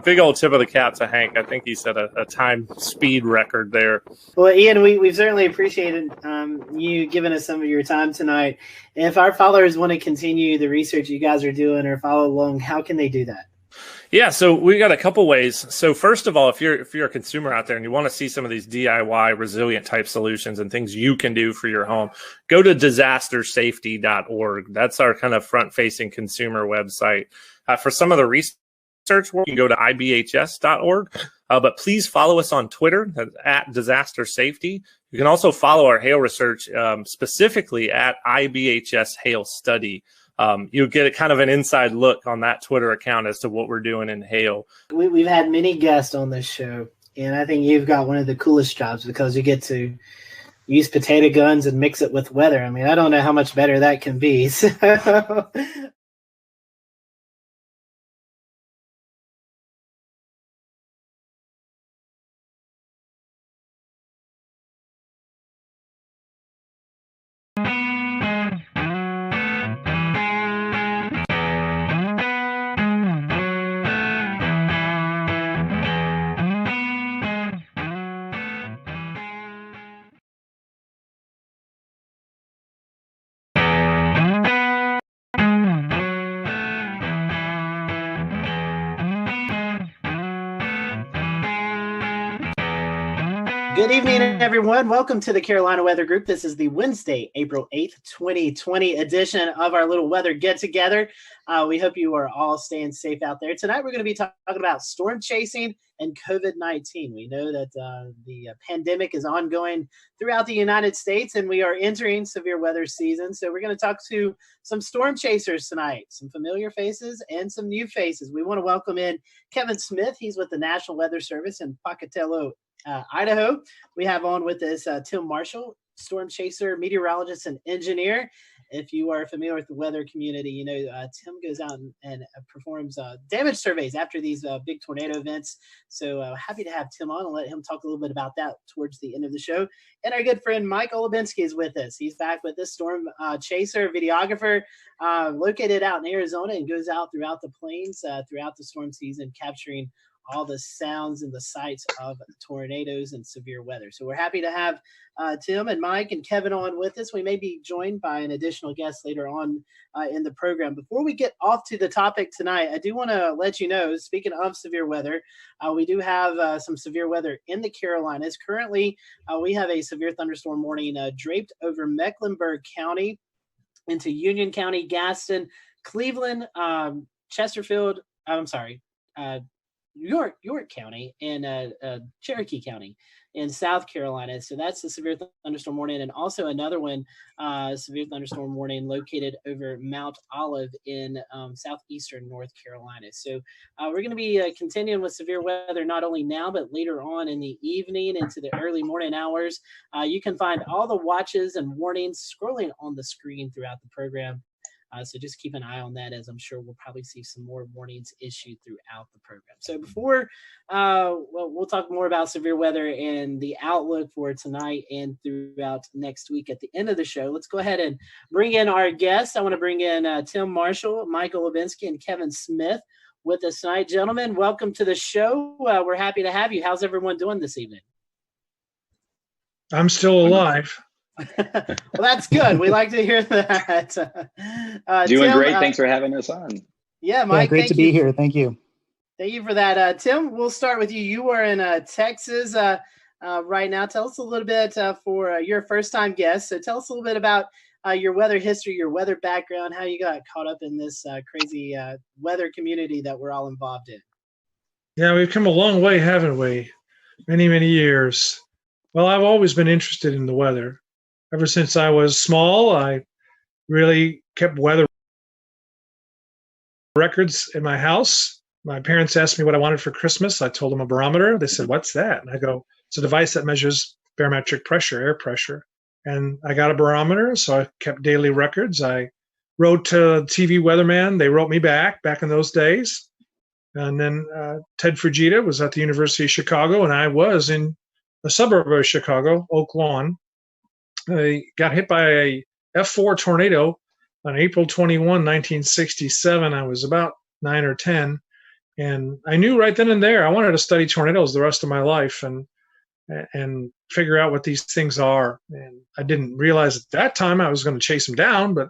big old tip of the cap to Hank. I think he set a time speed record there. Well, Ian, we've certainly appreciated you giving us some of your time tonight. If our followers want to continue the research you guys are doing or follow along, how can they do that? Yeah, so we got a couple ways. So first of all, if you're a consumer out there and you want to see some of these DIY resilient type solutions and things you can do for your home, go to disastersafety.org. That's our kind of front-facing consumer website. For some of the research work, you can go to ibhs.org. But please follow us on Twitter at Disaster Safety. You can also follow our hail research specifically at IBHS Hail Study. You'll get a kind of an inside look on that Twitter account as to what we're doing in hail. We've had many guests on this show, and I think you've got one of the coolest jobs because you get to use potato guns and mix it with weather. I mean, I don't know how much better that can be. So good evening, everyone. Welcome to the Carolina Weather Group. This is the Wednesday, April 8th, 2020 edition of our little weather get-together. We hope you are all staying safe out there. Tonight, we're going to be talking about storm chasing and COVID-19. We know that the pandemic is ongoing throughout the United States, and we are entering severe weather season. So we're going to talk to some storm chasers tonight, some familiar faces and some new faces. We want to welcome in Kevin Smith. He's with the National Weather Service in Pocatello, Idaho. We have on with us Tim Marshall, storm chaser, meteorologist, and engineer. If you are familiar with the weather community, you know Tim goes out and performs damage surveys after these big tornado events. So happy to have Tim on and let him talk a little bit about that towards the end of the show. And our good friend Mike Olubensky is with us. He's back with us, storm chaser, videographer, located out in Arizona and goes out throughout the plains throughout the storm season, capturing all the sounds and the sights of tornadoes and severe weather. So we're happy to have Tim and Mike and Kevin on with us. We may be joined by an additional guest later on in the program. Before we get off to the topic tonight, I do want to let you know, speaking of severe weather, we do have some severe weather in the Carolinas. Currently, we have a severe thunderstorm warning draped over Mecklenburg County into Union County, Gaston, Cleveland, Chesterfield, York County, and Cherokee County in South Carolina. So that's the severe thunderstorm warning, and also another one, severe thunderstorm warning located over Mount Olive in southeastern North Carolina. So we're going to be continuing with severe weather not only now, but later on in the evening into the early morning hours. You can find all the watches and warnings scrolling on the screen throughout the program. So just keep an eye on that, as I'm sure we'll probably see some more warnings issued throughout the program. So before, we'll talk more about severe weather and the outlook for tonight and throughout next week at the end of the show. Let's go ahead and bring in our guests. I want to bring in Tim Marshall, Michael Levinsky, and Kevin Smith with us tonight. Gentlemen, welcome to the show. We're happy to have you. How's everyone doing this evening? I'm still alive. Well, that's good. We like to hear that. Doing Tim, great. Thanks for having us on. Yeah, Mike. Great to be here. Thank you. Thank you for that. Tim, we'll start with you. You are in Texas right now. Tell us a little bit for your first-time guest. So tell us a little bit about your weather history, your weather background, how you got caught up in this crazy weather community that we're all involved in. Yeah, we've come a long way, haven't we? Many, many years. Well, I've always been interested in the weather. Ever since I was small, I really kept weather records in my house. My parents asked me what I wanted for Christmas. I told them a barometer. They said, "What's that?" And I go, "It's a device that measures barometric pressure, air pressure." And I got a barometer, so I kept daily records. I wrote to TV weatherman. They wrote me back in those days. And then Ted Fujita was at the University of Chicago, and I was in a suburb of Chicago, Oak Lawn. I got hit by a F4 tornado on April 21, 1967. I was about 9 or 10. And I knew right then and there I wanted to study tornadoes the rest of my life and figure out what these things are. And I didn't realize at that time I was going to chase them down, but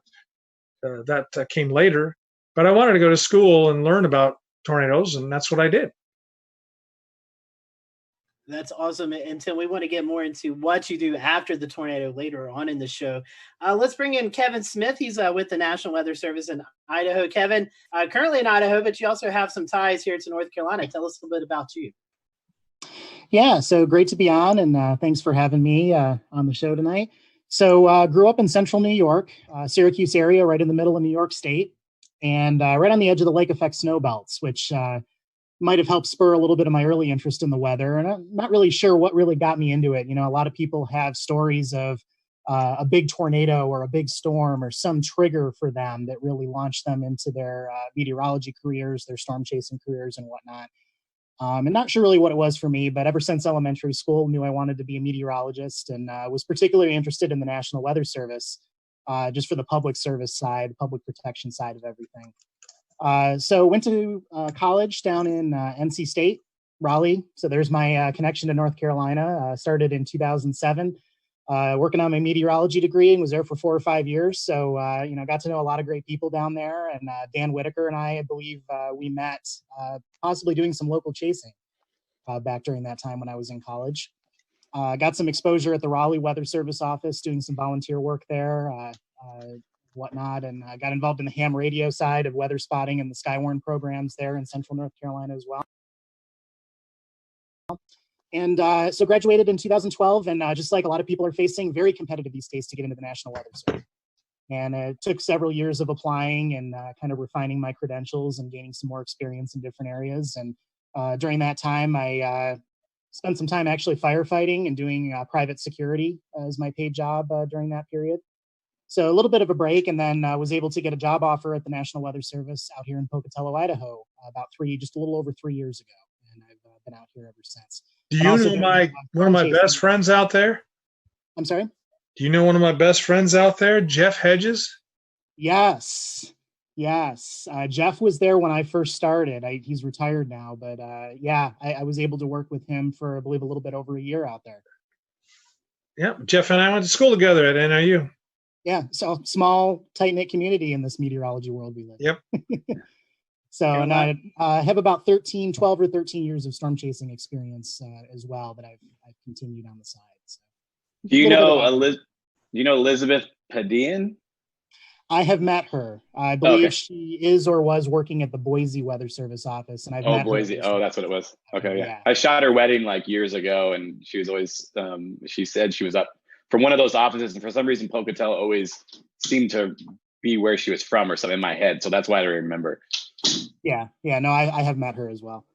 that came later. But I wanted to go to school and learn about tornadoes, and that's what I did. That's awesome. And Tim, we want to get more into what you do after the tornado later on in the show. Let's bring in Kevin Smith. He's with the National Weather Service in Idaho. Kevin, currently in Idaho, but you also have some ties here to North Carolina. Tell us a little bit about you. Yeah, so great to be on, and thanks for having me on the show tonight. So grew up in central New York, Syracuse area, right in the middle of New York State, and right on the edge of the lake effect snow belts, which might have helped spur a little bit of my early interest in the weather. And I'm not really sure what really got me into it. You know, a lot of people have stories of a big tornado or a big storm or some trigger for them that really launched them into their meteorology careers, their storm chasing careers and whatnot. And not sure really what it was for me, but ever since elementary school, knew I wanted to be a meteorologist, and was particularly interested in the National Weather Service, just for the public service side, public protection side of everything. So went to college down in NC State, Raleigh. So there's my connection to North Carolina. Started in 2007, working on my meteorology degree, and was there for 4 or 5 years. So, got to know a lot of great people down there. And Dan Whitaker and I believe we met possibly doing some local chasing back during that time when I was in college. Got some exposure at the Raleigh Weather Service office, doing some volunteer work there. Whatnot, and got involved in the ham radio side of weather spotting and the Skywarn programs there in central North Carolina as well. And so graduated in 2012, and just like a lot of people are facing, very competitive these days to get into the National Weather Service. And it took several years of applying and kind of refining my credentials and gaining some more experience in different areas. And during that time, I spent some time actually firefighting and doing private security as my paid job during that period. So a little bit of a break, and then was able to get a job offer at the National Weather Service out here in Pocatello, Idaho, just a little over 3 years ago, and I've been out here ever since. Do you know one of my best friends out there? I'm sorry? Do you know one of my best friends out there, Jeff Hedges? Yes. Jeff was there when I first started. He's retired now, but I was able to work with him for, I believe, a little bit over a year out there. Yep, Jeff and I went to school together at NIU. Yeah, so small, tight-knit community in this meteorology world we live in. Yep. So, and I have about 12 or 13 years of storm chasing experience as well that I've continued on the side. So. Do you know Elizabeth Padian? I have met her. I believe she is or was working at the Boise Weather Service office, and I've met Boise. her. Oh, that's what it was. Okay, yeah. I shot her wedding like years ago, and she was always. She said she was up from one of those offices, and for some reason, Pocatello always seemed to be where she was from, or something in my head. So that's why I remember. Yeah. No, I have met her as well.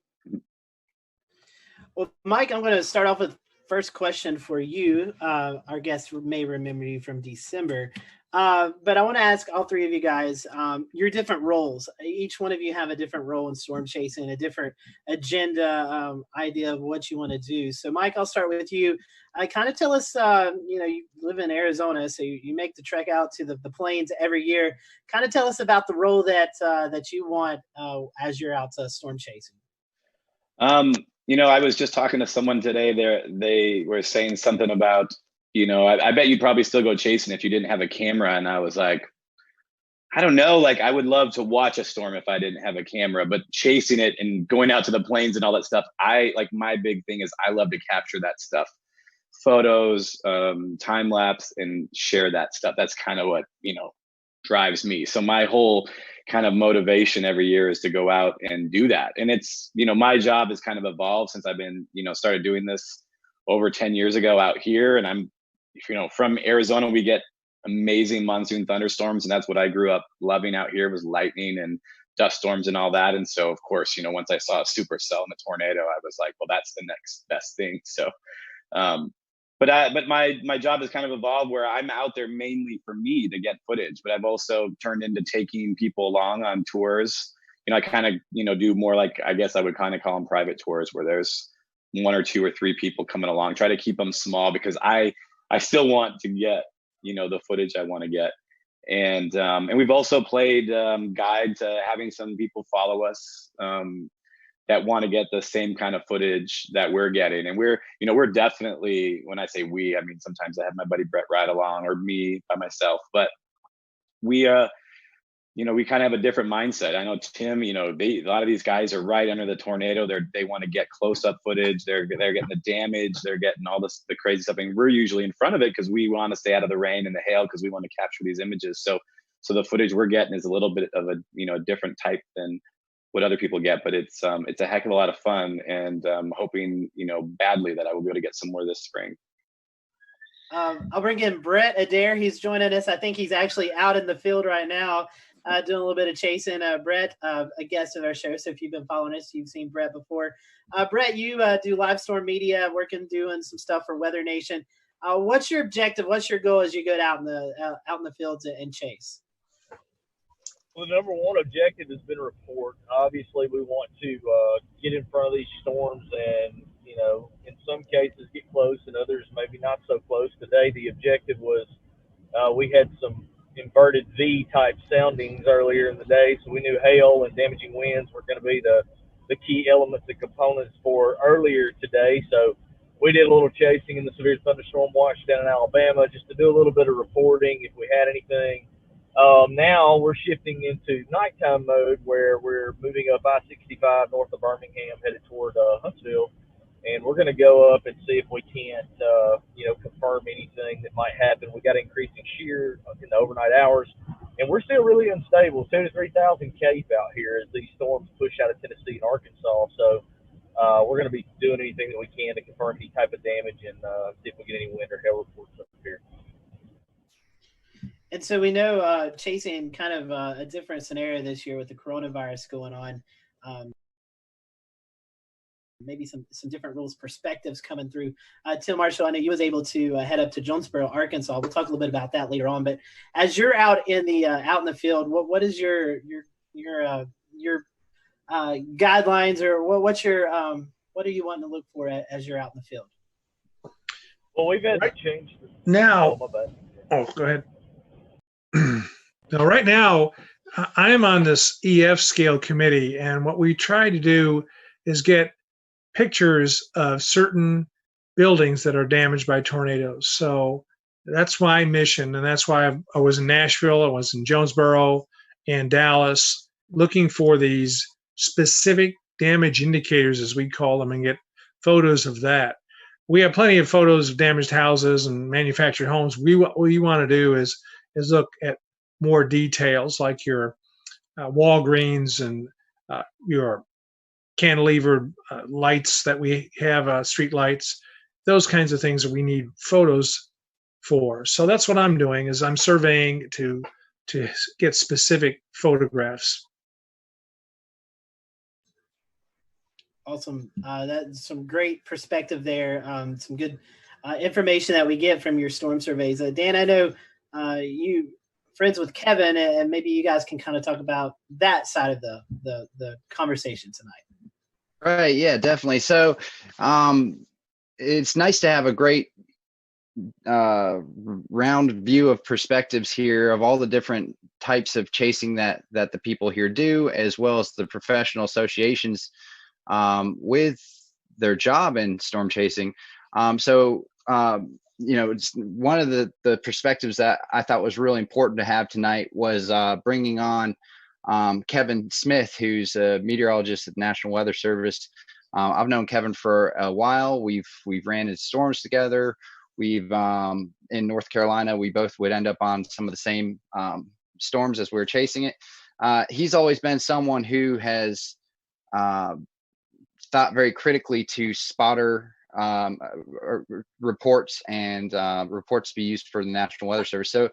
Well, Mike, I'm going to start off with first question for you. Our guests may remember you from December. But I want to ask all three of you guys your different roles. Each one of you have a different role in storm chasing, a different agenda, idea of what you want to do. So, Mike, I'll start with you. Kind of tell us, you live in Arizona, so you make the trek out to the plains every year. Kind of tell us about the role that you want as you're out storm chasing. I was just talking to someone today. They were saying something about, I bet you'd probably still go chasing if you didn't have a camera. And I was like, I don't know. Like, I would love to watch a storm if I didn't have a camera, but chasing it and going out to the plains and all that stuff, my big thing is I love to capture that stuff, photos, time lapse, and share that stuff. That's kind of what, drives me. So my whole kind of motivation every year is to go out and do that. And it's, my job has kind of evolved since I've been, started doing this over 10 years ago out here. And I'm, from Arizona, we get amazing monsoon thunderstorms. And that's what I grew up loving out here, was lightning and dust storms and all that. And so, of course, once I saw a supercell and a tornado, I was like, well, that's the next best thing. So, but my job has kind of evolved where I'm out there mainly for me to get footage, but I've also turned into taking people along on tours. I kind of, do more like, I guess I would kind of call them private tours, where there's 1 or 2 or 3 people coming along. Try to keep them small because I still want to get, the footage I want to get. And we've also played guide to having some people follow us that want to get the same kind of footage that we're getting. And we're definitely, when I say we, I mean, sometimes I have my buddy Brett ride along, or me by myself, but we kind of have a different mindset. I know Tim, a lot of these guys are right under the tornado. They want to get close up footage. They're getting the damage. They're getting all the crazy stuff. And we're usually in front of it because we want to stay out of the rain and the hail because we want to capture these images. So the footage we're getting is a little bit of a different type than what other people get, but it's a heck of a lot of fun, and I'm hoping, badly that I will be able to get some more this spring. I'll bring in Brett Adair. He's joining us. I think he's actually out in the field right now, doing a little bit of chasing. Brett, a guest of our show, so if you've been following us, you've seen Brett before. Brett, you do live storm media, doing some stuff for Weather Nation. What's your objective? What's your goal as you go out in the fields and chase? Well, the number one objective has been report. Obviously, we want to get in front of these storms and, in some cases get close and others maybe not so close. Today, the objective was we had some inverted V-type soundings earlier in the day, so we knew hail and damaging winds were going to be the key elements and components for earlier today. So we did a little chasing in the severe thunderstorm watch down in Alabama just to do a little bit of reporting if we had anything. Now we're shifting into nighttime mode where we're moving up I-65 north of Birmingham headed toward Huntsville, and we're going to go up and see if we can't, confirm anything that might happen. We got increasing shear in the overnight hours, and we're still really unstable, 2,000 to 3,000 CAPE out here as these storms push out of Tennessee and Arkansas. So we're going to be doing anything that we can to confirm any type of damage and see if we get any wind or hail reports up here. And so we know chasing kind of a different scenario this year with the coronavirus going on. maybe some different rules, perspectives coming through. Tim Marshall, I know you was able to head up to Jonesboro, Arkansas. We'll talk a little bit about that later on. But as you're out in the field, what is your guidelines, or what are you wanting to look for as you're out in the field? Well, we've had to change now. Go ahead. Now, right now, I'm on this EF scale committee, and what we try to do is get pictures of certain buildings that are damaged by tornadoes. So that's my mission, and that's why I was in Nashville, I was in Jonesboro and Dallas, looking for these specific damage indicators, as we call them, and get photos of that. We have plenty of photos of damaged houses and manufactured homes. What we want to do is look at more details, like your Walgreens and your cantilevered lights that we have, street lights, those kinds of things that we need photos for. So that's what I'm doing, is I'm surveying to get specific photographs. Awesome. That's some great perspective there. Some good information that we get from your storm surveys. Dan, I know you friends with Kevin, and maybe you guys can kind of talk about that side of the conversation tonight. Right. Yeah, definitely. So it's nice to have a great round view of perspectives here of all the different types of chasing that the people here do, as well as the professional associations with their job in storm chasing. It's one of the perspectives that I thought was really important to have tonight was bringing on Kevin Smith, who's a meteorologist at the National Weather Service. I've known Kevin for a while. We've ran into storms together. We've in North Carolina, we both would end up on some of the same storms as we were chasing it. He's always been someone who has thought very critically to spotter reports and reports to be used for the National Weather Service. So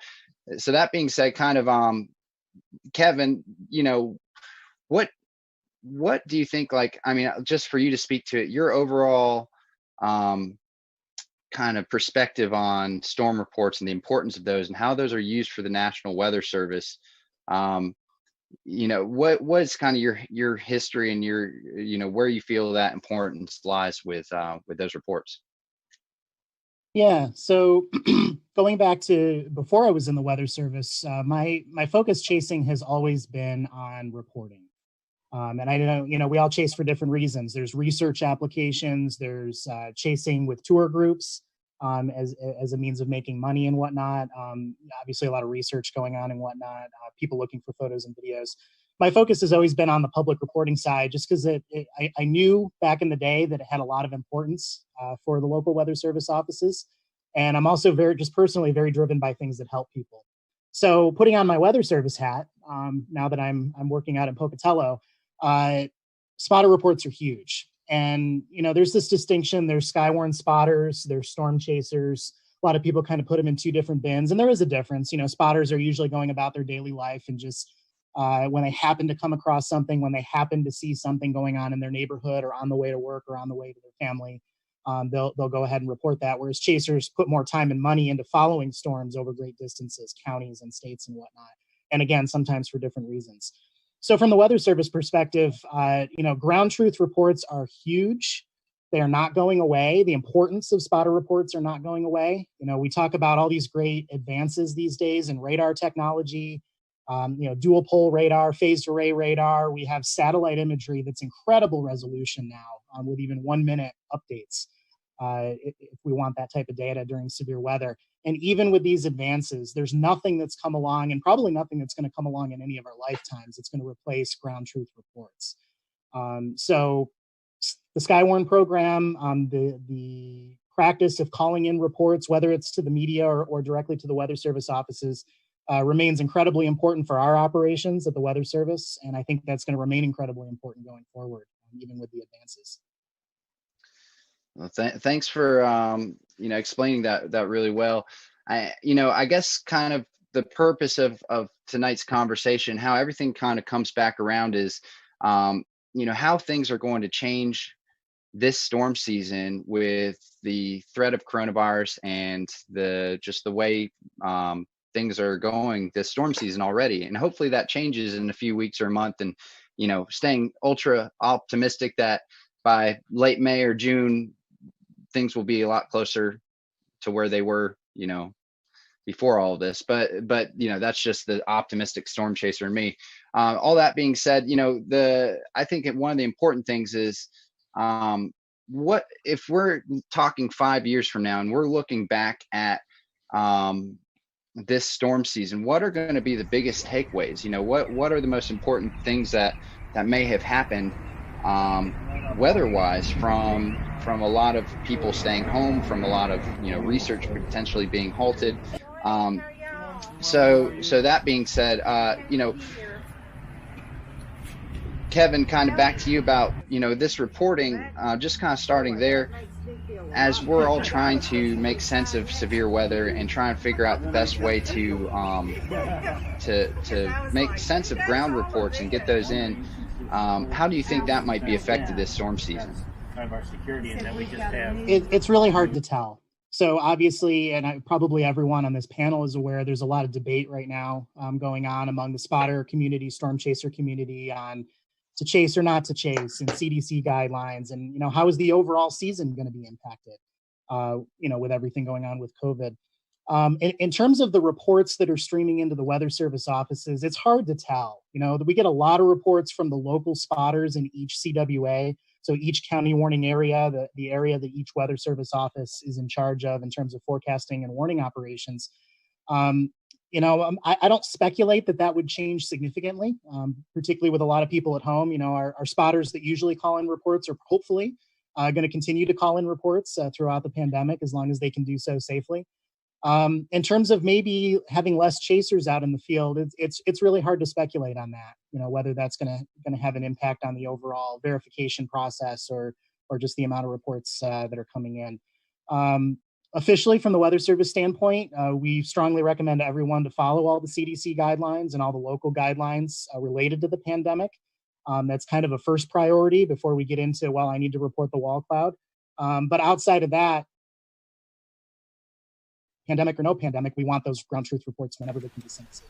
that being said, kind of Kevin, what do you think, just for you to speak to it, your overall kind of perspective on storm reports and the importance of those and how those are used for the National Weather Service? What's kind of your history and your, where you feel that importance lies with those reports? Yeah. So going back to before I was in the Weather Service, my focus chasing has always been on reporting. And I know, we all chase for different reasons. There's research applications, there's chasing with tour groups as a means of making money and whatnot. Obviously a lot of research going on and whatnot, people looking for photos and videos. My focus has always been on the public reporting side, just because I knew back in the day that it had a lot of importance for the local Weather Service offices. And I'm also just personally very driven by things that help people. So putting on my Weather Service hat, now that I'm working out in Pocatello, spotter reports are huge. And, there's this distinction. There's skywarn spotters, there's storm chasers. A lot of people kind of put them in two different bins, and there is a difference. Spotters are usually going about their daily life and just when they happen to come across something, when they happen to see something going on in their neighborhood or on the way to work or on the way to their family, they'll go ahead and report that. Whereas chasers put more time and money into following storms over great distances, counties and states and whatnot. And again, sometimes for different reasons. So from the Weather Service perspective, ground truth reports are huge. They are not going away. The importance of spotter reports are not going away. We talk about all these great advances these days in radar technology, dual pole radar, phased array radar. We have satellite imagery that's incredible resolution now with even 1 minute updates if we want that type of data during severe weather. And even with these advances, there's nothing that's come along, and probably nothing that's going to come along in any of our lifetimes that's going to replace ground truth reports. So the Skywarn program, the practice of calling in reports, whether it's to the media or directly to the Weather Service offices, remains incredibly important for our operations at the Weather Service. And I think that's going to remain incredibly important going forward, even with the advances. Well, thanks for explaining that really well. I guess kind of the purpose of tonight's conversation, how everything kind of comes back around, is how things are going to change this storm season, with the threat of coronavirus and the way things are going this storm season already, and hopefully that changes in a few weeks or a month, and staying ultra optimistic that by late May or June things will be a lot closer to where they were before all of this. But that's just the optimistic storm chaser in me. All that being said, I think one of the important things is, what if we're talking 5 years from now and we're looking back at this storm season, what are going to be the biggest takeaways? What are the most important things that may have happened weather-wise from a lot of people staying home, from a lot of research potentially being halted. So that being said, Kevin, kind of back to you about this reporting, just kind of starting there, as we're all trying to make sense of severe weather and try and figure out the best way to make sense of ground reports and get those in. How do you think that might be affected this storm season? It's really hard to tell. So obviously, and probably everyone on this panel is aware, there's a lot of debate right now going on among the spotter community, storm chaser community, on to chase or not to chase, and CDC guidelines, and how is the overall season going to be impacted? With everything going on with COVID. In terms of the reports that are streaming into the Weather Service offices, it's hard to tell. We get a lot of reports from the local spotters in each CWA. So each county warning area, the area that each Weather Service office is in charge of in terms of forecasting and warning operations. I don't speculate that would change significantly, particularly with a lot of people at home. Our spotters that usually call in reports are hopefully going to continue to call in reports throughout the pandemic, as long as they can do so safely. In terms of maybe having less chasers out in the field, it's really hard to speculate on that. Whether that's going to have an impact on the overall verification process or just the amount of reports that are coming in. Officially, from the Weather Service standpoint, we strongly recommend everyone to follow all the CDC guidelines and all the local guidelines related to the pandemic. That's kind of a first priority before we get into, I need to report the wall cloud. But outside of that, pandemic or no pandemic, we want those ground truth reports whenever they can be sent.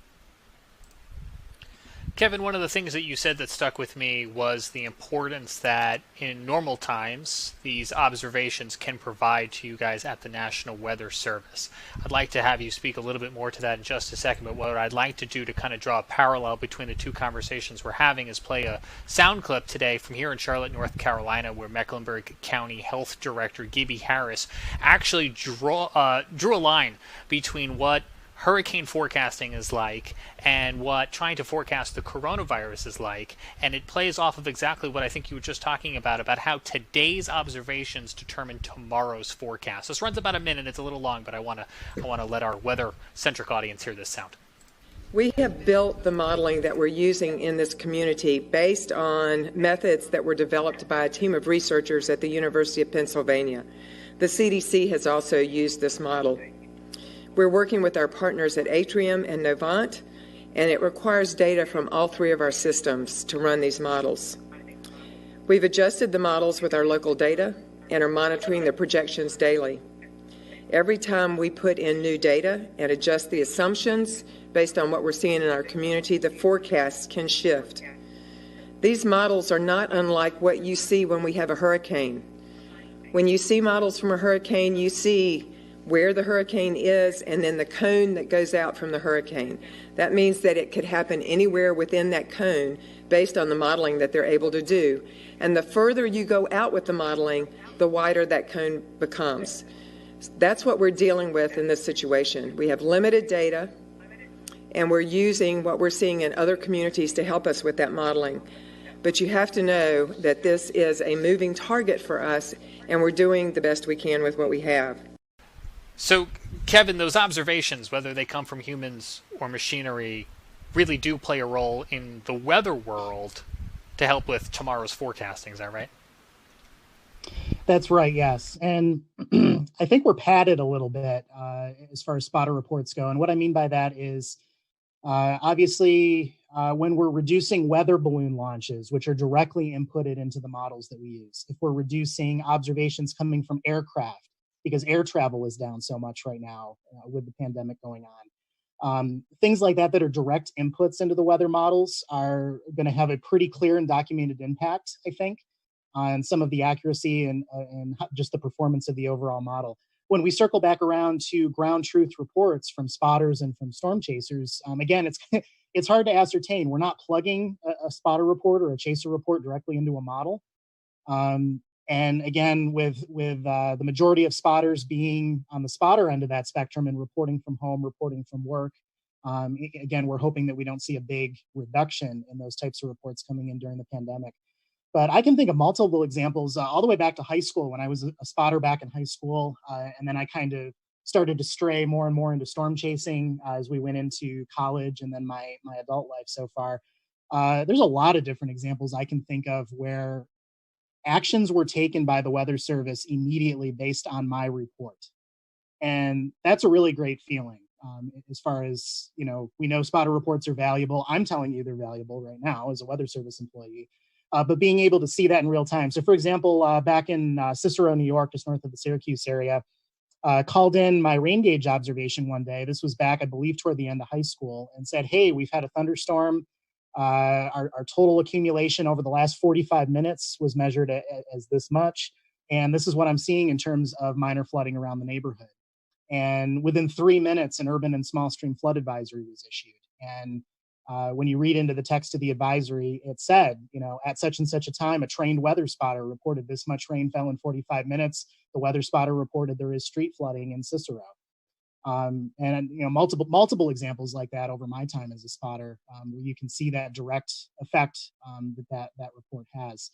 Kevin, one of the things that you said that stuck with me was the importance that in normal times these observations can provide to you guys at the National Weather Service. I'd like to have you speak a little bit more to that in just a second, but what I'd like to do to kind of draw a parallel between the two conversations we're having is play a sound clip today from here in Charlotte, North Carolina, where Mecklenburg County Health Director Gibby Harris actually drew a line between what hurricane forecasting is like and what trying to forecast the coronavirus is like, and it plays off of exactly what I think you were just talking about how today's observations determine tomorrow's forecast. This runs about a minute. It's a little long, but I want to let our weather-centric audience hear this sound. We have built the modeling that we're using in this community based on methods that were developed by a team of researchers at the University of Pennsylvania. The CDC has also used this model. We're working with our partners at Atrium and Novant, and it requires data from all three of our systems to run these models. We've adjusted the models with our local data and are monitoring the projections daily. Every time we put in new data and adjust the assumptions based on what we're seeing in our community, the forecasts can shift. These models are not unlike what you see when we have a hurricane. When you see models from a hurricane, you see where the hurricane is and then the cone that goes out from the hurricane. That means that it could happen anywhere within that cone based on the modeling that they're able to do. And the further you go out with the modeling, the wider that cone becomes. That's what we're dealing with in this situation. We have limited data, and we're using what we're seeing in other communities to help us with that modeling. But you have to know that this is a moving target for us, and we're doing the best we can with what we have. So, Kevin, those observations, whether they come from humans or machinery, really do play a role in the weather world to help with tomorrow's forecasting. Is that right? That's right, yes. And I think we're padded a little bit as far as spotter reports go. And what I mean by that is, obviously, when we're reducing weather balloon launches, which are directly inputted into the models that we use, if we're reducing observations coming from aircraft, because air travel is down so much right now with the pandemic going on. Things like that that are direct inputs into the weather models are going to have a pretty clear and documented impact, I think, on some of the accuracy and just the performance of the overall model. When we circle back around to ground truth reports from spotters and from storm chasers, again, it's hard to ascertain. We're not plugging a spotter report or a chaser report directly into a model. And again, with the majority of spotters being on the spotter end of that spectrum and reporting from home, reporting from work, again, we're hoping that we don't see a big reduction in those types of reports coming in during the pandemic. But I can think of multiple examples all the way back to high school when I was a spotter back in high school. And then I kind of started to stray more and more into storm chasing as we went into college and then my adult life so far. There's a lot of different examples I can think of where actions were taken by the Weather Service immediately based on my report. And that's a really great feeling. As far as, we know spotter reports are valuable. I'm telling you they're valuable right now as a Weather Service employee. But being able to see that in real time. So for example, back in Cicero, New York, just north of the Syracuse area, called in my rain gauge observation one day. This was back, I believe, toward the end of high school, and said, hey, we've had a thunderstorm. Our total accumulation over the last 45 minutes was measured as this much. And this is what I'm seeing in terms of minor flooding around the neighborhood. And within 3 minutes, an urban and small stream flood advisory was issued. And when you read into the text of the advisory, it said, at such and such a time, a trained weather spotter reported this much rain fell in 45 minutes. The weather spotter reported there is street flooding in Cicero. And multiple examples like that over my time as a spotter, where you can see that direct effect that report has.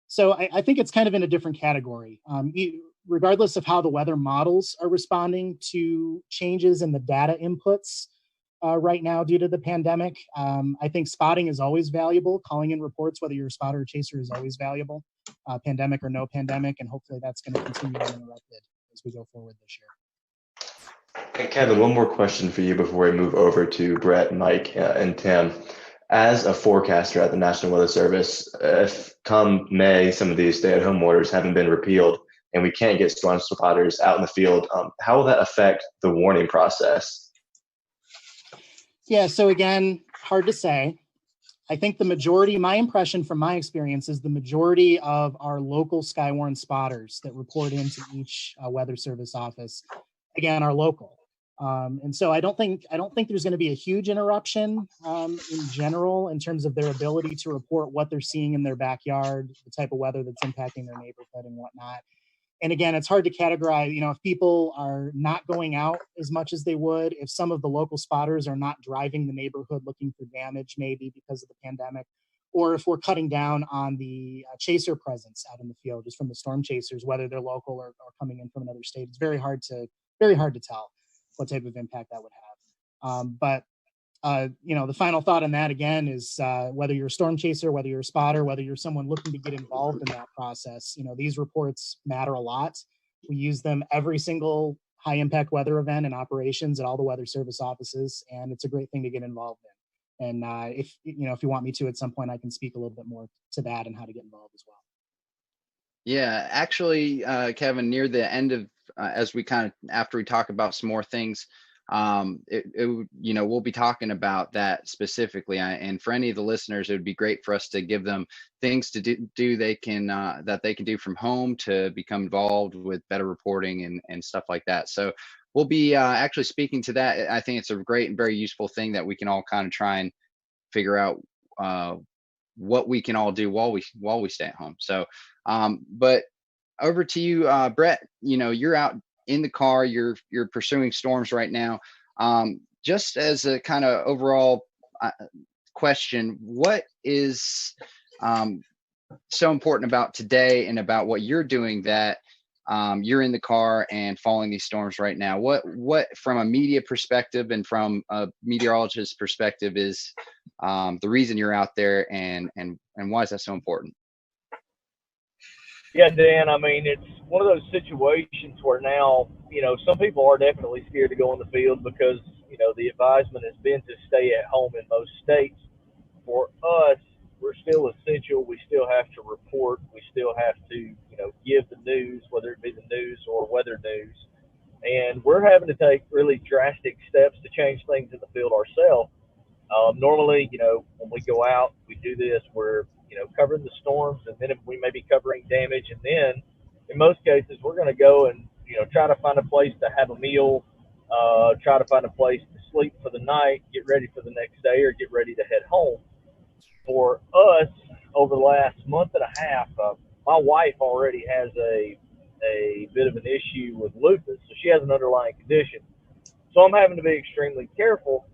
So I think it's kind of in a different category. Regardless of how the weather models are responding to changes in the data inputs, right now due to the pandemic. I think spotting is always valuable. Calling in reports, whether you're a spotter or chaser, is always valuable, pandemic or no pandemic, and hopefully that's going to continue uninterrupted as we go forward this year. And Kevin, one more question for you before we move over to Brett, Mike, and Tim. As a forecaster at the National Weather Service, if come May some of these stay-at-home orders haven't been repealed and we can't get storm spotters out in the field, how will that affect the warning process? Yeah, so again, hard to say. I think my impression from my experience is the majority of our local Skywarn spotters that report into each Weather Service office, again, are local. And so I don't think there's going to be a huge interruption in general in terms of their ability to report what they're seeing in their backyard, the type of weather that's impacting their neighborhood and whatnot. And again, it's hard to categorize, if people are not going out as much as they would, if some of the local spotters are not driving the neighborhood looking for damage, maybe because of the pandemic, or if we're cutting down on the chaser presence out in the field, just from the storm chasers, whether they're local or coming in from another state. It's very hard to tell what type of impact that would have. But the final thought on that again is whether you're a storm chaser, whether you're a spotter, whether you're someone looking to get involved in that process, these reports matter a lot. We use them every single high impact weather event and operations at all the Weather Service offices, and it's a great thing to get involved in. And if you want me to at some point, I can speak a little bit more to that and how to get involved as well. Yeah, actually, Kevin, near the end of after we talk about some more things, we'll be talking about that specifically, and for any of the listeners, it would be great for us to give them things to do they can that they can do from home to become involved with better reporting and stuff like that. So we'll be actually speaking to that. I think it's a great and very useful thing that we can all kind of try and figure out what we can all do while we stay at home. So but over to you, Brett. You're out in the car, you're pursuing storms right now. Just as a kind of overall question, what is so important about today and about what you're doing that you're in the car and following these storms right now? What from a media perspective and from a meteorologist's perspective is the reason you're out there, and why is that so important? Yeah, Dan, it's one of those situations where now, some people are definitely scared to go in the field because, the advisement has been to stay at home in most states. for us, we're still essential. We still have to report. We still have to, give the news, whether it be the news or weather news. And we're having to take really drastic steps to change things in the field ourselves. Normally, when we go out, we do this. We're, covering the storms, and then we may be covering damage. And then, in most cases, we're going to go and, try to find a place to have a meal, try to find a place to sleep for the night, get ready for the next day, or get ready to head home. For us, over the last month and a half, my wife already has a bit of an issue with lupus, so she has an underlying condition. So I'm having to be extremely careful